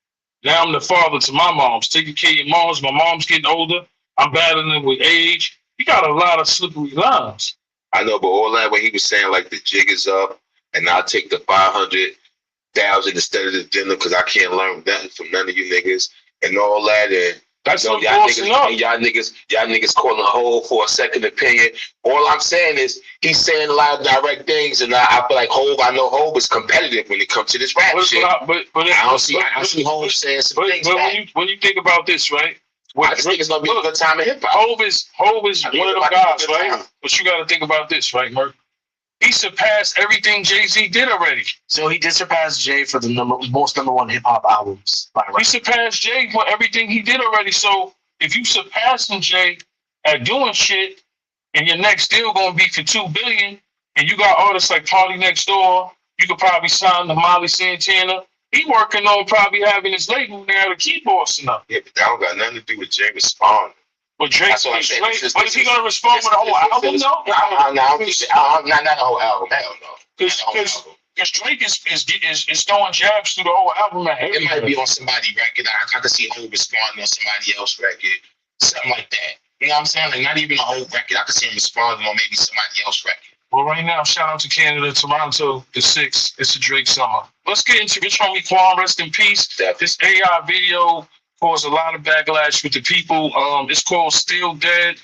[SPEAKER 1] Now I'm the father to my moms. Taking care of your moms. My mom's getting older. I'm battling with age. He got a lot of slippery lines.
[SPEAKER 6] I know, but all that when he was saying like the jig is up and I'll take the 500,000 instead of the dinner because I can't learn nothing from none of you niggas and all that. And
[SPEAKER 1] that's
[SPEAKER 6] y'all niggas calling a hole for a second opinion. All I'm saying is he's saying a lot of direct things, and I feel like I know Hov is competitive when it comes to this rap shit. I see Hov saying some things.
[SPEAKER 1] But when you think about this, right?
[SPEAKER 6] I just think it's gonna be a good time in hip hop.
[SPEAKER 1] Hov is one of them guys, right? But you got to think about this, right, Merk?
[SPEAKER 10] He surpassed everything Jay-Z did already.
[SPEAKER 1] So he did surpass Jay for the most number one hip hop albums.
[SPEAKER 10] He surpassed Jay for everything he did already. So if you surpassing Jay at doing shit, and your next deal gonna be for $2 billion, and you got artists like Party Next Door, you could probably sign to Molly Santana. He working on probably having his label now to keep bossing up.
[SPEAKER 6] Yeah, but that don't got nothing to do with Jay responding.
[SPEAKER 10] But Drake,
[SPEAKER 6] That's what I'm saying.
[SPEAKER 10] but is he gonna respond with the whole album though?
[SPEAKER 6] Not the whole album. Hell no.
[SPEAKER 10] Because Drake is throwing jabs through the whole album.
[SPEAKER 6] It might be on somebody's record. I could see him responding on somebody else's record, something like that. You know what I'm saying? Like not even a whole record. I could see him responding on maybe somebody else's record.
[SPEAKER 10] Well, right now, shout out to Canada, Toronto, the 6th. It's a Drake summer. Let's get into Rich Homie Quan, rest in peace. This AI video caused a lot of backlash with the people. It's called Still Dead.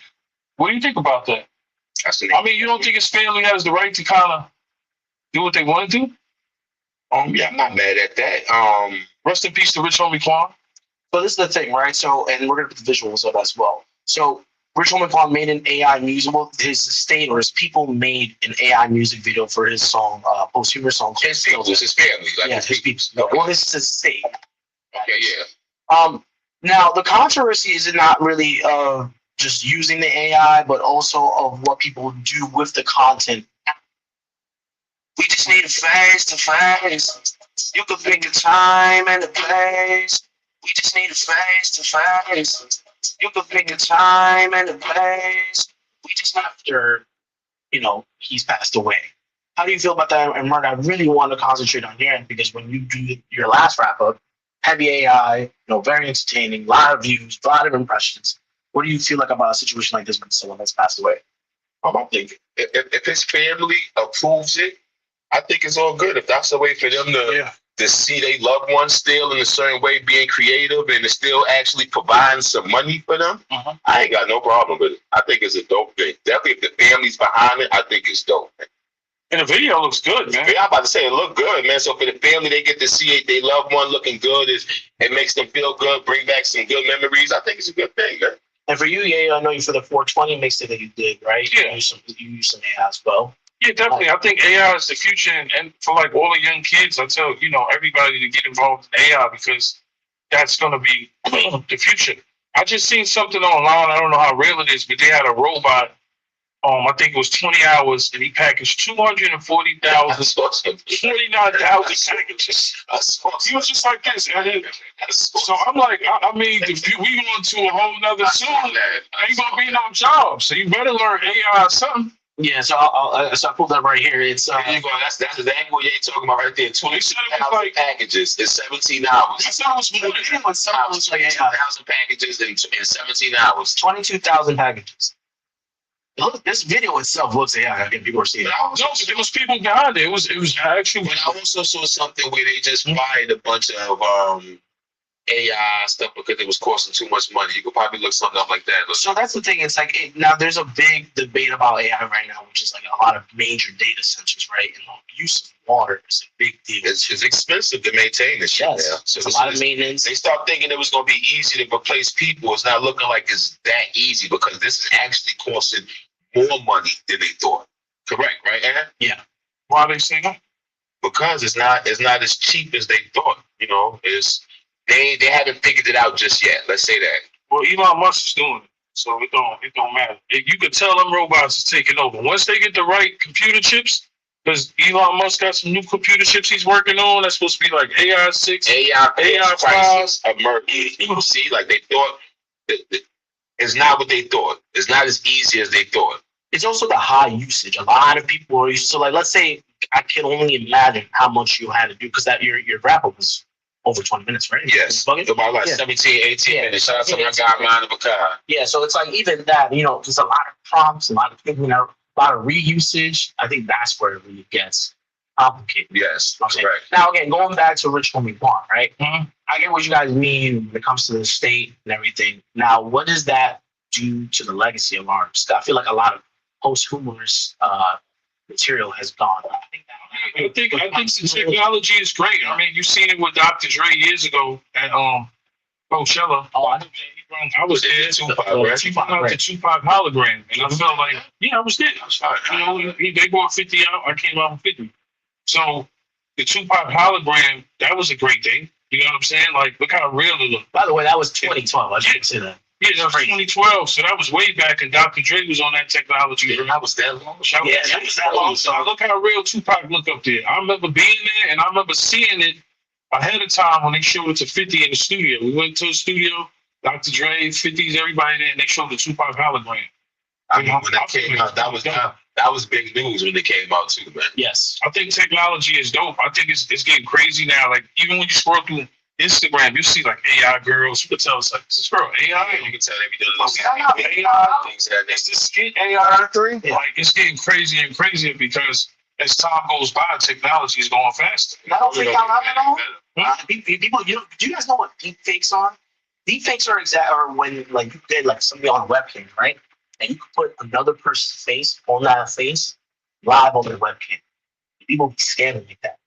[SPEAKER 10] What do you think about that? I mean, you don't think his family has the right to kind of do what they want to do?
[SPEAKER 6] Yeah, I'm not mad at that.
[SPEAKER 10] Rest in peace to Rich Homie Quan.
[SPEAKER 1] But this is the thing, right? So, and we're gonna put the visuals up as well. So, Rich Homie Quan made an AI music. Well, his estate or his people made an AI music video for his song, posthumous song.
[SPEAKER 6] His people, his family, like
[SPEAKER 1] yeah, his people. No, well, his estate.
[SPEAKER 6] Okay, yeah.
[SPEAKER 1] Now the controversy is not really just using the AI, but also of what people do with the content. We just need a face to face. You could pick a time and a place. We just need a face to face. You could pick a time and a place. We just after, he's passed away. How do you feel about that? And Mark, I really want to concentrate on hearing because when you do your last wrap up, heavy AI, very entertaining, a lot of views, a lot of impressions. What do you feel like about a situation like this when someone has passed away?
[SPEAKER 6] I'm thinking if his family approves it, I think it's all good. If that's a way for them to see their loved ones still in a certain way, being creative and it's still actually providing some money for them, I ain't got no problem with it. I think it's a dope thing. Definitely if the family's behind it, I think it's dope.
[SPEAKER 10] And the video looks good, man.
[SPEAKER 6] Yeah, I'm about to say it look good, man. So for the family, they get to see their loved one looking good. It makes them feel good, bring back some good memories. I think it's a good thing, man.
[SPEAKER 1] And for you, I know you for the 420 mixtape that you did, right?
[SPEAKER 10] Yeah.
[SPEAKER 1] You use some AI as well.
[SPEAKER 10] Yeah, definitely. I think AI is the future, and for like all the young kids, I tell everybody to get involved in AI because that's gonna be the future. I just seen something online. I don't know how real it is, but they had a robot. I think it was 20 hours, and he packaged 240,000, 49,000 packages. He was just like this. So I'm like, I mean, if we going to a whole nother soon, ain't gonna be no job. So you better learn AI or something.
[SPEAKER 1] Yeah, so I pulled that right here. It's
[SPEAKER 6] there you go. That's the angle you're talking about right there. 20,000 packages in 17 hours.
[SPEAKER 1] I thought it was more than when someone was like
[SPEAKER 6] 2,000 packages in 17 hours.
[SPEAKER 1] 22,000 packages. Look, this video itself looks AI. And people are seeing it.
[SPEAKER 10] No, there was people behind it. It was actually.
[SPEAKER 6] But I also saw something where they just fired a bunch of AI stuff because it was costing too much money. You could probably look something up like that.
[SPEAKER 1] So that's the thing. It's like now there's a big debate about AI right now, which is like a lot of major data centers, right? And the use of water is a big deal.
[SPEAKER 6] It's expensive to maintain this shit.
[SPEAKER 1] Yes,
[SPEAKER 6] now. So
[SPEAKER 1] it's a lot of maintenance.
[SPEAKER 6] They start thinking it was going to be easy to replace people. It's not looking like it's that easy because this is actually costing more money than they thought. Correct, right, Anna?
[SPEAKER 1] Yeah.
[SPEAKER 10] Why are they saying that?
[SPEAKER 6] Because it's not as cheap as they thought. They haven't figured it out just yet. Let's say that.
[SPEAKER 10] Well, Elon Musk is doing it, so it don't matter. You could tell them robots is taking over once they get the right computer chips. Because Elon Musk got some new computer chips he's working on. That's supposed to be like AI 6,
[SPEAKER 6] AI 5 emerging. You see, like they thought. It's not what they thought. It's not as easy as they thought.
[SPEAKER 1] It's also the high usage. A lot of people are used to, like, let's say I can only imagine how much you had to do because that your wrap up was over 20 minutes, right?
[SPEAKER 6] Yes. About like 17, 18 minutes. Shout out to my guy, Mind of a Car.
[SPEAKER 1] Yeah, so it's like even that, there's a lot of prompts, a lot of thinking, a lot of reusage. I think that's where it really gets complicated.
[SPEAKER 6] Yes,
[SPEAKER 1] okay.
[SPEAKER 6] Correct.
[SPEAKER 1] Now, again, going back to Rich Homie Quan, right? Mm-hmm. I get what you guys mean when it comes to the state and everything. Now, what does that do to the legacy of artists? I feel like a lot of posthumous material has gone.
[SPEAKER 10] I think the technology is great. I mean, you've seen it with Dr. Dre years ago, and Coachella.
[SPEAKER 5] Oh, I know.
[SPEAKER 10] I was there.
[SPEAKER 6] Tupac, right?
[SPEAKER 10] He brought out the Tupac hologram, and I felt like, yeah, I was there. You know, they brought 50 out. I came out with 50. So the Tupac hologram, that was a great thing. You know what I'm saying? Like, look how real it looked.
[SPEAKER 5] By the way, that was 2012. I didn't say that.
[SPEAKER 10] Yeah, that was 2012. So that was way back, and Dr. Dre was on that technology.
[SPEAKER 6] Yeah, that was that long.
[SPEAKER 10] That was that long. So look how real Tupac looked up there. I remember being there, and I remember seeing it ahead of time when they showed it to 50 in the studio. We went to the studio, Dr. Dre, 50s, everybody there, and they showed the Tupac hologram.
[SPEAKER 6] I mean, when that came out, that was big news when it came out too, man.
[SPEAKER 5] Yes.
[SPEAKER 10] I think technology is dope. I think it's getting crazy now. Like, even when you scroll through Instagram, you see like AI girls. You can tell it's like, is this girl AI?
[SPEAKER 6] You can tell they be doing little
[SPEAKER 10] AI
[SPEAKER 6] things that
[SPEAKER 10] Is this skit AI? Like, it's getting crazier and crazier because as time goes by, technology is going faster.
[SPEAKER 5] I don't think I'm people, do you guys know what deep fakes are? Deep fakes are when like you did like somebody on a webcam, right? And you could put another person's face on that face live on their webcam. People be scamming like that.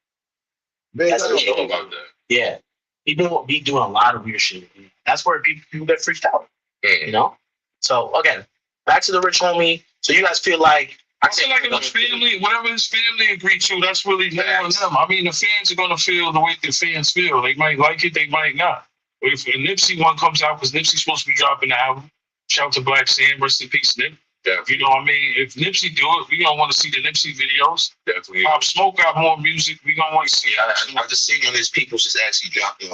[SPEAKER 6] I don't know about that.
[SPEAKER 5] Yeah. People will be doing a lot of weird shit. That's where people get freaked out. You know? So again, back to the rich homie. So you guys feel like
[SPEAKER 10] I feel like if his family, whatever his family agreed to, that's really more on them. I mean, the fans are gonna feel the way the fans feel. They might like it, they might not. But if a Nipsey one comes out, because Nipsey's supposed to be dropping the album, shout to Black Sam, rest in peace, Nip.
[SPEAKER 6] Definitely.
[SPEAKER 10] You know what I mean? If Nipsey do it, we gonna want to see the Nipsey videos.
[SPEAKER 6] Definitely.
[SPEAKER 10] Pop Smoke got more music. We gonna want to see.
[SPEAKER 6] I just seen on his people just actually dropped he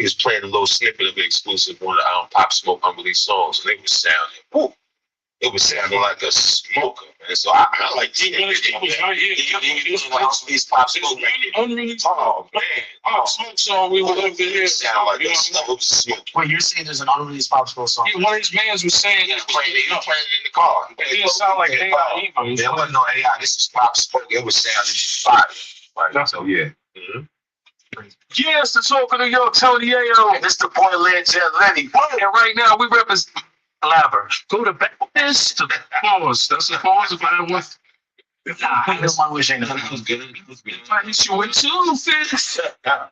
[SPEAKER 6] was playing a little snippet of the exclusive one of the Pop Smoke unreleased songs, and it was sounding, it was sounding like a smoker, man. So I like these Pop Smoke.
[SPEAKER 10] Unreleased.
[SPEAKER 6] Oh man,
[SPEAKER 10] Pop Smoke song we would love to hear.
[SPEAKER 6] Sound like a smoke.
[SPEAKER 5] Wait, you're saying there's an unreleased Pop Smoke song?
[SPEAKER 10] Yeah, one of his mans was saying
[SPEAKER 6] he was playing it in the car.
[SPEAKER 10] It didn't sound like AI either.
[SPEAKER 6] There wasn't no AI. This is Pop Smoke. It was sounding fire. Right. So yeah.
[SPEAKER 10] Yes, the talk of the yo, Tony Ayo.
[SPEAKER 6] And this the boy Led Jet Lenny.
[SPEAKER 10] And right now we represent Blabber. Go to this to pause. That's the pause if I want.
[SPEAKER 5] I don't want to wish anything.
[SPEAKER 10] If I hit you with 2 fists. I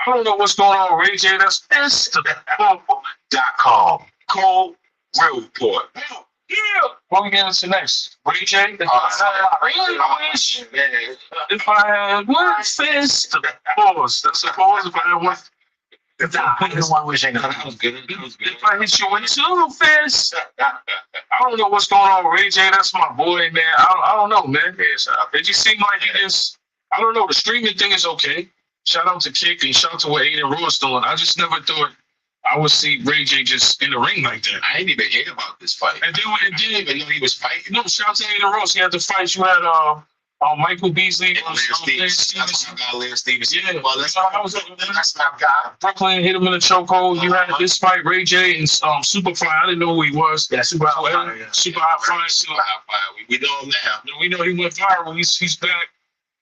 [SPEAKER 10] don't know what's going on, Ray J. That's
[SPEAKER 6] fist.com. Cold Real Report.
[SPEAKER 10] Yeah. What we get into next? Ray J? I wish if I had 1 fist. Pause. That's a pause if I had 1.
[SPEAKER 5] I don't want to wish anything.
[SPEAKER 10] If I hit you with 2 fists. I don't know what's going on, Ray J. That's my boy, man. I don't know, man. It just seemed like he just, I don't know. The streaming thing is okay. Shout out to Kick and shout out to what Aiden Ross doing. I just never thought I would see Ray J just in the ring like that.
[SPEAKER 6] I didn't even hear about this fight.
[SPEAKER 10] And then when it did,
[SPEAKER 6] even know he was fighting.
[SPEAKER 10] No, shout out to Aiden Ross. He had the fights. You had Michael Beasley.
[SPEAKER 6] Lance Stevens.
[SPEAKER 10] Yeah,
[SPEAKER 6] well, that's my guy.
[SPEAKER 10] Brooklyn hit him in the chokehold. You had this fight, Ray J and Superfly. I didn't know who he was.
[SPEAKER 5] Yeah, Super Hot Fire.
[SPEAKER 10] Super Hot Fire.
[SPEAKER 6] We know him now.
[SPEAKER 10] We know he went viral. He's back.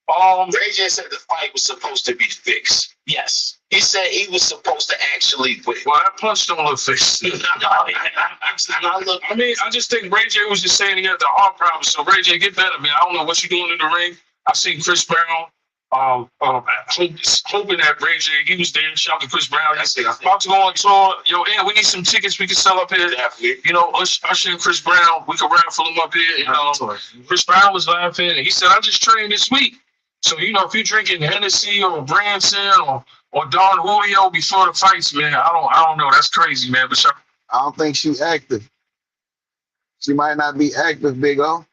[SPEAKER 6] Ray J said the fight was supposed to be fixed.
[SPEAKER 5] Yes.
[SPEAKER 6] He said he was supposed to actually win.
[SPEAKER 10] Well, that punch don't look fixed. I mean, I just think Ray J was just saying he had the heart problem. So Ray J, get better, man. I don't know what you're doing in the ring. I seen Chris Brown. Hoping that Ray J, he was there. Shout out to Chris Brown. He's about to go on tour. Yo, and we need some tickets we can sell up here.
[SPEAKER 6] Definitely.
[SPEAKER 10] You know, Usher and Chris Brown, we could raffle them up here. And, Chris Brown was laughing, and he said, I just trained this week. So, you know, if you're drinking Hennessy or Branson or Don Julio before the fights, man, I don't know. That's crazy, man. But
[SPEAKER 3] I don't think she's active. She might not be active, Big O.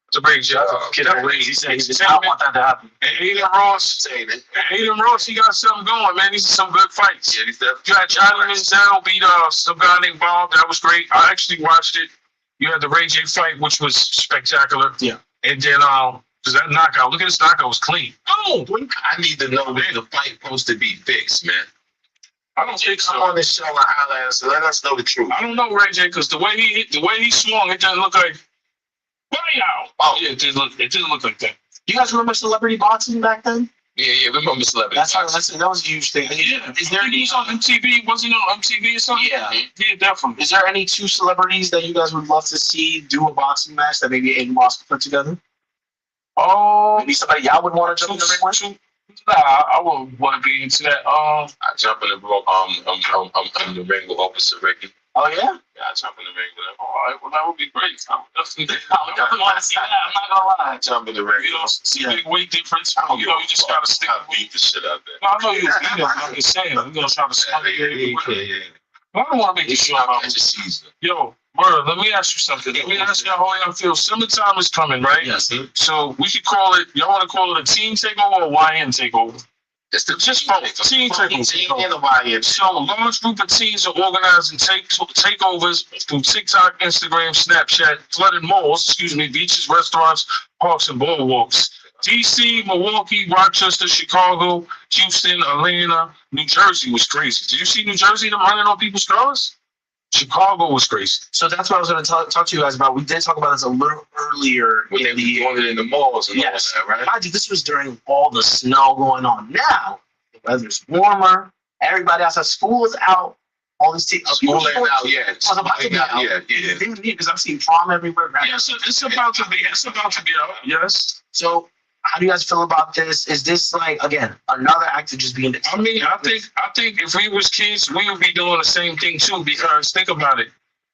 [SPEAKER 10] It's a great job.
[SPEAKER 5] He said I want that to happen.
[SPEAKER 10] And Aiden Ross, he got something going, man. These are some good fights.
[SPEAKER 6] Yeah,
[SPEAKER 10] you had Johnny Manziel beat some guy named Bob. That was great. I actually watched it. You had the Ray J fight, which was spectacular.
[SPEAKER 5] Yeah.
[SPEAKER 10] And then that knockout. Look at this knockout. It was clean.
[SPEAKER 6] Oh, I need to know when the fight supposed to be fixed, man.
[SPEAKER 10] I don't think so.
[SPEAKER 6] Come on this show and holler at us. Let us know the truth.
[SPEAKER 10] I don't know, Ray J, because the way he swung, it doesn't look like. Oh yeah, it didn't look like that.
[SPEAKER 5] You guys remember celebrity boxing back then?
[SPEAKER 6] Yeah, we remember celebrity
[SPEAKER 5] boxing. That was a huge thing.
[SPEAKER 10] Yeah.
[SPEAKER 5] Is there any
[SPEAKER 10] on MTV? Was he on MTV or something?
[SPEAKER 5] Yeah.
[SPEAKER 10] Yeah, definitely.
[SPEAKER 5] Is there any 2 celebrities that you guys would love to see do a boxing match that maybe Aiden Ross could put together?
[SPEAKER 10] Oh,
[SPEAKER 5] maybe somebody y'all would want to jump in the ring with?
[SPEAKER 10] Nah, I wouldn't want to be into that.
[SPEAKER 6] I jump in the ring. I'm in the ring with Officer Ricky.
[SPEAKER 5] Oh yeah.
[SPEAKER 6] Yeah, I jump in the ring with him.
[SPEAKER 10] All right, well, that would be great. I would definitely,
[SPEAKER 5] I would definitely want to see that. I'm not gonna lie.
[SPEAKER 6] I jump in the ring.
[SPEAKER 10] you know, see
[SPEAKER 5] Yeah.
[SPEAKER 10] big weight difference.
[SPEAKER 6] I don't
[SPEAKER 10] You
[SPEAKER 6] give
[SPEAKER 10] know,
[SPEAKER 6] a
[SPEAKER 10] you just
[SPEAKER 6] fuck.
[SPEAKER 10] gotta stick.
[SPEAKER 6] I beat the shit out there.
[SPEAKER 10] No, I know you was eating. I'm just saying, we're gonna try to smoke it. I don't want to make you sure about
[SPEAKER 6] It's just season.
[SPEAKER 10] Yo, Word, let me ask you something. Let me ask you how y'all feel. Summertime is coming, right?
[SPEAKER 5] Yes.
[SPEAKER 10] So we could call it, y'all want to call it a team takeover or YN takeover?
[SPEAKER 6] It's the
[SPEAKER 10] Just for team
[SPEAKER 6] Team
[SPEAKER 10] takeover.
[SPEAKER 6] and the YN.
[SPEAKER 10] So a large group of teams are organizing takeovers through TikTok, Instagram, Snapchat, flooded malls, beaches, restaurants, parks, and boardwalks. DC, Milwaukee, Rochester, Chicago, Houston, Atlanta, New Jersey was crazy. Did you see New Jersey them running on people's cars? Chicago was crazy.
[SPEAKER 5] So that's what I was going to talk to you guys about. We did talk about this a little earlier
[SPEAKER 6] When they
[SPEAKER 5] in
[SPEAKER 6] be
[SPEAKER 5] the
[SPEAKER 6] doing it in the malls and
[SPEAKER 5] Yes.
[SPEAKER 6] all that, right?
[SPEAKER 5] Mind you, this was during all the snow going on. Now the weather's warmer. Everybody else at school is out. All these teams.
[SPEAKER 6] School ain't out yet.
[SPEAKER 5] It's about to be out.
[SPEAKER 6] Yeah.
[SPEAKER 5] Because I've seen prom everywhere. Right?
[SPEAKER 10] Yes, it's about to be. It's about to be out. Yes.
[SPEAKER 5] So how do you guys feel about this? Is this like again another act of just being?
[SPEAKER 10] I mean, I think if we was kids, we would be doing the same thing too. Because think about it.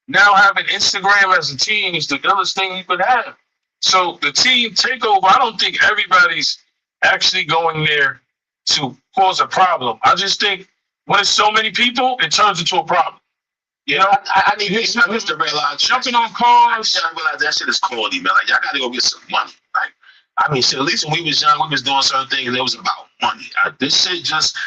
[SPEAKER 10] Now having Instagram as a team is the illest thing you could have. So the team takeover, I don't think everybody's actually going there to cause a problem. I just think when it's so many people, it turns into a problem. You know,
[SPEAKER 6] I need to realize
[SPEAKER 10] jumping on cars.
[SPEAKER 6] I realize that shit is corny, man. Like y'all gotta go get some money. Like, I mean, shit, at least when we was young, we was doing certain things and it was about money. This shit just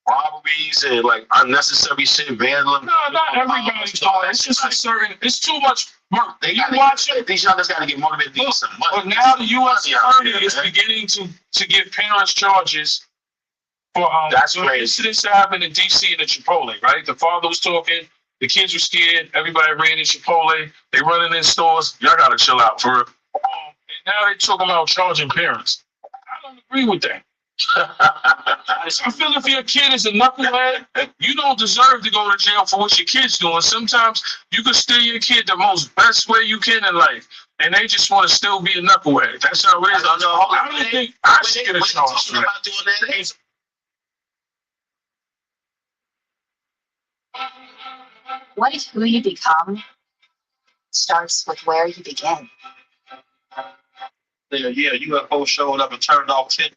[SPEAKER 6] robberies and like unnecessary shit, vandalism.
[SPEAKER 10] No, not everybody's doing it. It's just a certain. It's too much work.
[SPEAKER 6] They
[SPEAKER 10] You
[SPEAKER 6] gotta
[SPEAKER 10] watch it.
[SPEAKER 6] These youngsters gotta get motivated to get some money.
[SPEAKER 10] But now the U.S. Attorney
[SPEAKER 6] Yeah,
[SPEAKER 10] is
[SPEAKER 6] man.
[SPEAKER 10] beginning to give parents charges for
[SPEAKER 6] That's
[SPEAKER 10] so
[SPEAKER 6] crazy.
[SPEAKER 10] incidents that happened in D.C. and the Chipotle, right? The father was talking. The kids were scared. Everybody ran in Chipotle. They running in stores. Y'all gotta chill out for real. And now they talking about charging parents. I don't agree with that. I feel if your kid is a knucklehead, you don't deserve to go to jail for what your kid's doing. Sometimes you can steer your kid the most best way you can in life, and they just want to still be a knucklehead. That's how it is. I don't think I should get a charge for that.
[SPEAKER 19] What if who you become starts with where you begin?
[SPEAKER 10] Yeah, UFO showed up and turned off 10.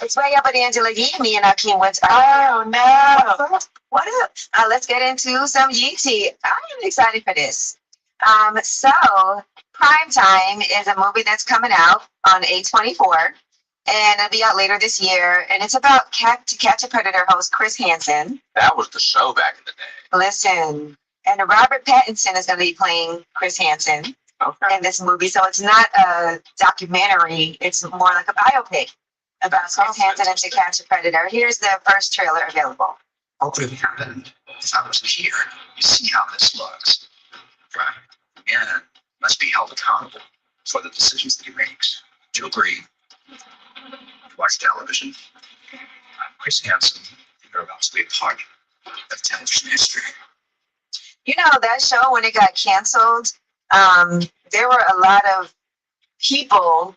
[SPEAKER 7] It's way up at Angela Yee, me and Akeem went.
[SPEAKER 8] Oh no!
[SPEAKER 7] What up? Let's get into some Yeezy. I'm excited for this. So Prime Time is a movie that's coming out on A24, and it'll be out later this year. And it's about To Catch a Predator host Chris Hansen.
[SPEAKER 6] That was the show back in the day.
[SPEAKER 7] Listen, and Robert Pattinson is going to be playing Chris Hansen in this movie. So it's not a documentary; it's more like a biopic about Chris Hansen and To Catch a Predator. Here's the first trailer available.
[SPEAKER 2] Hopefully the happened. If I was here, you see how this looks. Right. Man must be held accountable for the decisions that he makes. Do you agree? Watch television. Chris Hansen, you're about to be a part of television history.
[SPEAKER 7] You know, that show, when it got canceled, there were a lot of people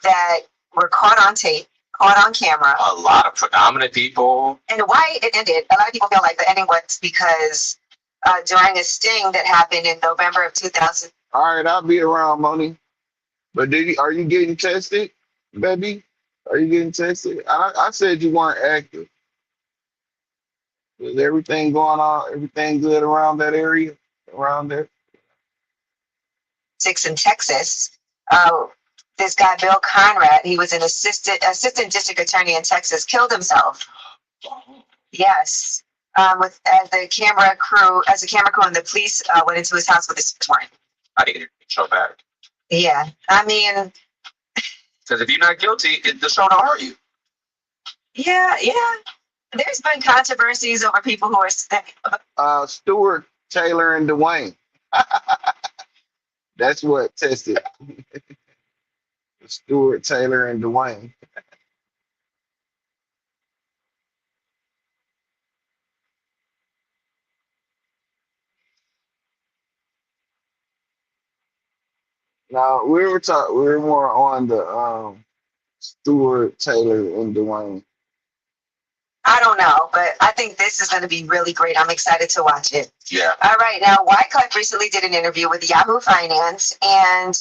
[SPEAKER 7] that were caught on tape, caught on camera.
[SPEAKER 6] A lot of predominant people.
[SPEAKER 7] And why it ended, a lot of people feel like the ending was because during a sting that happened in November of 2000.
[SPEAKER 3] All right, I'll be around, Moni. But are you getting tested, baby? Are you getting tested? I said you weren't active. Is everything going on? Everything good around that area? Around there?
[SPEAKER 7] In Texas. This guy, Bill Conrad, he was an assistant district attorney in Texas, killed himself. Yes. As the camera crew and the police went into his house with a search warrant.
[SPEAKER 6] I need to show back.
[SPEAKER 7] Yeah. I mean,
[SPEAKER 6] Because if you're not guilty, the show don't hurt you.
[SPEAKER 7] yeah. There's been controversies over people who are
[SPEAKER 3] Stuart, Taylor, and Dwayne. That's what tested. Stuart, Taylor, and Dwayne. Now we were more on the Stewart, Taylor, and Dwayne.
[SPEAKER 4] I don't know, but I think this is going to be really great. I'm excited to watch it.
[SPEAKER 2] Yeah.
[SPEAKER 4] All right, now Wyclef recently did an interview with Yahoo Finance, and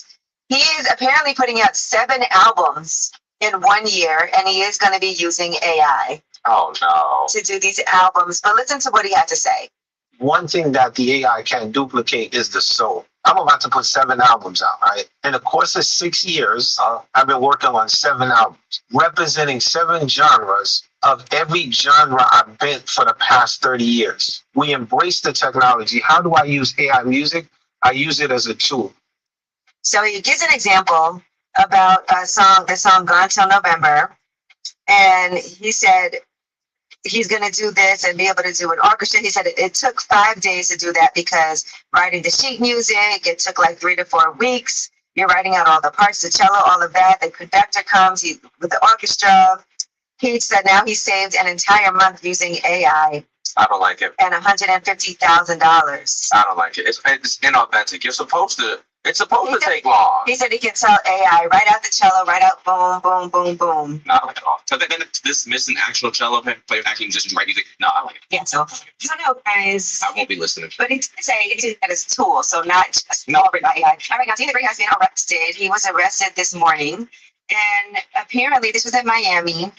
[SPEAKER 4] he is apparently putting out 7 albums in 1 year, and he is going to be using AI
[SPEAKER 5] Oh no.
[SPEAKER 4] to do these albums. But listen to what he had to say.
[SPEAKER 5] One thing that the AI can't duplicate is the soul. I'm about to put 7 albums out, right? In the course of 6 years, I've been working on 7 albums, representing 7 genres of every genre I've been for the past 30 years. We embrace the technology. How do I use AI music? I use it as a tool.
[SPEAKER 4] So he gives an example about the song Gone Till November. And he said he's going to do this and be able to do an orchestra. He said it took 5 days to do that because writing the sheet music, it took like 3 to 4 weeks. You're writing out all the parts, the cello, all of that. The conductor comes with the orchestra. He said now he saved an entire month using AI
[SPEAKER 2] I don't like it.
[SPEAKER 4] and $150,000.
[SPEAKER 2] I don't like it. It's inauthentic. It's supposed to take long.
[SPEAKER 4] He said he can tell AI, write out the cello, write out boom, boom, boom, boom.
[SPEAKER 2] Not like at all. So then this missing actual cello player actually musicians write music. No, I like it.
[SPEAKER 4] Yeah, so I don't know, guys.
[SPEAKER 2] I won't be listening.
[SPEAKER 4] But he did say it did that as a tool, so not just all written by AI. All right, now Tina Gray has been arrested. He was arrested this morning, and apparently this was in Miami.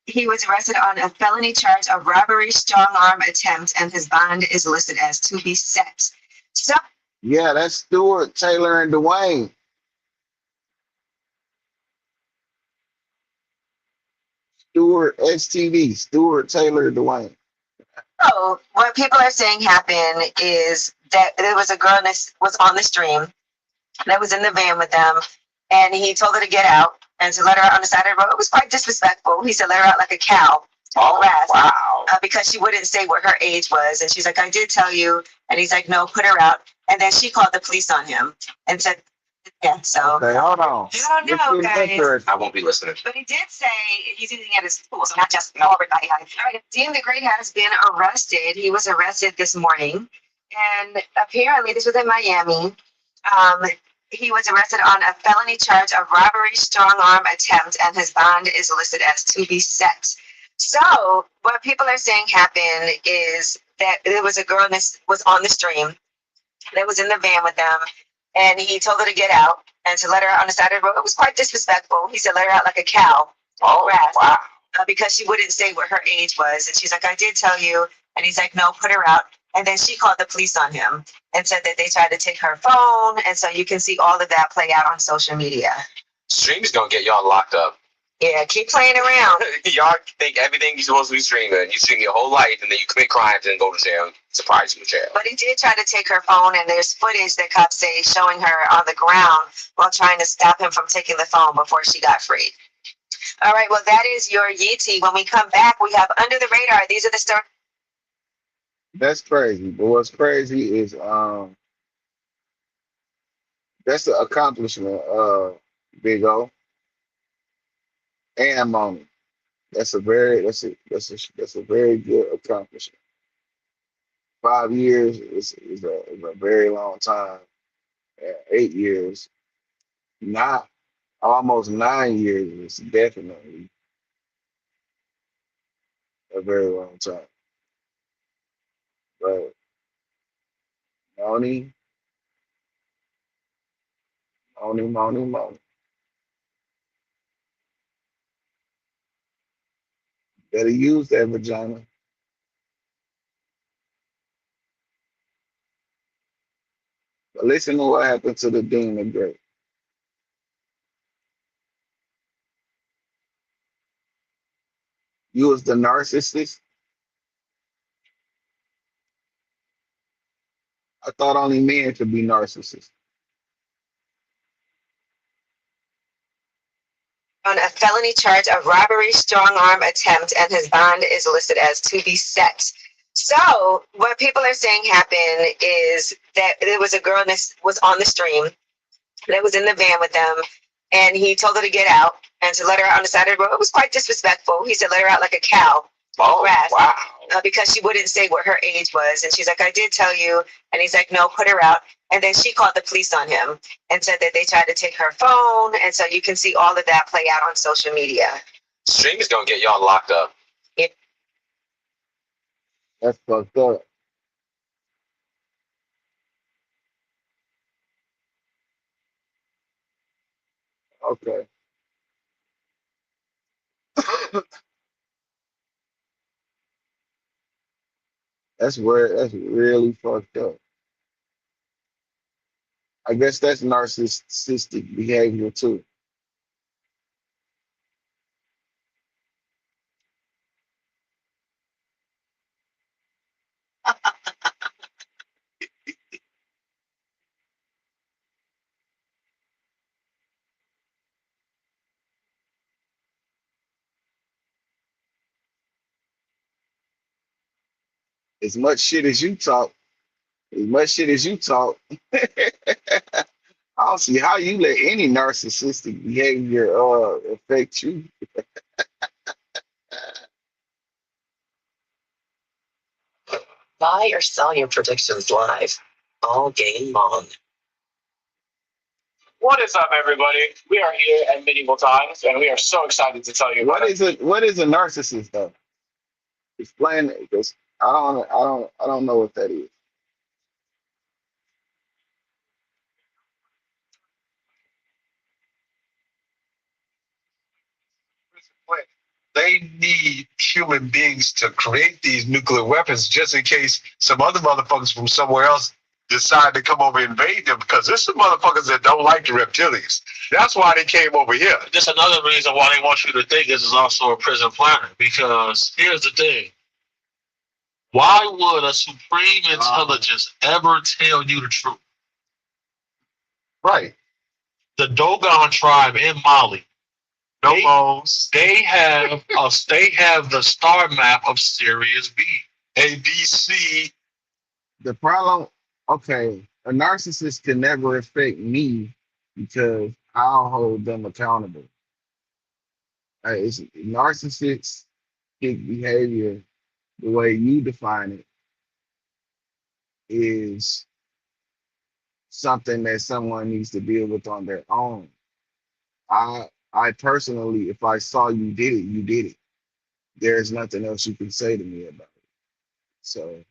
[SPEAKER 4] He was arrested on a felony charge of robbery, strong arm attempt, and his bond is listed as to be set. So
[SPEAKER 3] Yeah, that's Stewart, Taylor, and Dwayne. Stewart, STD, Stewart, Taylor, Dwayne.
[SPEAKER 4] So what people are saying happened is that there was a girl that was on the stream that was in the van with them, and he told her to get out and to let her out on the side of the road. It was quite disrespectful. He said, let her out like a cow.
[SPEAKER 2] Wow.
[SPEAKER 4] Because she wouldn't say what her age was. And she's like, I did tell you. And he's like, no, put her out. And then she called the police on him and said, yeah, so.
[SPEAKER 3] Okay, hold on.
[SPEAKER 4] I don't know, guys.
[SPEAKER 2] I won't be listening.
[SPEAKER 4] But he did say he's using it as a tool, so not just all right. All right, Dean the Great has been arrested. He was arrested this morning, and apparently this was in Miami. He was arrested on a felony charge of robbery, strong arm attempt, and his bond is listed as to be set. So what people are saying happened is that there was a girl that was on the stream that was in the van with them, and he told her to get out and to let her out on the side of the road. It was quite disrespectful. He said, let her out like a cow.
[SPEAKER 2] Wow.
[SPEAKER 4] Because she wouldn't say what her age was. And she's like, I did tell you. And he's like, no, put her out. And then she called the police on him and said that they tried to take her phone. And so you can see all of that play out on social media.
[SPEAKER 2] Streaming's gonna get y'all locked up.
[SPEAKER 4] Yeah, keep playing around.
[SPEAKER 2] Y'all think everything you're supposed to be streaming. You stream your whole life and then you commit crimes and go to jail. Surprise you in jail.
[SPEAKER 4] But he did try to take her phone, and there's footage that cops say showing her on the ground while trying to stop him from taking the phone before she got freed. All right, well, that is your Yeetie. When we come back, we have Under the Radar. These are the stories.
[SPEAKER 3] That's crazy. But what's crazy is that's the accomplishment of Big O and Moni. That's a very very good accomplishment. 5 years is a very long time. 8 years, not almost 9 years is definitely a very long time. But Moni. Better use that vagina. But listen to what happened to the Dean of Great. You was the narcissist. I thought only men could be narcissists.
[SPEAKER 4] On a felony charge of robbery, strong arm attempt, and his bond is listed as to be set. So what people are saying happened is that there was a girl that was on the stream that was in the van with them, and he told her to get out and to let her out on the side of the road. It was quite disrespectful. He said, let her out like a cow. grass.
[SPEAKER 12] Wow.
[SPEAKER 4] Because she wouldn't say what her age was. And she's like, I did tell you. And he's like, no, put her out. And then she called the police on him and said that they tried to take her phone. And so you can see all of that play out on social media.
[SPEAKER 5] Stream is gonna get y'all locked up.
[SPEAKER 3] That's fucked up. Okay. That's really fucked up. I guess that's narcissistic behavior too. As much shit as you talk, I don't see how you let any narcissistic behavior affect you.
[SPEAKER 5] Buy or sell your predictions live all game long.
[SPEAKER 16] What is up, everybody? We are here at Medieval Times, and we are so excited to tell you
[SPEAKER 3] What is a narcissist though? Explain it, because I don't know what that is.
[SPEAKER 11] They need human beings to create these nuclear weapons just in case some other motherfuckers from somewhere else decide to come over and invade them, because there's some motherfuckers that don't like the reptilians. That's why they came over here.
[SPEAKER 10] That's another reason why they want you to think this is also a prison planet. Because here's the thing. Why would a supreme intelligence ever tell you the truth?
[SPEAKER 11] Right.
[SPEAKER 10] The Dogon tribe in Mali. They have the star map of Sirius B.
[SPEAKER 11] ABC.
[SPEAKER 3] The problem, okay, a narcissist can never affect me because I'll hold them accountable. It's narcissistic behavior, the way you define it, is something that someone needs to deal with on their own. I personally, if I saw you did it, you did it. There's nothing else you can say to me about it. So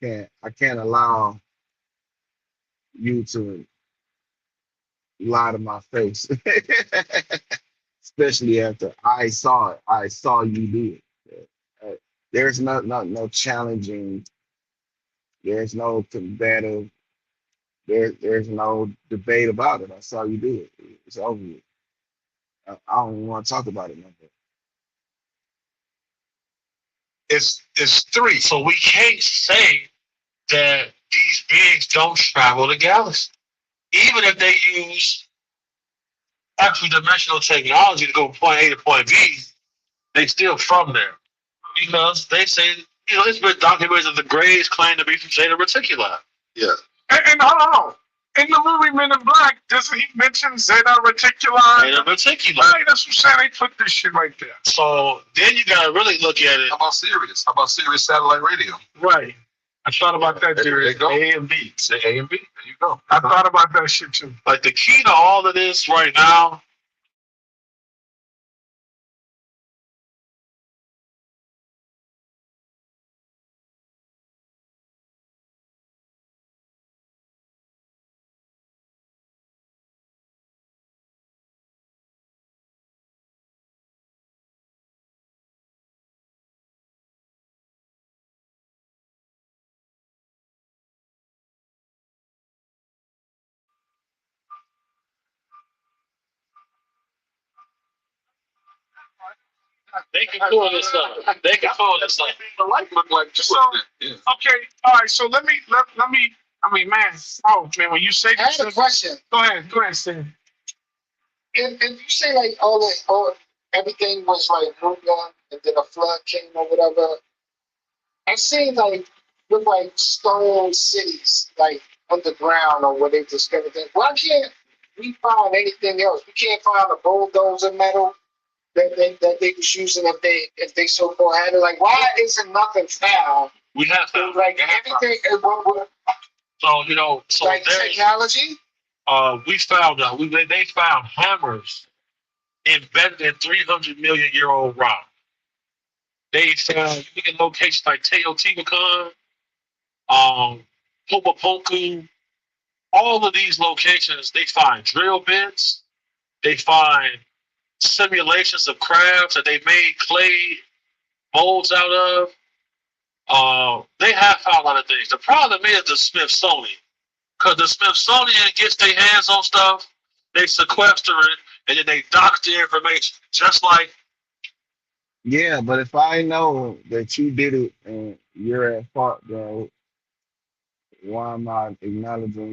[SPEAKER 3] I can't allow you to lie to my face. Especially after I saw it. I saw you do it. There's no challenging. There's no combative. There's no debate about it. I saw you do it. It's over with. I don't even want to talk about it no more.
[SPEAKER 11] It's three.
[SPEAKER 10] So we can't say that these beings don't travel the galaxy. Even if they use actual dimensional technology to go from point A to point B, they still from there. Because they say, it's been documented that the Greys claim to be from Zeta Reticuli.
[SPEAKER 11] Yeah.
[SPEAKER 9] And hold on. In the movie Men in Black, doesn't he mention Zeta Reticuli?
[SPEAKER 10] Zeta Reticuli.
[SPEAKER 9] Right, that's what I'm saying. They put this shit right there.
[SPEAKER 10] So then you gotta really look at it.
[SPEAKER 12] How about Sirius? How about Sirius Satellite Radio?
[SPEAKER 9] Right. I thought about that,
[SPEAKER 12] There
[SPEAKER 9] Jerry.
[SPEAKER 12] you go.
[SPEAKER 11] A and B.
[SPEAKER 12] Say A and B. There you go.
[SPEAKER 9] I thought about that shit too.
[SPEAKER 10] Like the key to all of this right now. They can pull this up. They can pull this up.
[SPEAKER 12] The light look like
[SPEAKER 9] So, okay, all right. So let me. I mean, man. Oh, man. When you say
[SPEAKER 18] I have a question.
[SPEAKER 9] go ahead, Stan.
[SPEAKER 18] If you say like everything was like moved on and then a flood came or whatever, I've seen like with like stone cities, like underground or where they discovered that. Why can't we find anything else? We can't find a bulldozer metal that they was using if they so called had it. Like, why isn't nothing found?
[SPEAKER 10] We have found
[SPEAKER 18] Like everything,
[SPEAKER 10] So you know, so
[SPEAKER 18] like technology.
[SPEAKER 10] We found they found hammers embedded in 300 million-year-old rock. They found look at locations like Teotihuacan, Pumapunku. All of these locations, they find drill bits. They find simulations of crabs that they made clay molds out of. They have found a lot of things. The problem is the Smithsonian, because the Smithsonian gets their hands on stuff, they sequester it, and then they dock the information. Just like
[SPEAKER 3] Yeah, but if I know that you did it and you're at fault, then why am I acknowledging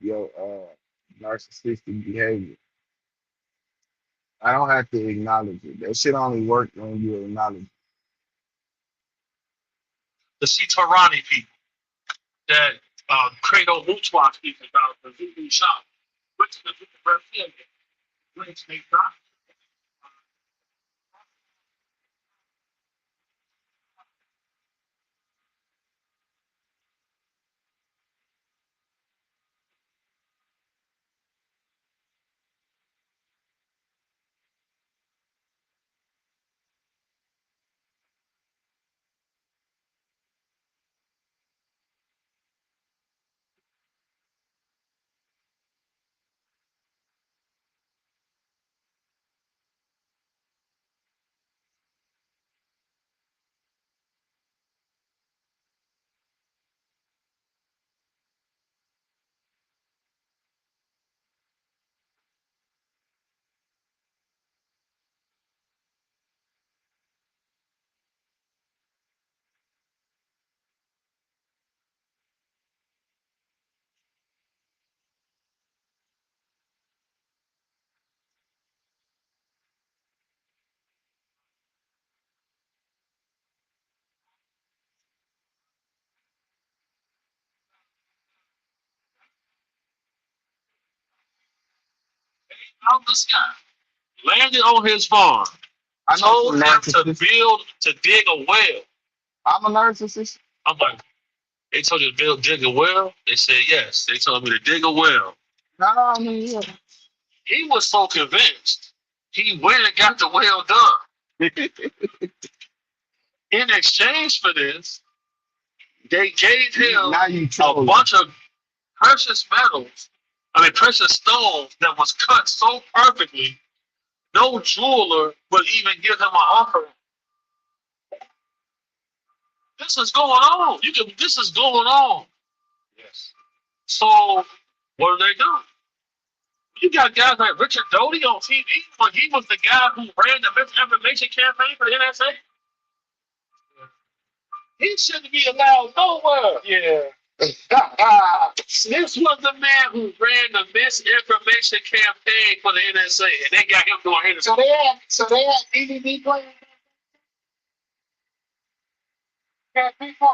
[SPEAKER 3] your narcissistic behavior? I don't have to acknowledge it. That shit only work when you acknowledge it.
[SPEAKER 10] the Shitarani people that Credo Mutua speaks about, the Zulu shop, which the Reptilian, which they dock. Out this guy landed on his farm,
[SPEAKER 3] I know
[SPEAKER 10] told
[SPEAKER 3] some
[SPEAKER 10] him
[SPEAKER 3] narcissists.
[SPEAKER 10] to dig a well.
[SPEAKER 3] I'm a narcissist.
[SPEAKER 10] I'm like, they told you to dig a well? They said yes. They told me to dig a well.
[SPEAKER 3] No, I mean, yeah.
[SPEAKER 10] He was so convinced. He went and got the well done. In exchange for this, they gave him
[SPEAKER 3] Now you
[SPEAKER 10] a
[SPEAKER 3] trolling.
[SPEAKER 10] bunch of precious metals, precious stones that was cut so perfectly, no jeweler would even give him an offer. This is going on. This is going on. Yes. So what do they do? You got guys like Richard Doty on TV when he was the guy who ran the misinformation campaign for the NSA. He shouldn't be allowed nowhere. Yeah. This was the man who ran the misinformation campaign for the NSA, and they got him doing it.
[SPEAKER 18] So they had DVD players. Yeah, people.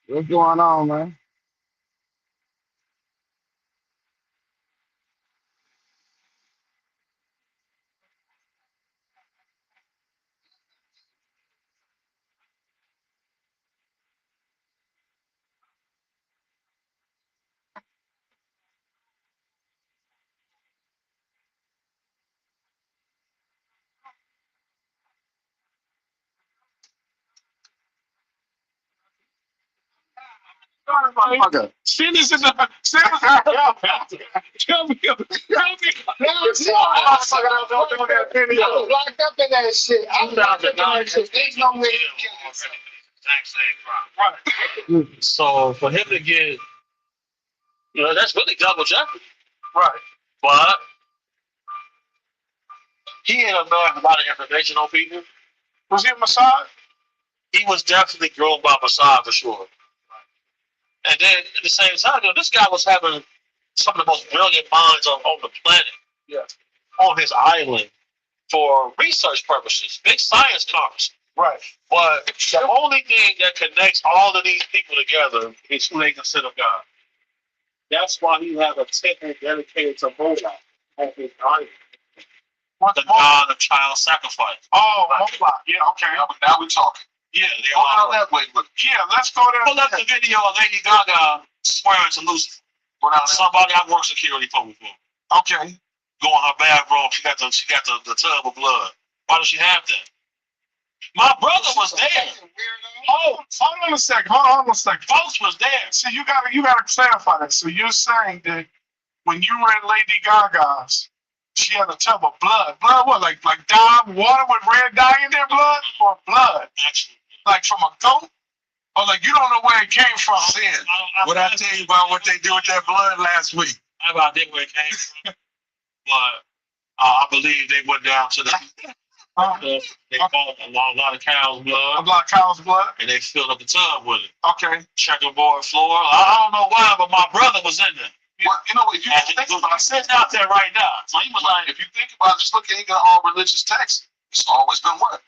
[SPEAKER 3] What's going on, man?
[SPEAKER 11] Motherfucker.
[SPEAKER 5] Send this in the send this in the tell me.
[SPEAKER 18] Now it's motherfucker don't do that video. I was locked up in that shit. I was locked up in that shit. There's no way you can.
[SPEAKER 10] Exact same crime. Right. So for him to get, that's really double jeopardy.
[SPEAKER 5] Right.
[SPEAKER 10] But he ended up knowing a lot of information on people.
[SPEAKER 5] Was he a Mossad?
[SPEAKER 10] He was definitely groomed by Mossad for sure. And then at the same time, this guy was having some of the most brilliant minds on the planet.
[SPEAKER 5] Yeah.
[SPEAKER 10] On his island for research purposes, big science conference.
[SPEAKER 5] Right.
[SPEAKER 10] But the only thing that connects all of these people together is who they consider God. That's why he had a temple dedicated to Moloch on his island. The god of child sacrifice.
[SPEAKER 5] Oh, Moloch. Yeah, okay.
[SPEAKER 12] Now we're talking.
[SPEAKER 10] Yeah, they
[SPEAKER 12] Go
[SPEAKER 10] all
[SPEAKER 12] down that way, but
[SPEAKER 5] Yeah, let's go there.
[SPEAKER 10] pull up the video of Lady Gaga swearing to Lucifer. Somebody I worked security for before.
[SPEAKER 5] Okay.
[SPEAKER 10] Go in her bathroom. She got the tub of blood. Why does she have that? My brother was there.
[SPEAKER 5] Oh, hold on a second. Hold on a second.
[SPEAKER 10] Folks was there.
[SPEAKER 5] See, you gotta clarify that. So you're saying that when you were in Lady Gaga's, she had a tub of blood. Blood what? Like dye, water with red dye in their blood? Or blood?
[SPEAKER 10] Actually.
[SPEAKER 5] Like from a goat? Or like you don't know where it came from?
[SPEAKER 6] Sin. What I tell you about what they did with that blood last week?
[SPEAKER 10] I about did where it came from. But I believe they went down to the they bought a lot of cow's blood.
[SPEAKER 5] A lot of cow's blood?
[SPEAKER 10] And they filled up the tub with it.
[SPEAKER 5] Okay.
[SPEAKER 10] Checkerboard floor. I don't know why, but my brother was in there.
[SPEAKER 12] Well, if you think about it,
[SPEAKER 10] sitting out there right now. So he was like,
[SPEAKER 12] if you think about it, just look at any all religious texts. It's always been what?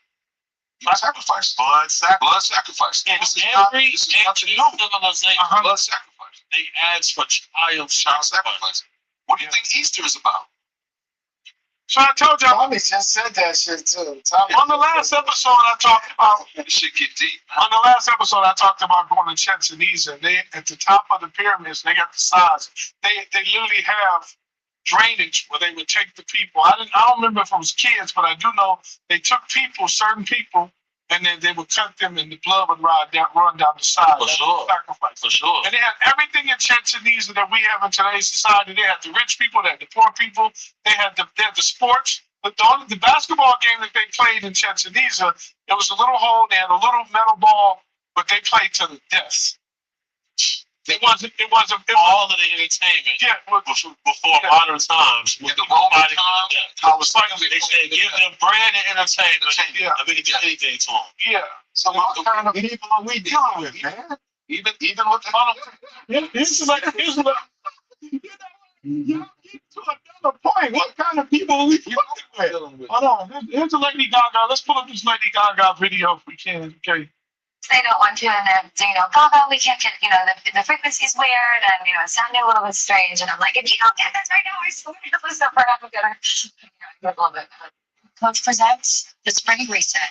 [SPEAKER 12] Sacrifice. Blood sacrifice.
[SPEAKER 10] in
[SPEAKER 12] This is
[SPEAKER 10] every
[SPEAKER 12] nothing new.
[SPEAKER 10] civilization,
[SPEAKER 12] Blood sacrifice.
[SPEAKER 10] they ask for child
[SPEAKER 12] Child sacrifice. What do you think Easter is about?
[SPEAKER 5] So I told y'all
[SPEAKER 18] Tommy just said that shit too.
[SPEAKER 5] on the last episode I talked about
[SPEAKER 12] This shit get deep.
[SPEAKER 5] on the last episode I talked about going to Chichen Itza. They at the top of the pyramids, they got the sides. They literally have drainage where they would take the people. I don't remember if it was kids, but I do know they took certain people, and then they would cut them and the blood would run down the side.
[SPEAKER 10] For
[SPEAKER 5] That
[SPEAKER 10] sure.
[SPEAKER 5] was sacrifice.
[SPEAKER 10] For sure.
[SPEAKER 5] And they had everything in Chichen Itza that we have in today's society. They had the rich people, they had the poor people, they had the sports. But the basketball game that they played in Chichen Itza, it was a little hole, they had a little metal ball, but they played to the death. It wasn't
[SPEAKER 10] All of the entertainment
[SPEAKER 5] yeah,
[SPEAKER 10] before modern times.
[SPEAKER 12] In the Roman time,
[SPEAKER 5] I was like,
[SPEAKER 10] They said give them bread and entertainment.
[SPEAKER 5] Yeah.
[SPEAKER 10] And we can do anything to them.
[SPEAKER 5] yeah.
[SPEAKER 18] So what kind of people are we dealing with, man?
[SPEAKER 12] even with the
[SPEAKER 5] Here's like y'all get to another point. What kind of people are we dealing with? Hold on. Here's a Lady Gaga. Let's pull up this Lady Gaga video if we can. Okay.
[SPEAKER 19] They don't want to, and then, Gaga, we can't get, the frequency's weird, and, it's sounding a little bit strange. And I'm like, if you don't get this right now, I swear to Lucifer, I'm gonna, I love it. Coach presents the Spring Reset.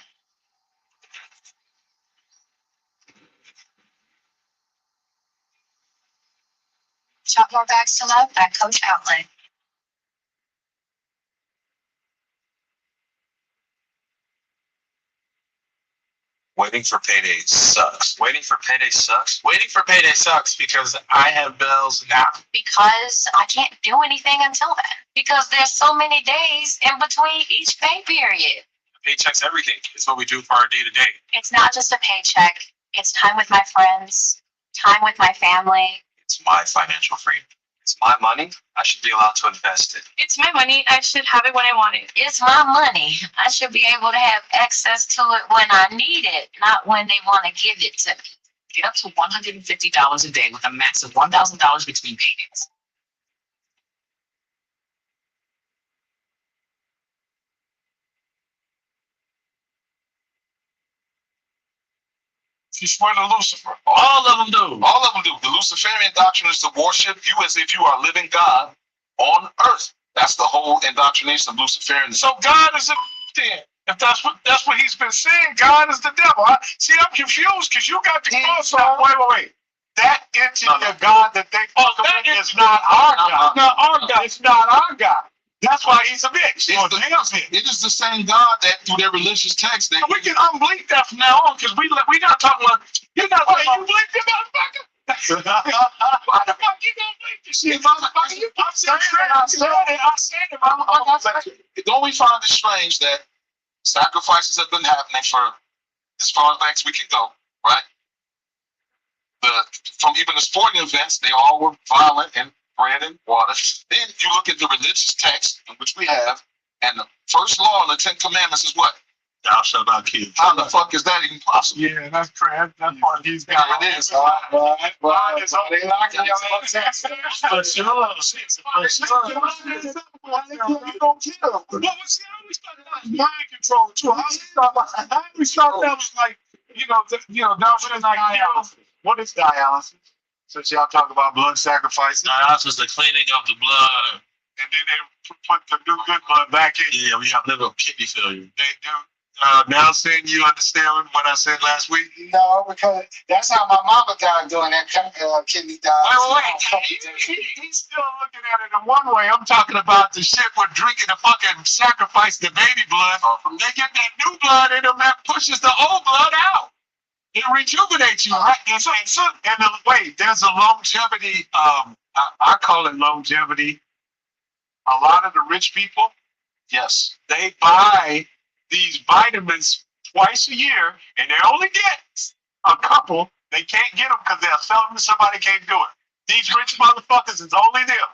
[SPEAKER 19] Shop more bags to love at Coach Outlet.
[SPEAKER 2] Waiting for payday sucks. Waiting for payday sucks? Waiting for payday sucks because I have bills now.
[SPEAKER 19] Because I can't do anything until then. Because there's so many days in between each pay period.
[SPEAKER 2] Paycheck's everything. It's what we do for our day to day.
[SPEAKER 19] It's not just a paycheck. It's time with my friends, time with my family.
[SPEAKER 2] It's my financial freedom. It's my money. I should be allowed to invest it.
[SPEAKER 19] It's my money. I should have it when I want it. It's my money. I should be able to have access to it when I need it, not when they want to give it to me.
[SPEAKER 15] Get up to $150 a day with a max of $1,000 between paydays.
[SPEAKER 12] You swear to Lucifer.
[SPEAKER 10] All of them do.
[SPEAKER 12] All of them do. The Luciferian doctrine is to worship you as if you are a living God on earth. That's the whole indoctrination of Luciferianism.
[SPEAKER 11] So God is a then. If that's what he's been saying, God is the devil. See, I'm confused because you got the cross on. Wait. That entity of God that they talk about is not our God. Not our God. It's not our God. That's why he's a bitch.
[SPEAKER 12] It is the same God that through their religious text they
[SPEAKER 11] we can unblink that from now on because we not talking about you're not talking about you blink the motherfucker. Why the fuck you gonna blink this shit, motherfucker? You I said it, motherfucker.
[SPEAKER 12] Don't we find it strange that sacrifices have been happening for as far back as we can go, right? From even the sporting events, they all were violent and bread and water. Then you look at the religious text, in which we have, and the first law in the Ten Commandments is what?
[SPEAKER 10] Thou shalt not kill.
[SPEAKER 12] How the fuck is that even possible?
[SPEAKER 11] Yeah, that's correct. That's part of these guys.
[SPEAKER 12] It is.
[SPEAKER 11] They locking your access.
[SPEAKER 10] For sure.
[SPEAKER 11] You don't kill them. But see, I always thought that was mind control too. I always thought that was like, that was like dialysis. What is dialysis? Since y'all talk about blood sacrifices.
[SPEAKER 10] Dialysis is the cleaning of the blood.
[SPEAKER 11] And then they put the new good blood back in.
[SPEAKER 10] Yeah, we have liver kidney failure.
[SPEAKER 11] They do. Now, saying you understand what I said last week?
[SPEAKER 18] No, because that's how my mama died doing that kidney dialysis.
[SPEAKER 11] Wait. He's still looking at it in one way. I'm talking about the shit with drinking the fucking sacrifice the baby blood. They get that new blood in them that pushes the old blood out. It rejuvenates you, right? Wait, there's a longevity. I call it longevity. A lot of the rich people,
[SPEAKER 12] yes,
[SPEAKER 11] they buy these vitamins twice a year, and they only get a couple. They can't get them because they'll sell them to somebody can't do it. These rich motherfuckers is only them,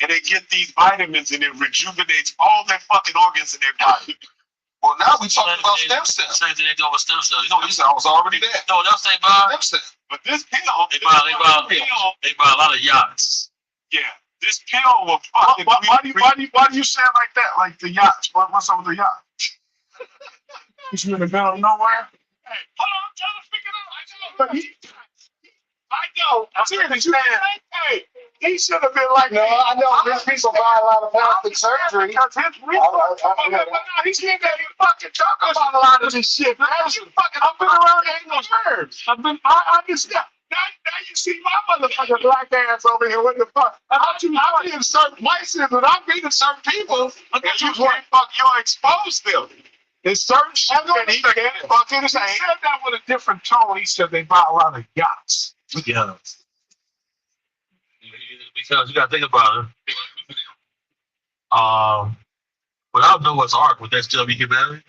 [SPEAKER 11] and they get these vitamins, and it rejuvenates all their fucking organs in their body.
[SPEAKER 12] Well, now we're talking about stem cells.
[SPEAKER 10] Same thing they do with stem cells.
[SPEAKER 12] You know, I was already there.
[SPEAKER 10] No, that's they buy.
[SPEAKER 12] Stem cells.
[SPEAKER 11] But this pill,
[SPEAKER 10] they buy a lot of yachts.
[SPEAKER 11] Yeah, this pill will fucking. Why do you say it like that? Like the yachts? What's up with the yacht? You in the middle of nowhere? Hey, hold on, I'm trying to figure it out. I know. I'm seriously saying. Hey, he should have been like.
[SPEAKER 18] No, I know rich people buy a lot of plastic surgery.
[SPEAKER 11] Because his he said that he fucking talk about a lot of this shit. I've been around English nerds. I understand. Now you see my motherfucking black ass over here. What the fuck? I'm in certain places and I'm meeting certain people. And you can't fuck, you're exposed them. There's certain shit that he can't fucking say. He said that with a different tone. He said they buy a lot of yachts.
[SPEAKER 10] Yeah. Because you gotta think about it. Without Noah's Ark, would that still be humanity?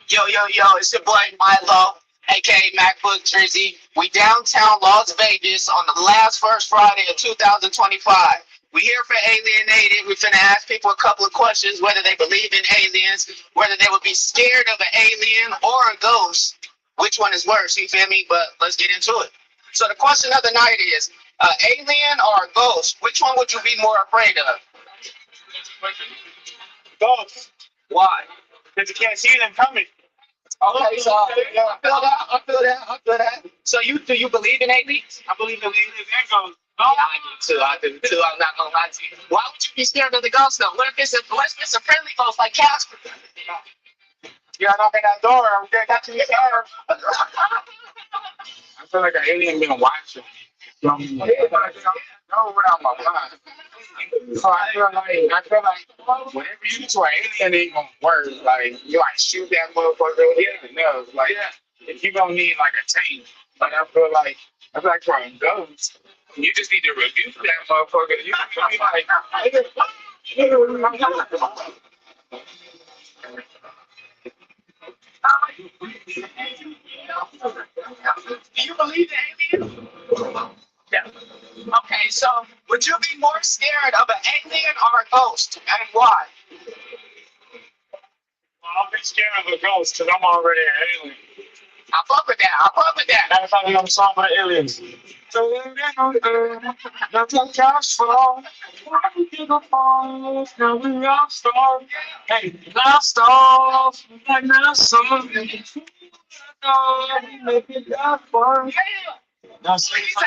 [SPEAKER 21] Yo, it's your boy Milo, aka MacBook Drizzy. We downtown Las Vegas on the last first Friday of 2025. We here for Alienated. We're finna ask people a couple of questions, whether they believe in aliens, whether they would be scared of an alien or a ghost. Which one is worse, you feel me? But let's get into it. So the question of the night is, alien or a ghost, which one would you be more afraid of?
[SPEAKER 11] Ghost.
[SPEAKER 21] Why?
[SPEAKER 11] Because you can't see them coming.
[SPEAKER 21] Okay, so I feel that. So do you believe in aliens?
[SPEAKER 11] I believe in aliens and ghosts.
[SPEAKER 21] Yeah, I do too. I'm not gonna lie to you. Why would you be scared of the ghost though? What if it's a friendly ghost like Casper?
[SPEAKER 18] You gotta knock on that door. I'm gonna got to your door.
[SPEAKER 16] I feel like an alien been watching me. No, without my mind. So I feel like whatever you do to an alien ain't gonna work. Like you like shoot that motherfucker in the nose. Like if you gonna need like a tank. Like I feel like for a ghost, you just need to rebuke that motherfucker. You can be
[SPEAKER 21] Do you believe in aliens? Yeah. Okay, so would you be more scared of an alien or a ghost, and why?
[SPEAKER 11] Well, I'll be scared of a ghost because I'm already an alien.
[SPEAKER 21] I fuck with that.
[SPEAKER 11] That's how I'm song with the aliens. That's a cash flow. Now we lost off. Hey, lost off. Like now something.
[SPEAKER 5] no, we make it that fun. No, so he's an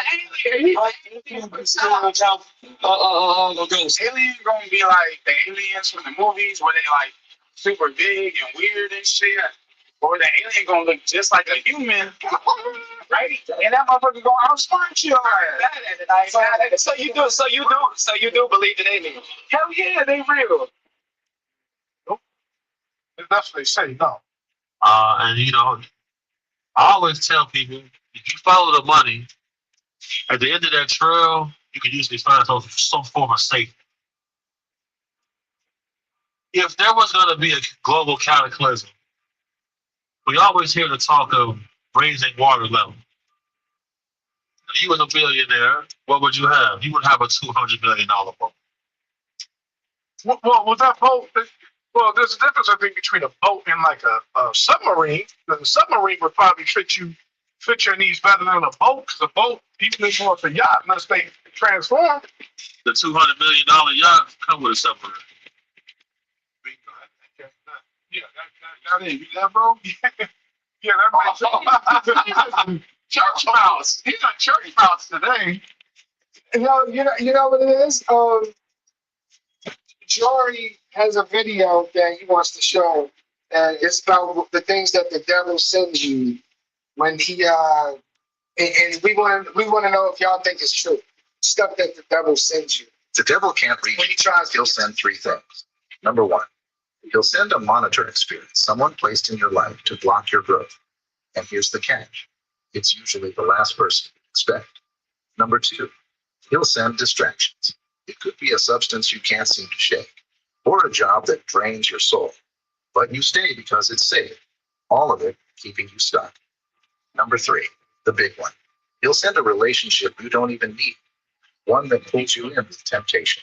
[SPEAKER 5] alien. Aliens gonna be like the aliens from the movies where they like super big and weird and shit. Or the alien gonna look just like a human, right? And that motherfucker gonna outsmart you. So you do believe in aliens? Hell yeah, they real.
[SPEAKER 11] That's what they say. No.
[SPEAKER 10] And you know, I always tell people if you follow the money, at the end of that trail, you can usually find some form of safety. If there was going to be a global cataclysm, we always hear the talk of raising water level. If you was a billionaire, what would you have? You would have a $200 million boat.
[SPEAKER 11] Well, with that boat, well, there's a difference, I think, between a boat and like a submarine. The submarine would probably fit your needs better than a boat, because a boat, even if it's a yacht, unless they transform.
[SPEAKER 10] The $200 million yacht come with a submarine.
[SPEAKER 11] That bro? Yeah, that makes church mouse. He's a church mouse today.
[SPEAKER 18] You know what it is? Jory has a video that he wants to show, and it's about the things that the devil sends you when he and we want to know if y'all think it's true. Stuff that the devil sends you.
[SPEAKER 2] The devil can't reach you. He'll send three things. Number one, he'll send a monitoring spirit, someone placed in your life to block your growth. And here's the catch. It's usually the last person you expect. Number two, he'll send distractions. It could be a substance you can't seem to shake, or a job that drains your soul. But you stay because it's safe. All of it keeping you stuck. Number three, the big one. He'll send a relationship you don't even need. One that pulls you in with temptation.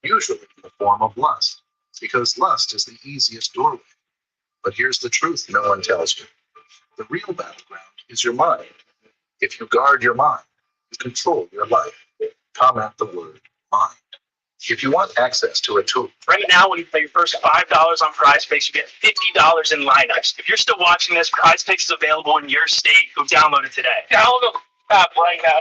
[SPEAKER 2] Usually in the form of lust, because lust is the easiest doorway. But here's the truth no one tells you. The real battleground is your mind. If you guard your mind, you control your life. Comment the word mind. If you want access to a tool.
[SPEAKER 5] Right now, when you pay your first $5 on PrizePicks, you get $50 in lineups. If you're still watching this, PrizePicks is available in your state. Go download it today. Download the app right now.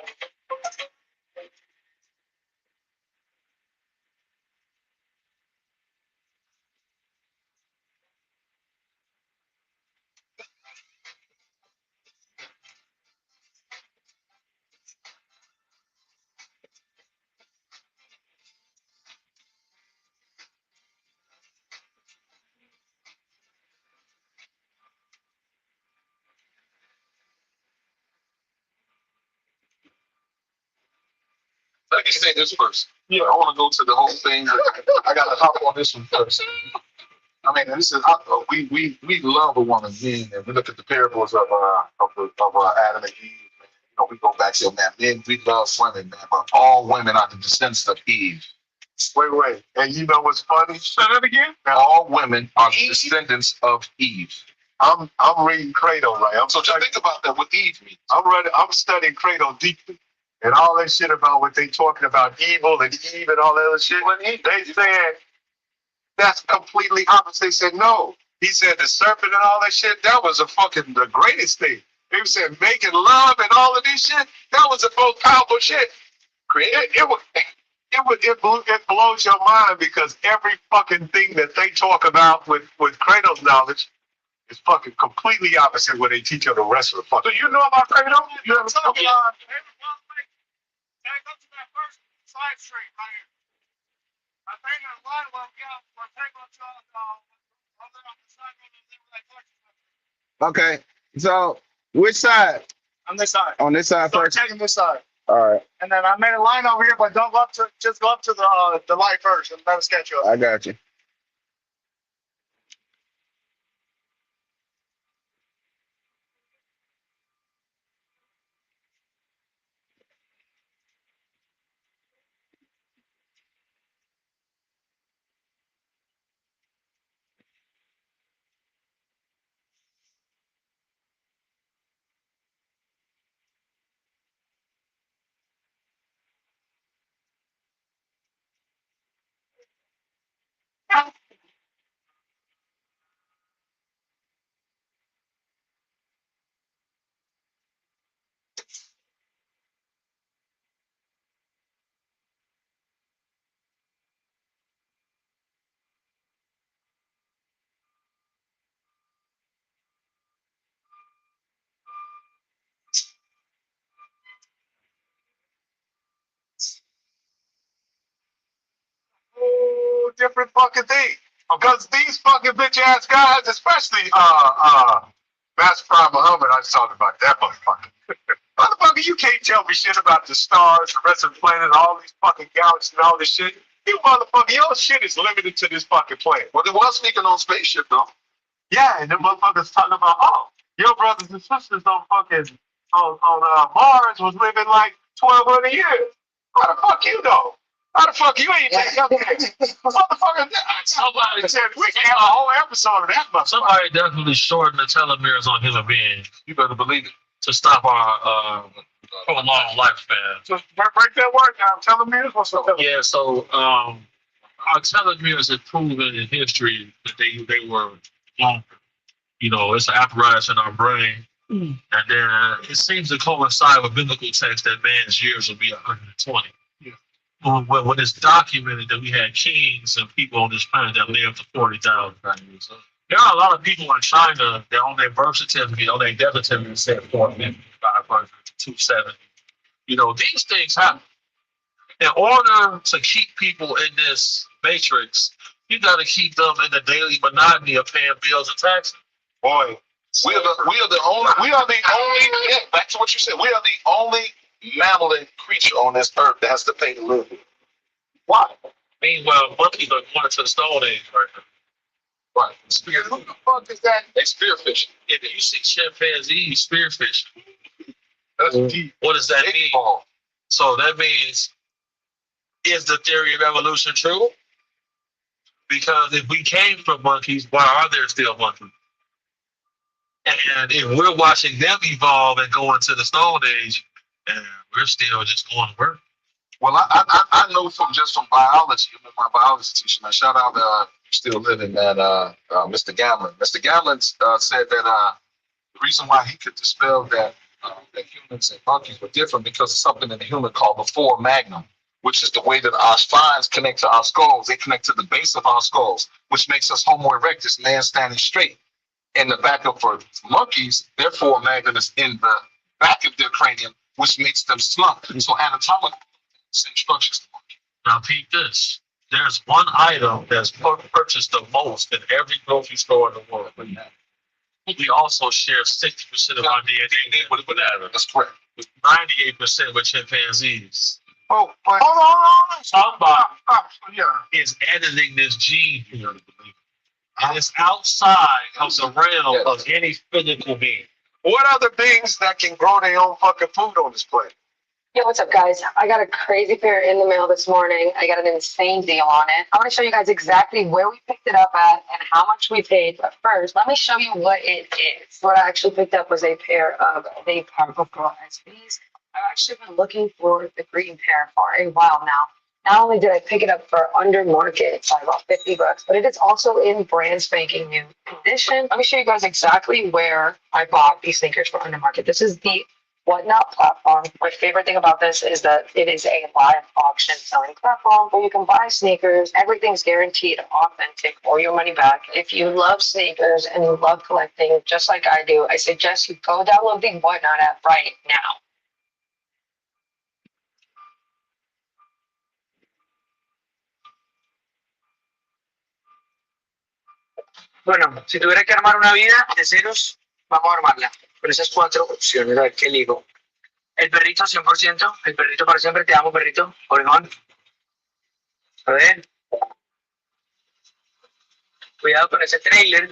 [SPEAKER 12] Let me say this first. Yeah, I want to go to the whole thing. I got to hop on this one first. I mean, this is we love a woman, men, and we look at the parables of Adam and Eve. You know, we go back to man. Men, we love women, man, but all women are the descendants of Eve.
[SPEAKER 11] Wait. And you know what's funny? Say that again.
[SPEAKER 12] All women are the descendants of Eve.
[SPEAKER 11] I'm reading Cradle, right?
[SPEAKER 12] So just think about that. What Eve means.
[SPEAKER 11] I'm studying Cradle deeply. And all that shit about what they talking about evil and Eve and all that other shit. They said that's completely opposite. They said no. He said the serpent and all that shit, that was the greatest thing. They said making love and all of this shit, that was the most powerful shit. It blows your mind, because every fucking thing that they talk about with Cradle's knowledge is fucking completely opposite what they teach on the rest of the fucking. So you know about Cradle? You ever talk about? Go to that first side street right here. I think that line will go for take on to
[SPEAKER 3] Okay, so which side?
[SPEAKER 11] on this side.
[SPEAKER 3] On this side
[SPEAKER 11] Start
[SPEAKER 3] first.
[SPEAKER 11] taking this side.
[SPEAKER 3] All right,
[SPEAKER 11] And then I made a line over here, but don't go up to just go up to the light first and let us catch you up.
[SPEAKER 3] I got you.
[SPEAKER 11] different fucking thing. Because these fucking bitch ass guys, especially Master Prime Muhammad, I was talking about that motherfucker. Motherfucker, you can't tell me shit about the stars, the rest of the planet, all these fucking galaxies and all this shit. You motherfucker, your shit is limited to this fucking planet.
[SPEAKER 12] Well, they was sneaking on spaceship though.
[SPEAKER 11] Yeah, and them motherfuckers talking about, oh, your brothers and sisters on fucking on Mars was living like 1,200 years. How the fuck you know? How the fuck you ain't taking up there? Motherfucker, somebody said we can have a whole episode of that motherfucker.
[SPEAKER 10] Somebody definitely shortened the telomeres on human beings. You better believe it. To stop our prolonged lifespan.
[SPEAKER 11] Just break that word down. Telomeres, what's up?
[SPEAKER 10] Yeah, so our telomeres have proven in history that they were longer. You know, it's an apparatus in our brain. And then it seems to coincide with biblical text that man's years will be 120. Yeah. When it's documented that we had kings and people on this planet that lived to 40,000 years. So there are a lot of people in China that on their birth certificate, on their death certificate, said 450, 500, 270. You know, these things happen. In order to keep people in this matrix, you got to keep them in the daily monotony of paying bills and taxes.
[SPEAKER 12] Boy, we are the only, yeah, back to what you said, we are the only mammal and creature on this earth that has to pay to live here.
[SPEAKER 10] Why? Meanwhile, monkeys are going to the Stone Age right now. Right. Spear.
[SPEAKER 11] Who the fuck is that?
[SPEAKER 12] They spearfishing.
[SPEAKER 10] If you see chimpanzees spearfishing,
[SPEAKER 12] that's deep.
[SPEAKER 10] What does that mean? So that means, is the theory of evolution true? Because if we came from monkeys, why are there still monkeys? And if we're watching them evolve and go into the Stone Age, and we're still just going to work.
[SPEAKER 12] Well, I know from biology, my biology teacher, man, shout out still living, man, Mr. Gamlin. Mr. Gamlin said that the reason why he could dispel that humans and monkeys were different because of something in the human called the foremagnum, which is the way that our spines connect to our skulls. They connect to the base of our skulls, which makes us Homo erectus, man standing straight. In the back of for monkeys, their foremagnum is in the back of their cranium, which makes them slump. So anatomically, same structures.
[SPEAKER 10] Now, peep this. There's one item that's purchased the most in every grocery store in the world. We also share 60% of our DNA with bananas.
[SPEAKER 12] That's correct.
[SPEAKER 10] 98% with chimpanzees.
[SPEAKER 11] Oh, but hold on.
[SPEAKER 10] Somebody is editing this gene here. And it's outside of the realm of any physical being.
[SPEAKER 11] What other beings that can grow their own fucking food on this planet?
[SPEAKER 4] Yo, what's up, guys? I got a crazy pair in the mail this morning. I got an insane deal on it. I want to show you guys exactly where we picked it up at and how much we paid. But first, let me show you what it is. What I actually picked up was a pair of the Purple Pearl SBs. I've actually been looking for the green pair for a while now. Not only did I pick it up for under market by about $50, but it is also in brand spanking new condition. Let me show you guys exactly where I bought these sneakers for under market. This is the Whatnot platform. My favorite thing about this is that it is a live auction selling platform where you can buy sneakers. Everything's guaranteed authentic or your money back. If you love sneakers and you love collecting just like I do, I suggest you go download the Whatnot app right now. Bueno, si tuviera que armar una vida de ceros, vamos a armarla con esas 4 opciones. A ver qué elijo. El perrito 100%, el perrito para siempre, te amo perrito, orejón. A ver. Cuidado con ese trailer.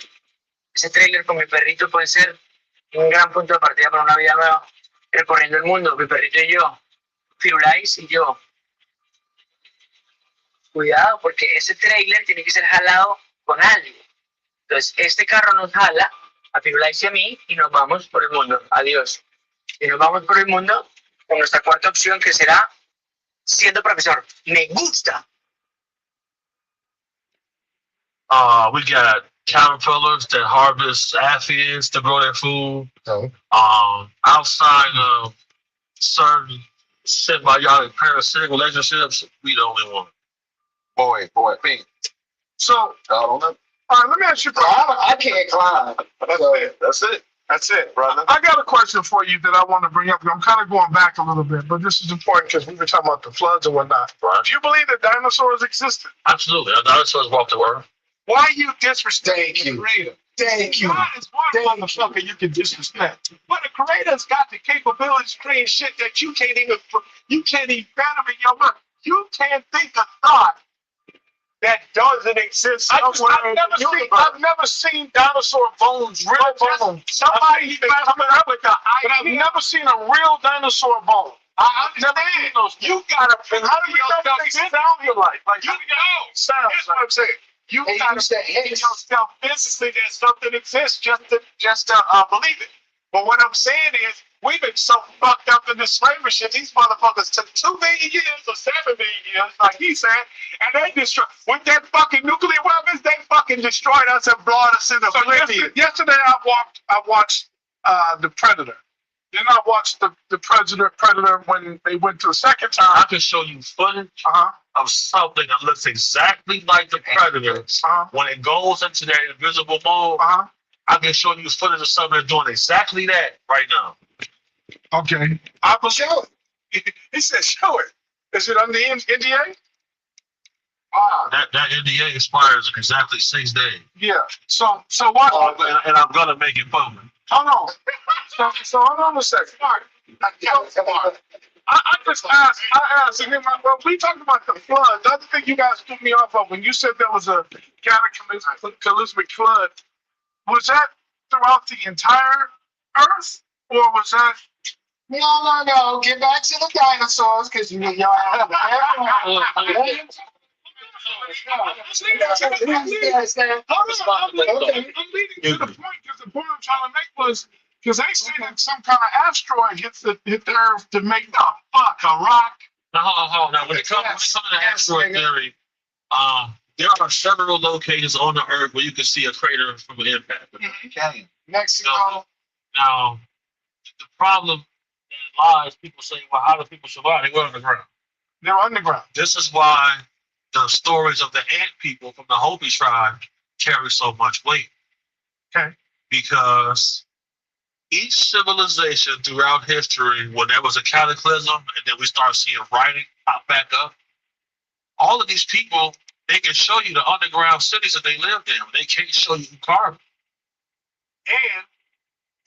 [SPEAKER 4] Ese trailer con mi perrito puede ser un gran punto de partida para una vida nueva. Recorriendo el mundo, mi perrito y yo. Firulais y yo. Cuidado, porque ese trailer tiene que ser jalado con alguien. Entonces, este carro nos jala a Firulais y a mí y nos vamos por el mundo. Adiós. Y nos vamos por el mundo con nuestra cuarta opción que será siendo profesor. Me gusta.
[SPEAKER 10] We got caterpillars that harvest aphids to grow their food. Outside of certain symbiotic parasitic relationships, we the only one.
[SPEAKER 12] Boy, Pink.
[SPEAKER 11] So,
[SPEAKER 12] I don't know.
[SPEAKER 11] All right, let me ask you.
[SPEAKER 18] I can't climb.
[SPEAKER 12] That's it.
[SPEAKER 11] That's it, brother.
[SPEAKER 9] I got a question for you that I want to bring up. I'm kind of going back a little bit, but this is important because we were talking about the floods and whatnot.
[SPEAKER 10] Right.
[SPEAKER 9] Do you believe that dinosaurs existed?
[SPEAKER 10] Absolutely. The dinosaurs walked the earth.
[SPEAKER 9] Why you disrespect
[SPEAKER 18] Thank
[SPEAKER 9] the
[SPEAKER 18] you.
[SPEAKER 9] creator?
[SPEAKER 18] Thank you.
[SPEAKER 9] God is one motherfucker you can disrespect. But the creator's got the capabilities to create shit that you can't even fathom in your mind. You can't think a thought
[SPEAKER 11] That doesn't exist somewhere in the universe.
[SPEAKER 9] I've never seen dinosaur bones, real bones.
[SPEAKER 11] Somebody
[SPEAKER 9] Somebody coming up with the
[SPEAKER 11] but
[SPEAKER 9] idea. I've never seen a real dinosaur bone.
[SPEAKER 11] I understand.
[SPEAKER 9] You gotta figure
[SPEAKER 11] How do we know
[SPEAKER 9] yourself
[SPEAKER 11] they
[SPEAKER 9] sound like? Like
[SPEAKER 11] You
[SPEAKER 9] how do you
[SPEAKER 11] know.
[SPEAKER 9] sound?
[SPEAKER 11] Here's what I'm saying. You
[SPEAKER 18] They
[SPEAKER 11] gotta
[SPEAKER 18] use the
[SPEAKER 11] figure
[SPEAKER 18] hiss.
[SPEAKER 11] yourself physically that something exists just to believe it. But what I'm saying is, we've been so fucked up in this slavery shit. These motherfuckers took 2 million years or 7 million years, like he said, and they destroyed with that fucking nuclear weapons. They fucking destroyed us and brought us in oblivion.
[SPEAKER 9] Yesterday I watched the Predator. Then I watched the Predator when they went to the second time.
[SPEAKER 10] I can show you footage of something that looks exactly like the Predator when it goes into that invisible mode. I can show you footage of something that's doing exactly that right now.
[SPEAKER 9] Okay. I will show it. He said, show it. Is it under the NDA?
[SPEAKER 10] That NDA expires in exactly 6 days.
[SPEAKER 9] Yeah. So what?
[SPEAKER 10] And I'm gonna make it public.
[SPEAKER 9] Hold on. So hold on a second. All right. I just asked, and then when we talked about the flood, the other thing you guys threw me off of when you said there was a cataclysmic flood, was that throughout the entire Earth, or was that?
[SPEAKER 18] No. Get back to the dinosaurs, because y'all have
[SPEAKER 9] I'm leading to the point because the point I'm trying to make was because they say that some kind of asteroid hit the Earth to make the fuck a rock.
[SPEAKER 10] Now, when it comes to the asteroid theory, there are several locations on the Earth where you can see a crater from an impact.
[SPEAKER 18] Mexico.
[SPEAKER 10] Now, the problem lies, people say, well, how do people survive? They were underground.
[SPEAKER 9] They're underground.
[SPEAKER 10] This is why the stories of the ant people from the Hopi tribe carry so much weight.
[SPEAKER 9] Okay.
[SPEAKER 10] Because each civilization throughout history, when there was a cataclysm and then we start seeing writing pop back up, all of these people, they can show you the underground cities that they lived in. They can't show you who carved them.
[SPEAKER 11] And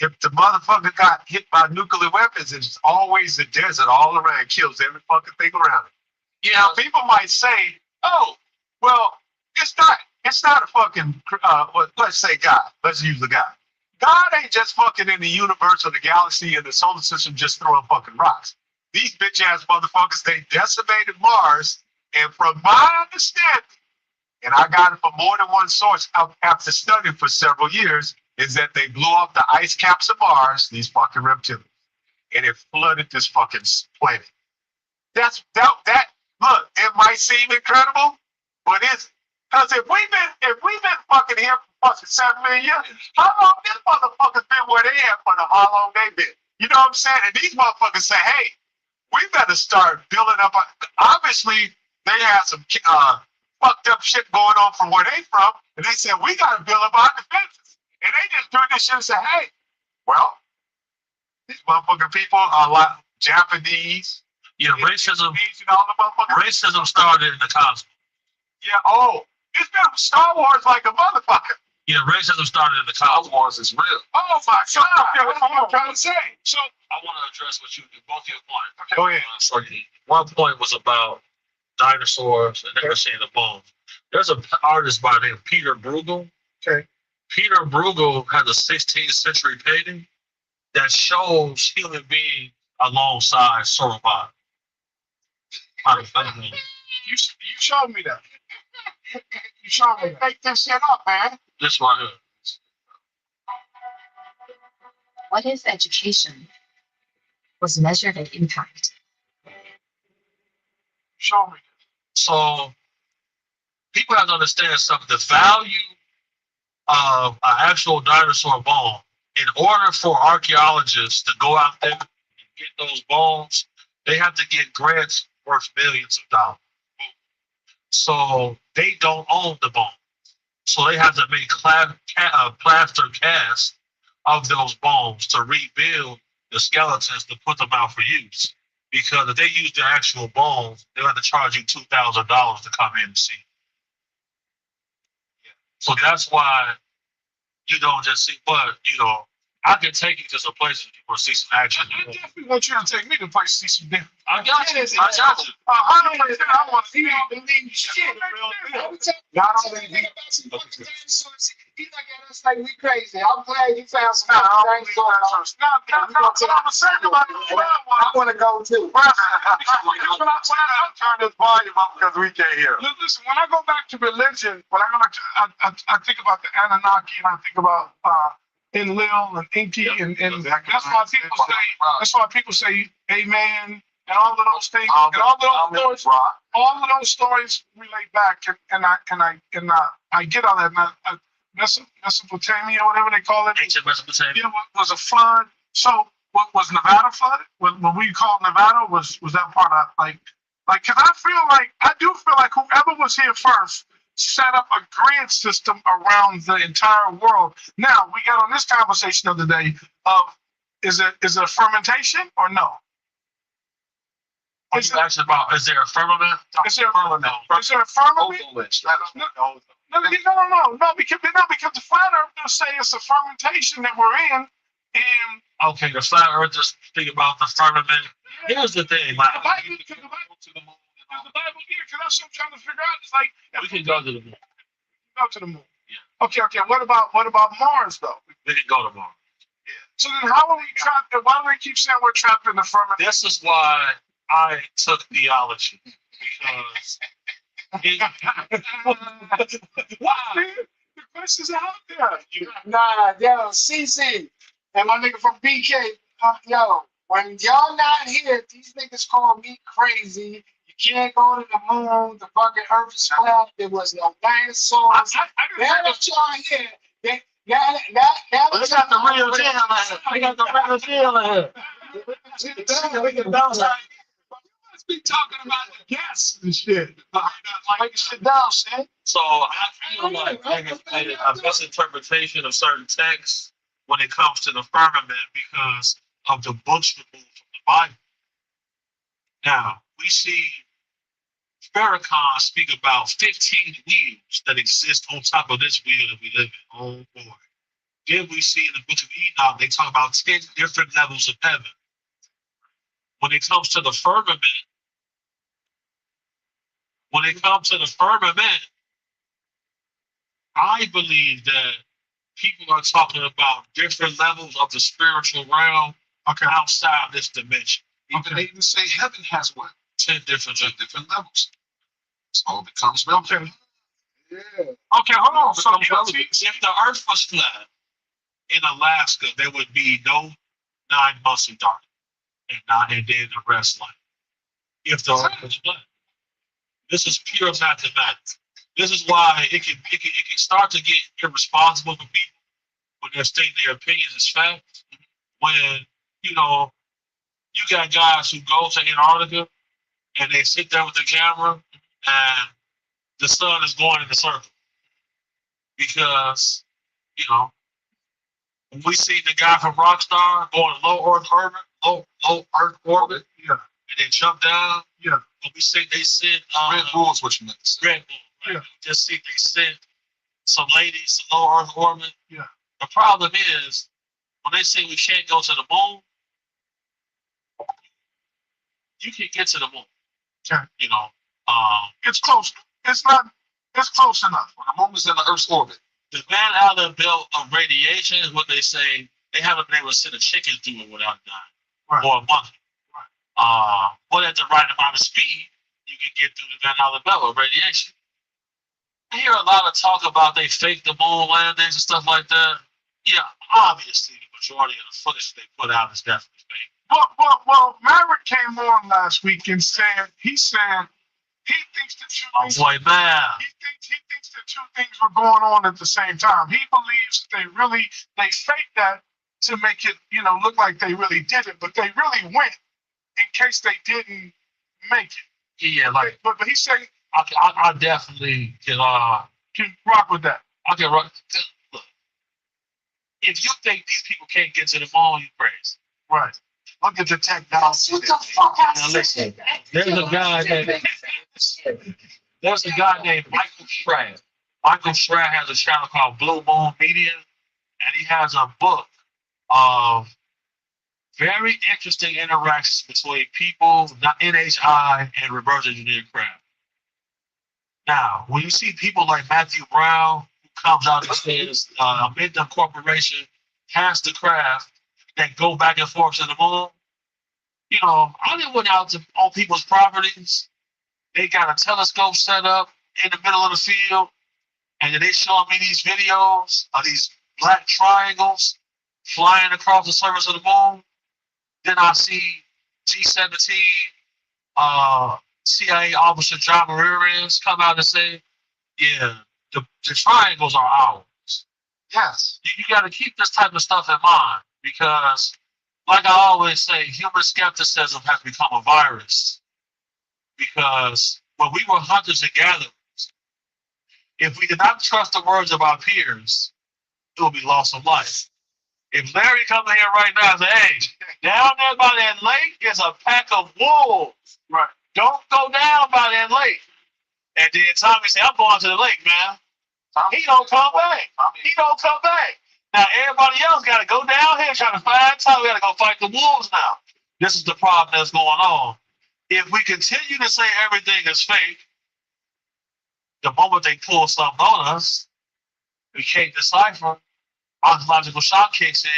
[SPEAKER 11] if the motherfucker got hit by nuclear weapons, it's always the desert all around, kills every fucking thing around it.
[SPEAKER 10] Yeah.
[SPEAKER 11] Now, people might say, oh, well, it's not a fucking, let's say God. Let's use the God. God ain't just fucking in the universe or the galaxy and the solar system just throwing fucking rocks. These bitch ass motherfuckers, they decimated Mars, and from my understanding, and I got it from more than one source after studying for several years, is that they blew up the ice caps of Mars, these fucking reptilians, and it flooded this fucking planet. That look, it might seem incredible, but it's because if we've been fucking here for fucking 7 million years, how long these motherfuckers been where they at for how long they been? You know what I'm saying? And these motherfuckers say, hey, we better start building up. Obviously, they had some fucked up shit going on from where they from, and they said we got to build up our defenses. And they just doing this shit and say, hey, well, these motherfucking people are like Japanese.
[SPEAKER 10] Yeah, racism started in the cosmos.
[SPEAKER 11] Yeah, it's been Star Wars like a motherfucker.
[SPEAKER 10] Yeah, racism started in the cosmos.
[SPEAKER 12] Star Wars is real.
[SPEAKER 11] Oh my God, that's what I'm trying to say. So
[SPEAKER 10] I want to address what you do, both your points.
[SPEAKER 11] Go ahead.
[SPEAKER 10] So one point was about dinosaurs and never seeing the bones. There's an artist by the name of Peter Bruegel.
[SPEAKER 9] Okay.
[SPEAKER 10] Peter Bruegel has a 16th century painting that shows human beings alongside sauropod.
[SPEAKER 9] You showed me that. You showed me that.
[SPEAKER 18] Make this shit up, man.
[SPEAKER 10] This one here.
[SPEAKER 19] What if education was measured at impact?
[SPEAKER 9] Show me.
[SPEAKER 10] So people have to understand something. The value of an actual dinosaur bone, in order for archaeologists to go out there and get those bones, they have to get grants worth millions of dollars. So they don't own the bone. So they have to make plaster casts of those bones to rebuild the skeletons to put them out for use. Because if they use the actual bones, they'll have to charge you $2,000 to come in and see. So that's why you don't just see, but I can take you to some places if you want to see some action.
[SPEAKER 5] I definitely want you to take me to places to see some different.
[SPEAKER 10] I got you. I got you.
[SPEAKER 5] 100%. I want to see shit.
[SPEAKER 18] Not only he's like at us like we crazy. I'm glad you found some dinosaurs. I want to go too.
[SPEAKER 11] When I turn this volume up because we can't hear.
[SPEAKER 5] Listen, when I go back to religion, when I go back to, I think about the Anunnaki and I think about Enlil and Enki and that's why people say amen and all of those things and all of those stories relate back and I get all that. Mesopotamia, whatever they call it,
[SPEAKER 10] ancient Mesopotamia,
[SPEAKER 5] was a flood. So was Nevada flooded? What we call Nevada was that part of like because I do feel like whoever was here first set up a grid system around the entire world. Now we got on this conversation of the day of is it fermentation or no?
[SPEAKER 10] Is there a firmament?
[SPEAKER 5] Is there a firmament? No, because the flat earthers say it's a fermentation that we're in. And
[SPEAKER 10] okay, the flat earthers think about the firmament. Here's the thing, like
[SPEAKER 5] the Bible here, because that's what I'm trying to figure out. It's like
[SPEAKER 10] we can go to the moon.
[SPEAKER 5] Go to the moon. Yeah. Okay. What about Mars though?
[SPEAKER 10] We can go to Mars.
[SPEAKER 5] Yeah. So then how are we trapped? Why do we keep saying we're trapped in the firmament?
[SPEAKER 10] This is why I took theology. Because
[SPEAKER 5] why? The questions out there. Nah, yo, CC and my nigga from BK, yo, when y'all not here, these niggas call me crazy. You can't go to the moon. The fucking Earth is flat. There was no dinosaurs. Now that y'all here, now
[SPEAKER 1] we got the real deal here. We got the real deal here. We can bounce out.
[SPEAKER 5] Be talking about the gas and shit. Like shit down, son.
[SPEAKER 10] So I feel like there's been a misinterpretation of certain texts when it comes to the firmament because of the books removed from the Bible. Now we see Farrakhan speak about 15 wheels that exist on top of this wheel that we live in. Oh boy. Then we see in the book of Enoch they talk about 10 different levels of heaven. When it comes to the firmament, I believe that people are talking about different levels of the spiritual realm outside this dimension.
[SPEAKER 12] Even they even say heaven has what?
[SPEAKER 10] 10 different
[SPEAKER 12] levels. So it becomes relevant.
[SPEAKER 5] Yeah. Okay, hold on. So
[SPEAKER 10] if the earth was flat in Alaska, there would be no 9 months of darkness and then the rest light. If the earth was flat. This is pure mathematics. This is why it can start to get irresponsible for people when they're stating their opinions as facts. When you got guys who go to Antarctica and they sit there with the camera and the sun is going in a circle because when we see the guy from Rockstar going low Earth orbit, and they jump down.
[SPEAKER 5] Yeah.
[SPEAKER 10] And we say they sent
[SPEAKER 12] Red Bull is what you meant to say.
[SPEAKER 10] Red Bull. Right? Yeah. Just see they sent some ladies to low Earth orbit.
[SPEAKER 5] Yeah.
[SPEAKER 10] The problem is when they say we can't go to the moon, you can get to the moon.
[SPEAKER 5] Okay.
[SPEAKER 10] It's close.
[SPEAKER 5] It's close enough.
[SPEAKER 12] When the moon is in the Earth's orbit.
[SPEAKER 10] The Van Allen belt of radiation is what they say. They haven't been able to send a chicken through it without dying. Right. Or a monkey. But at the right amount of speed, you can get through the Van Allen belt of radiation. I hear a lot of talk about they fake the moon landings and stuff like that. Yeah, obviously the majority of the footage they put out is definitely fake.
[SPEAKER 5] Well, Maverick came on last week and said he thinks that two things.
[SPEAKER 10] Oh boy, man.
[SPEAKER 5] He thinks that two things were going on at the same time. He believes they faked that to make it look like they really did it, but they really went in case they didn't make it.
[SPEAKER 10] Yeah, like.
[SPEAKER 5] But he said
[SPEAKER 10] I definitely can
[SPEAKER 5] rock with that.
[SPEAKER 10] I can rock. Look, If you think these people can't get to the mall, you crazy.
[SPEAKER 11] Right. Look at the technology.
[SPEAKER 10] What the fuck now listen, there's a guy named Michael Schrad. Michael Schrad has a channel called Blue Moon Media, and he has a book of very interesting interactions between people, not NHI, and reverse engineered craft. Now, when you see people like Matthew Brown, who comes out and says Momentum Corporation has the craft that go back and forth to the moon, you know, I done went out to on people's properties. They got a telescope set up in the middle of the field, and then they showing me these videos of these black triangles flying across the surface of the moon. Then I see G17 CIA officer John Ramirez come out and say, yeah, the triangles are ours.
[SPEAKER 11] Yes.
[SPEAKER 10] You got to keep this type of stuff in mind because, like I always say, human skepticism has become a virus. Because when we were hunters and gatherers, if we did not trust the words of our peers, it would be loss of life. If Larry comes in here right now and say, hey, down there by that lake is a pack of wolves.
[SPEAKER 11] Right.
[SPEAKER 10] Don't go down by that lake. And then Tommy say, I'm going to the lake, man. He don't come back. He don't come back. Now everybody else got to go down here trying to find Tommy. We got to go fight the wolves now. This is the problem that's going on. If we continue to say everything is fake, the moment they pull something on us, we can't decipher. Ontological shock kicks in,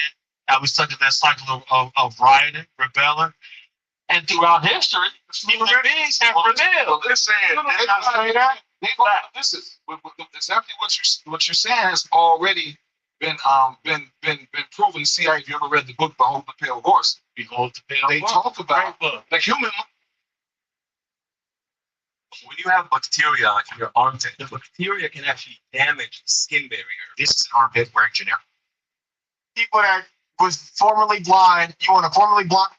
[SPEAKER 10] and we stuck in that cycle of rioting, rebelling, and throughout history, human beings have rebelled.
[SPEAKER 12] Listen, this is exactly what you're saying has already been proven. See, if you ever read the book Behold the Pale Horse,
[SPEAKER 10] Behold the Pale
[SPEAKER 12] they talk about the human.
[SPEAKER 5] When you have bacteria like in your armpit, the bacteria can actually damage the skin barrier. This is an armpit wear engineer.
[SPEAKER 11] People that was formerly blind, you want to formerly blind?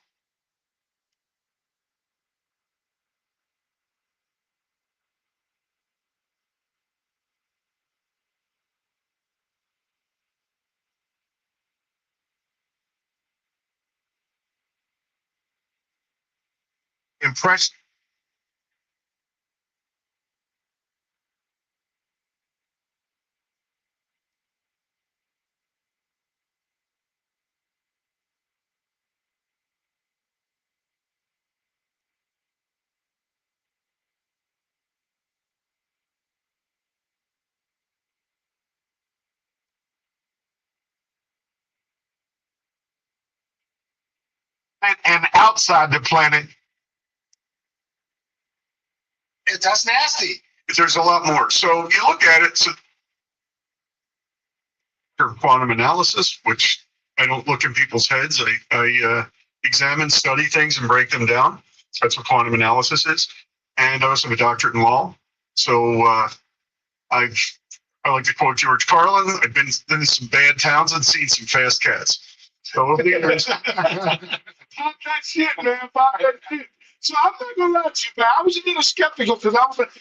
[SPEAKER 11] Impression. And outside the planet, that's nasty. There's a lot more. So you look at it, so quantum analysis, which I don't look in people's heads. I examine, study things, and break them down. That's what quantum analysis is. And I also have a doctorate in law. So I like to quote George Carlin. I've been in some bad towns and seen some fast cats. So that shit, man. That shit. So I'm not gonna lie to you, man. I was a little skeptical because I was like,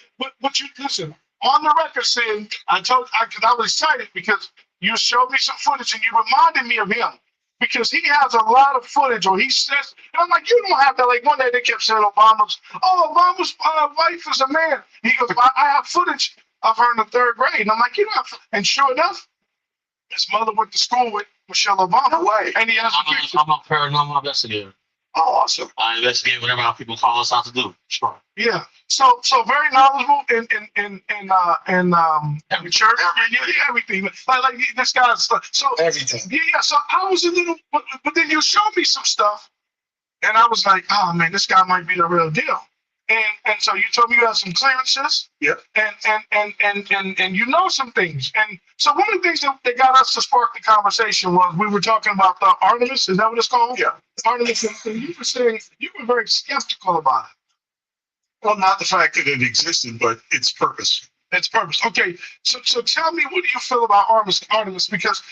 [SPEAKER 11] but you listen, on the record saying I was excited because you showed me some footage and you reminded me of him. Because he has a lot of footage, or he says, and I'm like, you don't have that. Like one day they kept saying Obama's wife is a man. He goes, I have footage of her in the 3rd grade. And I'm like, you don't have, and sure enough, his mother went to school with Michelle Obama. No way. And he has a picture.
[SPEAKER 10] I'm a paranormal investigator.
[SPEAKER 11] Oh, awesome.
[SPEAKER 10] I investigate whatever our people call us out to do. Sure.
[SPEAKER 11] Yeah. So very knowledgeable in church. Everything. Like this guy's stuff. So everything. Yeah. So I was a little, but then you showed me some stuff, and I was like, oh man, this guy might be the real deal. And so you told me you had some clearances. Yeah. And you know some things. And so one of the things that got us to spark the conversation was we were talking about the Artemis. Is that what it's called? Yeah. Artemis. And you were saying you were very skeptical about it. Well, not the fact that it existed, but its purpose. Its purpose. Okay. So tell me, what do you feel about Artemis? Because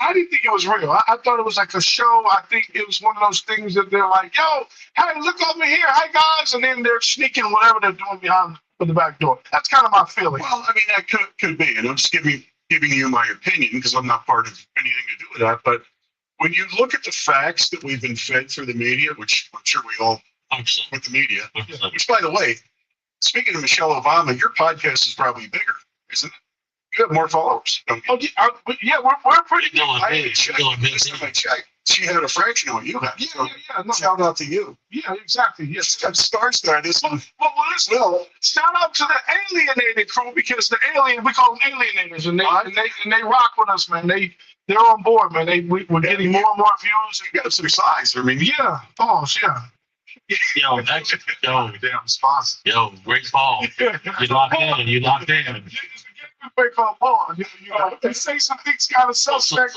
[SPEAKER 11] I didn't think it was real. I thought it was like a show. I think it was one of those things that they're like, yo, hey, look over here. Hi, guys. And then they're sneaking whatever they're doing behind the back door. That's kind of my feeling. Well, I mean, that could be. And I'm just giving you
[SPEAKER 17] giving you my opinion because I'm not part of anything to do with that. But when you look at the facts that we've been fed through the media, which I'm sure we all with the media, which by the way, speaking of Michelle Obama, your podcast is probably bigger, isn't it? You have more followers. Don't you?
[SPEAKER 11] Yeah, we're pretty good.
[SPEAKER 17] I didn't check. Last time I checked, she had a fraction of what you have. So
[SPEAKER 11] No,
[SPEAKER 17] shout out to you.
[SPEAKER 11] yeah, exactly. Yes.
[SPEAKER 17] I'm star-studded.
[SPEAKER 11] Well, listen, shout out to the alienated crew because the alien, we call them alienators, and they rock with us, man. They're on board, man. We're getting more and more views.
[SPEAKER 17] You got some size. I mean,
[SPEAKER 11] Yeah, pause, yeah.
[SPEAKER 10] Yo, that's, yo,
[SPEAKER 17] damn sponsor.
[SPEAKER 10] yo, great ball. You locked in. You locked in.
[SPEAKER 11] Wait for Paul. You say some things kind of suspect,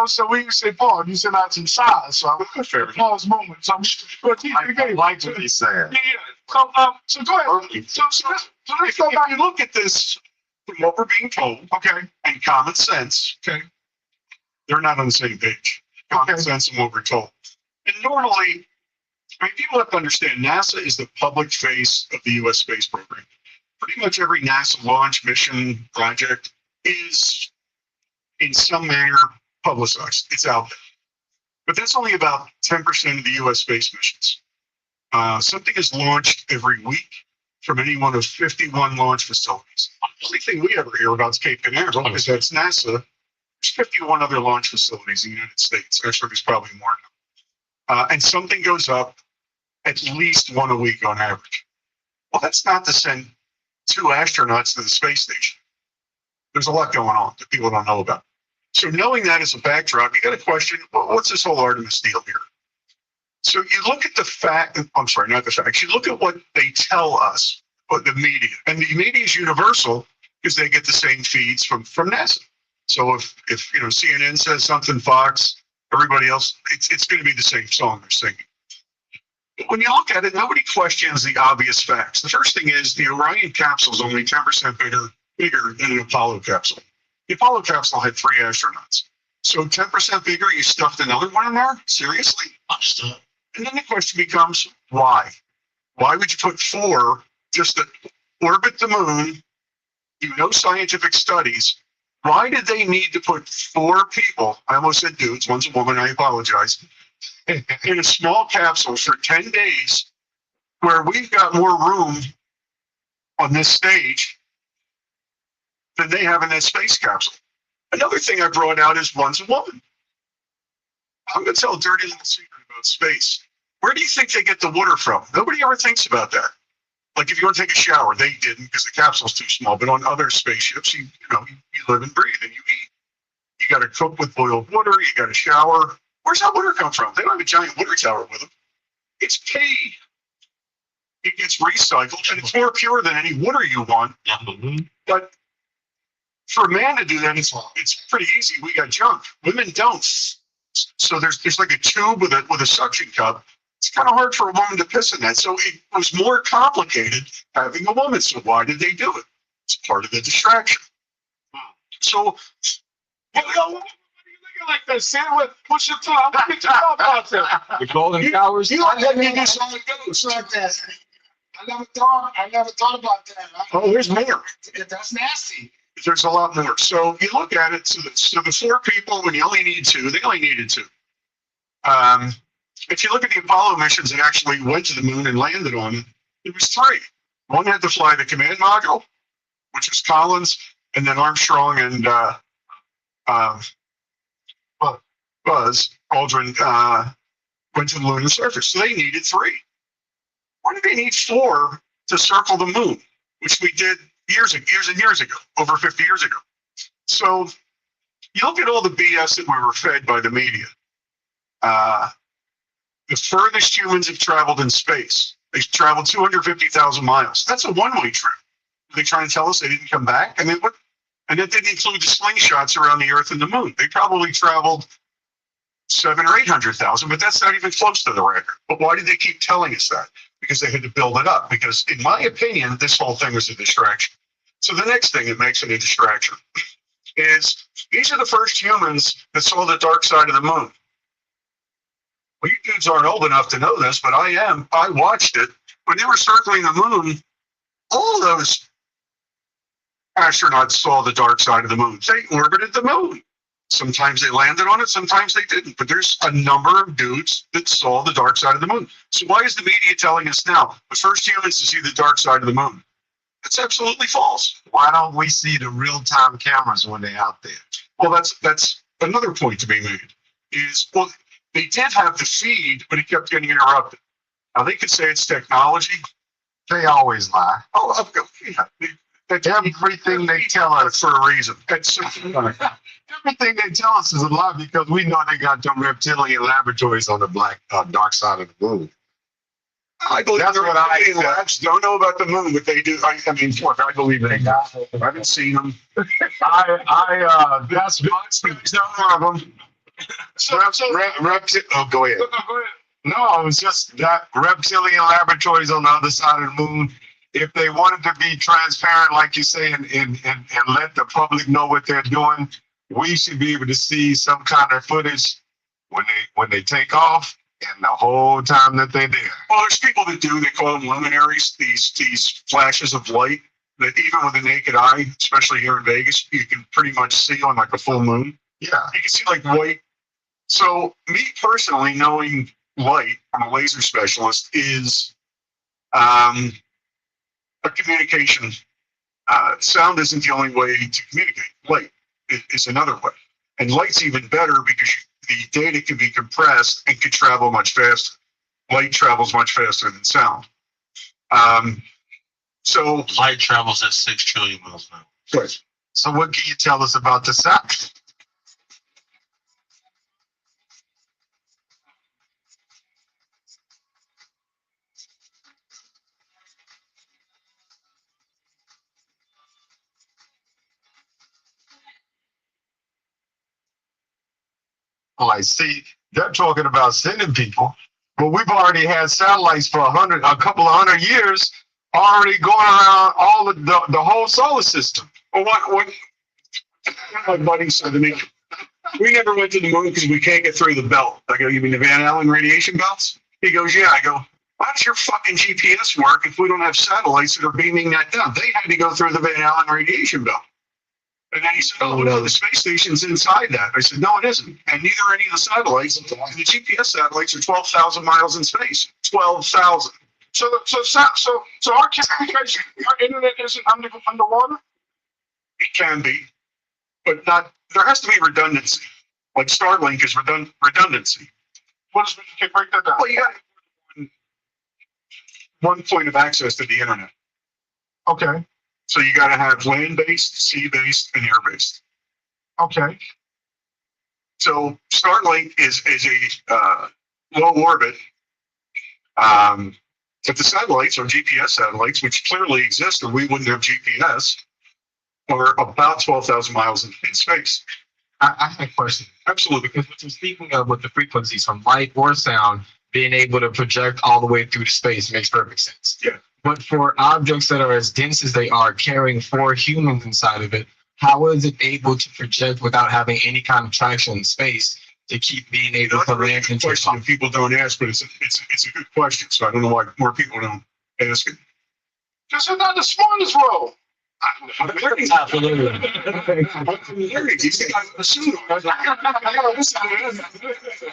[SPEAKER 11] so we say, Paul, you said not some size. So I'm Paul's moment. So but
[SPEAKER 17] I like what he's saying.
[SPEAKER 11] Yeah. So go ahead. So let's go back.
[SPEAKER 17] If you look at this from what we're being told,
[SPEAKER 11] Okay.
[SPEAKER 17] and common sense,
[SPEAKER 11] Okay.
[SPEAKER 17] they're not on the same page. Common sense and what we're told. And normally, people have to understand NASA is the public face of the U.S. space program. Pretty much every NASA launch mission project is in some manner publicized. It's out there. But that's only about 10% of the U.S. space missions. Something is launched every week from any one of 51 launch facilities. The only thing we ever hear about is Cape Canaveral because that's NASA. There's 51 other launch facilities in the United States. Actually, there's probably more now. And something goes up at least one a week on average. Well, that's not to send 2 astronauts to the space station. There's a lot going on that people don't know about. So knowing that as a backdrop, you got to question, well, what's this whole Artemis deal here? So you look at the fact, I'm sorry, not the facts, you look at what they tell us, what the media, and the media is universal because they get the same feeds from NASA. So if CNN says something, Fox, everybody else, it's going to be the same song they're singing. But when you look at it, nobody questions the obvious facts. The first thing is the Orion capsule is only 10% bigger than an Apollo capsule. The Apollo capsule had 3 astronauts. So 10% bigger, you stuffed another one in there? Seriously?
[SPEAKER 10] Understood.
[SPEAKER 17] And then the question becomes, why? Why would you put 4 just to orbit the moon, do no scientific studies? Why did they need to put 4 people, I almost said dudes, one's a woman, I apologize, in a small capsule for 10 days where we've got more room on this stage than they have in that space capsule? Another thing I brought out is one's a woman. I'm going to tell a dirty little secret about space. Where do you think they get the water from? Nobody ever thinks about that. Like if you want to take a shower, they didn't because the capsule's too small. But on other spaceships, you live and breathe and you eat. You got to cook with boiled water. You got to shower. Where's that water come from? They don't have a giant water tower with them. It's pee. It gets recycled and it's more pure than any water you want. But for a man to do that, it's pretty easy. We got junk. Women don't. So there's like a tube with a suction cup. It's kind of hard for a woman to piss in that. So it was more complicated having a woman. So why did they do it? It's part of the distraction. So,
[SPEAKER 11] Like that, Sam, push your tongue. What you talk about that?
[SPEAKER 16] The golden showers.
[SPEAKER 18] You don't let me do something goes like that. I never thought about that.
[SPEAKER 17] Oh, there's more.
[SPEAKER 18] That's nasty.
[SPEAKER 17] There's a lot more. So you look at it. So the 4 people, when you only need 2, they only needed 2. If you look at the Apollo missions that actually went to the moon and landed on it, it was 3. One had to fly the command module, which was Collins, and then Armstrong and Buzz Aldrin went to the lunar surface. So they needed 3. Why did they need 4 to circle the moon, which we did years and years ago, over 50 years ago? So you look at all the BS that we were fed by the media. The furthest humans have traveled in space, they traveled 250,000 miles. That's a one-way trip. Are they trying to tell us they didn't come back? I mean, what? And that didn't include the slingshots around the Earth and the moon. They probably traveled 700,000 or 800,000, but that's not even close to the record. But why did they keep telling us that? Because they had to build it up. Because in my opinion, this whole thing was a distraction. So the next thing that makes it a distraction is these are the first humans that saw the dark side of the moon. Well, you dudes aren't old enough to know this, but I am. I watched it. When they were circling the moon, all those astronauts saw the dark side of the moon. They orbited the moon. Sometimes they landed on it, sometimes they didn't. But there's a number of dudes that saw the dark side of the moon. So why is the media telling us now the first humans to see the dark side of the moon? That's absolutely false.
[SPEAKER 11] Why don't we see the real-time cameras when they're out there?
[SPEAKER 17] Well, that's another point to be made. Is well, they did have the feed, but it kept getting interrupted. Now they could say it's technology.
[SPEAKER 11] They always lie.
[SPEAKER 17] Oh, yeah.
[SPEAKER 11] Everything they tell us
[SPEAKER 17] for a reason.
[SPEAKER 11] Everything they tell us is a lie because we know they got them reptilian laboratories on the dark side of the moon.
[SPEAKER 17] I believe
[SPEAKER 11] That's what I
[SPEAKER 17] labs don't know about the moon, but they do. I mean, look, I believe they do. I haven't seen them.
[SPEAKER 11] That's
[SPEAKER 17] not one of them.
[SPEAKER 11] Oh, go ahead. No, it was just that reptilian laboratories on the other side of the moon. If they wanted to be transparent, like you say, and let the public know what they're doing, we should be able to see some kind of footage when they take off and the whole time that they're there.
[SPEAKER 17] Well, there's people that do. They call them luminaries. These flashes of light that even with the naked eye, especially here in Vegas, you can pretty much see on like a full moon.
[SPEAKER 11] Yeah,
[SPEAKER 17] you can see like white. So me personally, knowing light, I'm a laser specialist, is a communication. Sound isn't the only way to communicate. Light is another way. And light's even better because the data can be compressed and can travel much faster. Light travels much faster than sound. So
[SPEAKER 10] light travels at 6 trillion miles an hour.
[SPEAKER 17] Right.
[SPEAKER 11] So what can you tell us about the sound? Oh, I see. They're talking about sending people, but we've already had satellites for a couple of hundred years, already going around all the whole solar system.
[SPEAKER 17] Well, what my buddy said to me, we never went to the moon because we can't get through the belt. I go, you mean the Van Allen radiation belts? He goes, yeah. I go, how does your fucking GPS work if we don't have satellites that are beaming that down? They had to go through the Van Allen radiation belt. And then he said, oh, no, the space station's inside that. I said, no, it isn't. And neither are any of the satellites. The GPS satellites are 12,000 miles in space. 12,000.
[SPEAKER 11] So our communication, our internet isn't underwater?
[SPEAKER 17] It can be, but not. There has to be redundancy. Like Starlink is redundancy.
[SPEAKER 11] What is? Can you break that down?
[SPEAKER 17] Well, you got one point of access to the internet.
[SPEAKER 11] Okay.
[SPEAKER 17] So you got to have land-based, sea-based, and air-based.
[SPEAKER 11] Okay.
[SPEAKER 17] So Starlink is a low orbit. But the satellites are GPS satellites, which clearly exist, or we wouldn't have GPS, are about 12,000 miles in space.
[SPEAKER 20] I have a question.
[SPEAKER 17] Absolutely.
[SPEAKER 20] Because what you're speaking of with the frequencies from light or sound being able to project all the way through the space makes perfect sense.
[SPEAKER 17] Yeah.
[SPEAKER 20] But for objects that are as dense as they are, carrying 4 humans inside of it, how is it able to project without having any kind of traction in space to keep being able to land and take
[SPEAKER 17] question
[SPEAKER 20] off?
[SPEAKER 17] that people don't ask, but it's a good question. So I don't know why more people don't ask it.
[SPEAKER 11] Because they're not the smartest role.
[SPEAKER 10] Absolutely.
[SPEAKER 17] He's got a suit on.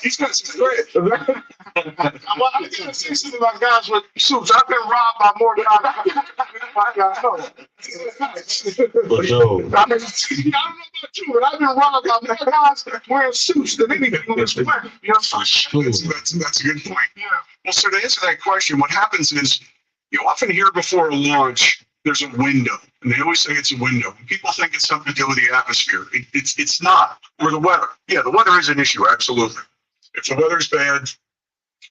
[SPEAKER 17] He's got some great.
[SPEAKER 11] Well, I'm gonna say something about guys with suits. I've been robbed by more than I know.
[SPEAKER 10] But Joe,
[SPEAKER 11] I don't know about you, but I've been robbed by more guys wearing suits than anything on this planet. You know,
[SPEAKER 17] That's a good point. Yeah. Well, so to answer that question, what happens is you often hear before a launch, there's a window, and they always say it's a window. People think it's something to do with the atmosphere. It's not. Or the weather. Yeah, the weather is an issue, absolutely. If the weather's bad,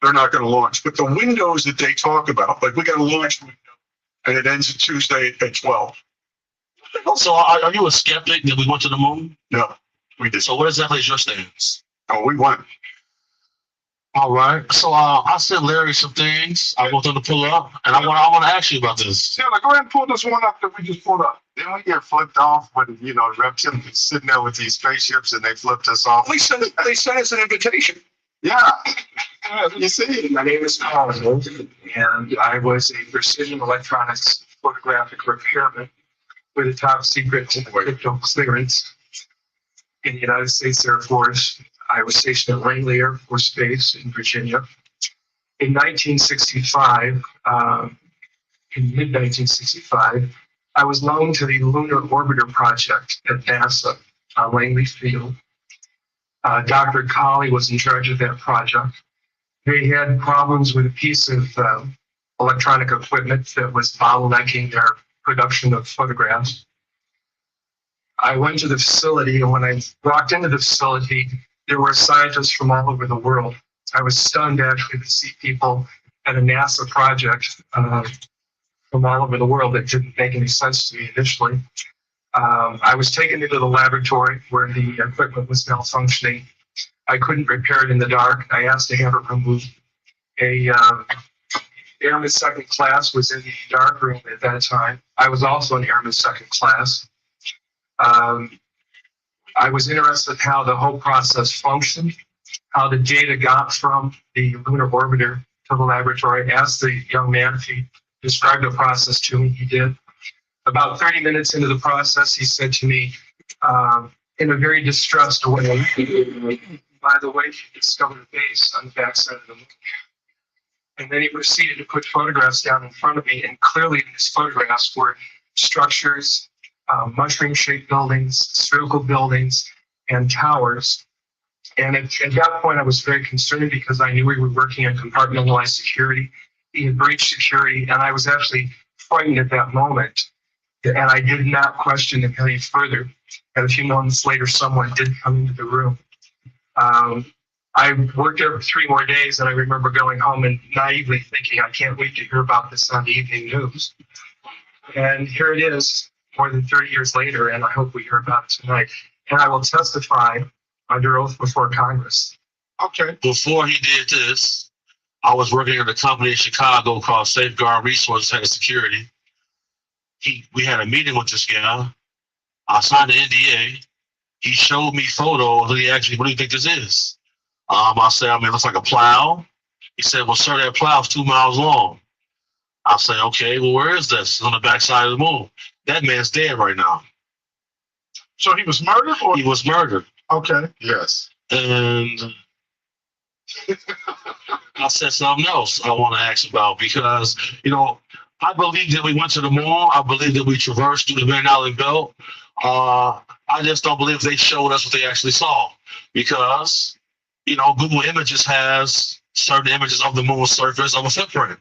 [SPEAKER 17] they're not going to launch. But the windows that they talk about, like we got a launch window, and it ends Tuesday at 12.
[SPEAKER 10] So are you a skeptic that we went to the moon?
[SPEAKER 17] No, we did.
[SPEAKER 10] So what exactly is your stance?
[SPEAKER 17] Oh, we went.
[SPEAKER 10] All right. So I sent Larry some things. I want them to pull up, and I want to ask you about this.
[SPEAKER 11] Yeah, go ahead and pull this one up that we just pulled up. Then we get flipped off when, you know, reptilians sitting there with these spaceships and they flipped us off.
[SPEAKER 17] They sent us an invitation.
[SPEAKER 11] Yeah. You see,
[SPEAKER 22] my name is Carlos, and I was a precision electronics photographic repairman
[SPEAKER 13] with a top secret crypto clearance in the United States Air Force. I was stationed at Langley Air Force Base in Virginia. In 1965, in mid-1965, I was loaned to the Lunar Orbiter Project at NASA on Langley Field. Dr. Colley was in charge of that project. They had problems with a piece of electronic equipment that was bottlenecking their production of photographs. I went to the facility, and when I walked into the facility, there were scientists from all over the world. I was stunned actually to see people at a NASA project from all over the world. That didn't make any sense to me initially. I was taken into the laboratory where the equipment was malfunctioning. I couldn't repair it in the dark. I asked to have it removed. Airman second class was in the dark room at that time. I was also an airman second class. I was interested in how the whole process functioned, how the data got from the lunar orbiter to the laboratory. I asked the young man if he described the process to me. He did. About 30 minutes into the process, he said to me, in a very distressed way, by the way, he discovered a base on the backside of the moon. And then he proceeded to put photographs down in front of me, and clearly in his photographs were structures, mushroom-shaped buildings, spherical buildings, and towers. And at that point, I was very concerned because I knew we were working on compartmentalized security. He had breached security, and I was actually frightened at that moment. And I did not question him any further. And a few moments later, someone did come into the room. I worked there for 3 more days, and I remember going home and naively thinking, I can't wait to hear about this on the evening news. And here it is, more than 30 years later, and I hope we hear about it tonight. And I will testify under oath before Congress.
[SPEAKER 10] Okay. Before he did this, I was working at a company in Chicago called Safeguard Resources, head of security. We had a meeting with this guy. I signed the NDA. He showed me photos, and he asked me, what do you think this is? I said, it looks like a plow. He said, well, sir, that plow's 2 miles long. I said, okay, well, where is this? It's on the backside of the moon. That man's dead right now.
[SPEAKER 9] So he was murdered? Or?
[SPEAKER 10] He was murdered.
[SPEAKER 9] Okay.
[SPEAKER 10] Yes. And I said something else I want to ask about because, I believe that we went to the moon. I believe that we traversed through the Van Allen belt. I just don't believe they showed us what they actually saw because, Google Images has certain images of the moon's surface of a footprint.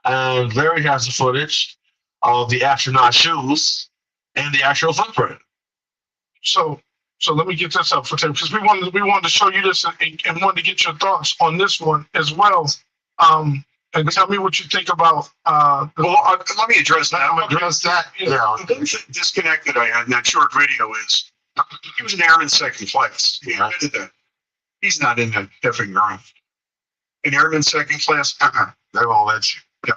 [SPEAKER 10] And Larry has the footage of the astronaut shoes and the actual footprint.
[SPEAKER 9] So let me get this up for Tim because we wanted to show you this and wanted to get your thoughts on this one as well. And tell me what you think about.
[SPEAKER 11] Let me address that. Yeah. The disconnect that I had in that short video is he was an airman second class. He admitted that. He's not in that effing room. An airman second class, they won't let you. Yeah.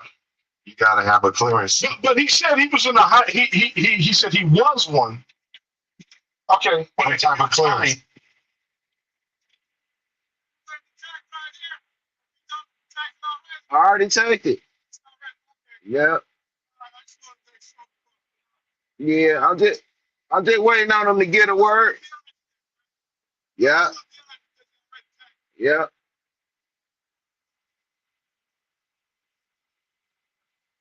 [SPEAKER 11] You got to have a clearance.
[SPEAKER 9] But he said he was in a high. He said he was one. Okay.
[SPEAKER 11] What time of clearance?
[SPEAKER 3] I already took it. Yep. Yeah, I'm just waiting on them to get a word. Yeah. Yep.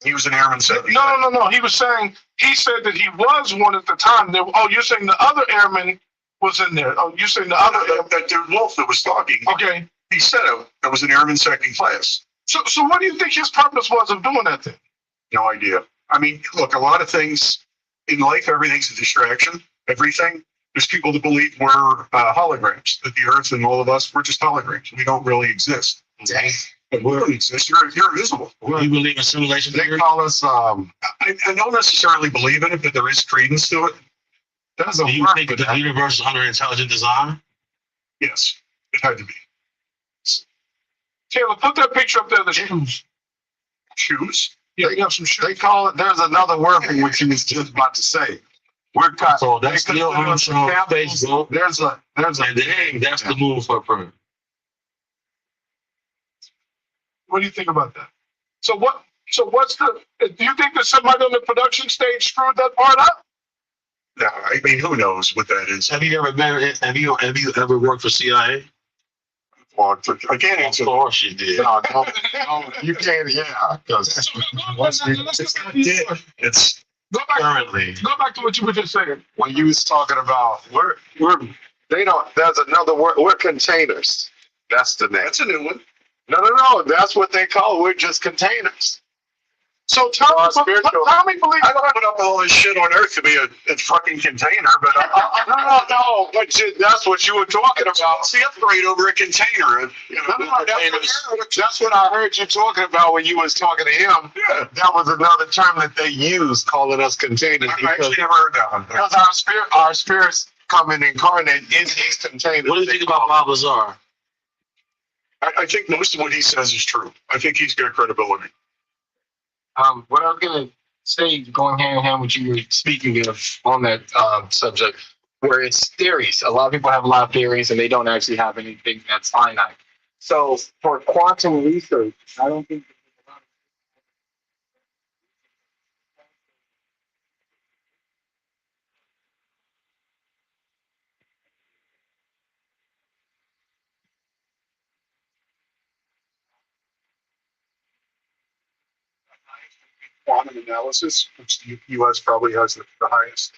[SPEAKER 11] He was an airman second.
[SPEAKER 9] No. He said that he was one at the time. You're saying the other airman was in there. Oh, you're saying the other
[SPEAKER 11] that Wolf that was talking.
[SPEAKER 9] Okay.
[SPEAKER 11] He said it was an airman second class.
[SPEAKER 9] So what do you think his purpose was of doing that then?
[SPEAKER 11] No idea. I mean, look, a lot of things in life, everything's a distraction. Everything. There's people that believe we're holograms, that the Earth and all of us, we're just holograms. We don't really exist.
[SPEAKER 3] Dang.
[SPEAKER 11] But we don't exist. You're invisible.
[SPEAKER 10] You believe in simulation
[SPEAKER 11] They
[SPEAKER 10] theory?
[SPEAKER 11] call us, I don't necessarily believe in it, but there is credence to it.
[SPEAKER 10] Do you think that the universe is under intelligent design?
[SPEAKER 11] Yes, it had to be.
[SPEAKER 9] Taylor, put that picture up there of the shoes.
[SPEAKER 11] Shoes?
[SPEAKER 9] Yeah, you have some shoes.
[SPEAKER 11] They call it, there's another word for what you was just about to say. We're cut.
[SPEAKER 10] So that's still on Facebook.
[SPEAKER 11] There's a
[SPEAKER 10] that's the moon footprint.
[SPEAKER 9] What do you think about that? So what
[SPEAKER 12] So do you think that somebody on the production stage screwed that part up?
[SPEAKER 17] No, I mean, who knows what that is?
[SPEAKER 10] Have you ever worked for CIA?
[SPEAKER 17] Well, I can't answer.
[SPEAKER 10] Of course you did.
[SPEAKER 11] No, you can't. Yeah, because
[SPEAKER 17] it's
[SPEAKER 12] Go back,
[SPEAKER 10] Currently.
[SPEAKER 12] go back to what you were just saying.
[SPEAKER 11] when you was talking about they don't. There's another word. We're containers. That's the name.
[SPEAKER 17] that's a new one.
[SPEAKER 11] No. That's what they call. We're just containers.
[SPEAKER 12] So tell me, believe.
[SPEAKER 17] I don't put up all this shit on Earth to be a fucking container, but
[SPEAKER 11] No. But that's what you were talking about.
[SPEAKER 17] what's the upgrade over a container?
[SPEAKER 11] That's what I heard you talking about when you was talking to him.
[SPEAKER 17] Yeah.
[SPEAKER 11] That was another term that they used, calling us containers.
[SPEAKER 17] I actually never heard that one.
[SPEAKER 11] Because our spirits come and incarnate in these containers.
[SPEAKER 10] What do you think about Bob Lazar?
[SPEAKER 17] I think most of what he says is true. I think he's got credibility.
[SPEAKER 20] What I was gonna say, going hand in hand with you were speaking of on that subject, where it's theories. A lot of people have a lot of theories, and they don't actually have anything that's finite. So for quantum research, I don't think
[SPEAKER 17] Quantum analysis, which the U.S. probably has the highest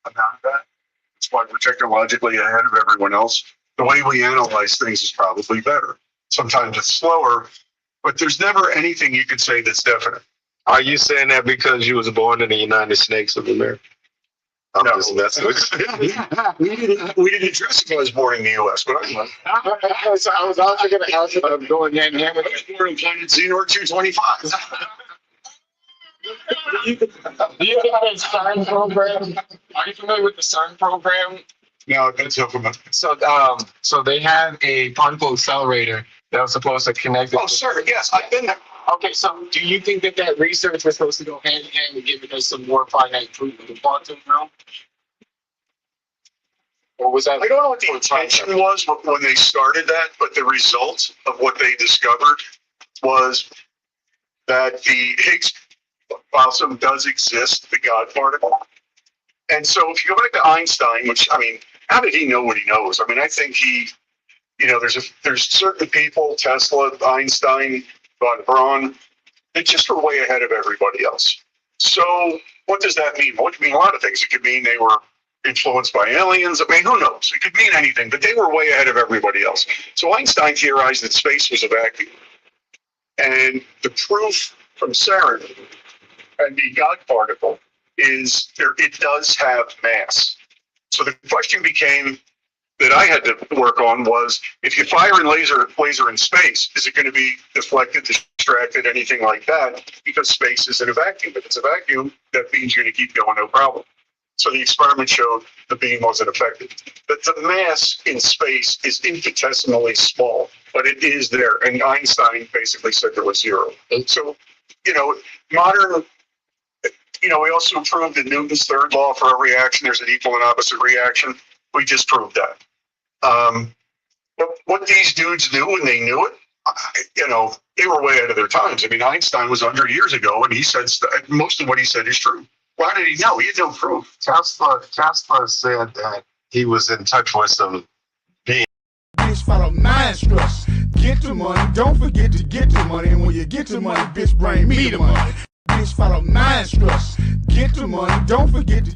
[SPEAKER 17] amount of that. That's why we're technologically ahead of everyone else. The way we analyze things is probably better. Sometimes it's slower, but there's never anything you could say that's definite.
[SPEAKER 11] Are you saying that because you was born in the United States of America? I'm
[SPEAKER 17] No.
[SPEAKER 11] just messing with you.
[SPEAKER 17] we didn't address if I was born in the U.S., but I was.
[SPEAKER 11] I was also going to ask you about going hand in hand with
[SPEAKER 17] I was born on planet Xenor 225.
[SPEAKER 20] Do you know the CERN program? Are you familiar with the CERN program?
[SPEAKER 17] No, that's helpful.
[SPEAKER 20] So they have a particle accelerator that was supposed to connect.
[SPEAKER 17] Oh, sir, yes, I've been there.
[SPEAKER 20] Okay, so do you think that research was supposed to go hand in hand with giving us some more finite proof of the quantum realm? Or was that?
[SPEAKER 17] I don't know what the intention was when they started that, but the result of what they discovered was that the Higgs boson does exist, the God particle. And so if you go back to Einstein, which, I mean, how did he know what he knows? I mean, I think there's certain people, Tesla, Einstein, von Braun, they just were way ahead of everybody else. So what does that mean? Well, it could mean a lot of things. It could mean they were influenced by aliens. I mean, who knows? It could mean anything, but they were way ahead of everybody else. So Einstein theorized that space was a vacuum. And the proof from CERN and the God particle is it does have mass. So the question became that I had to work on was, if you fire a laser in space, is it going to be deflected, distracted, anything like that? Because space is in a vacuum. If it's a vacuum, that means you're going to keep going, no problem. So the experiment showed the beam wasn't affected. But the mass in space is infinitesimally small, but it is there. And Einstein basically said there was zero. And so, modern, we also proved that Newton's third law for a reaction, there's an equal and opposite reaction. We just proved that. But what these dudes knew, and they knew it, they were way ahead of their times. I mean, Einstein was 100 years ago, and he said most of what he said is true. Why did he know? He had no proof.
[SPEAKER 11] Tesla said that he was in touch with some being.
[SPEAKER 14] Bitch, follow my instructions. Get the money, don't forget to get the money. And when you get the money, bitch, bring me the money. Bitch, follow my instructions. Get the money, don't forget to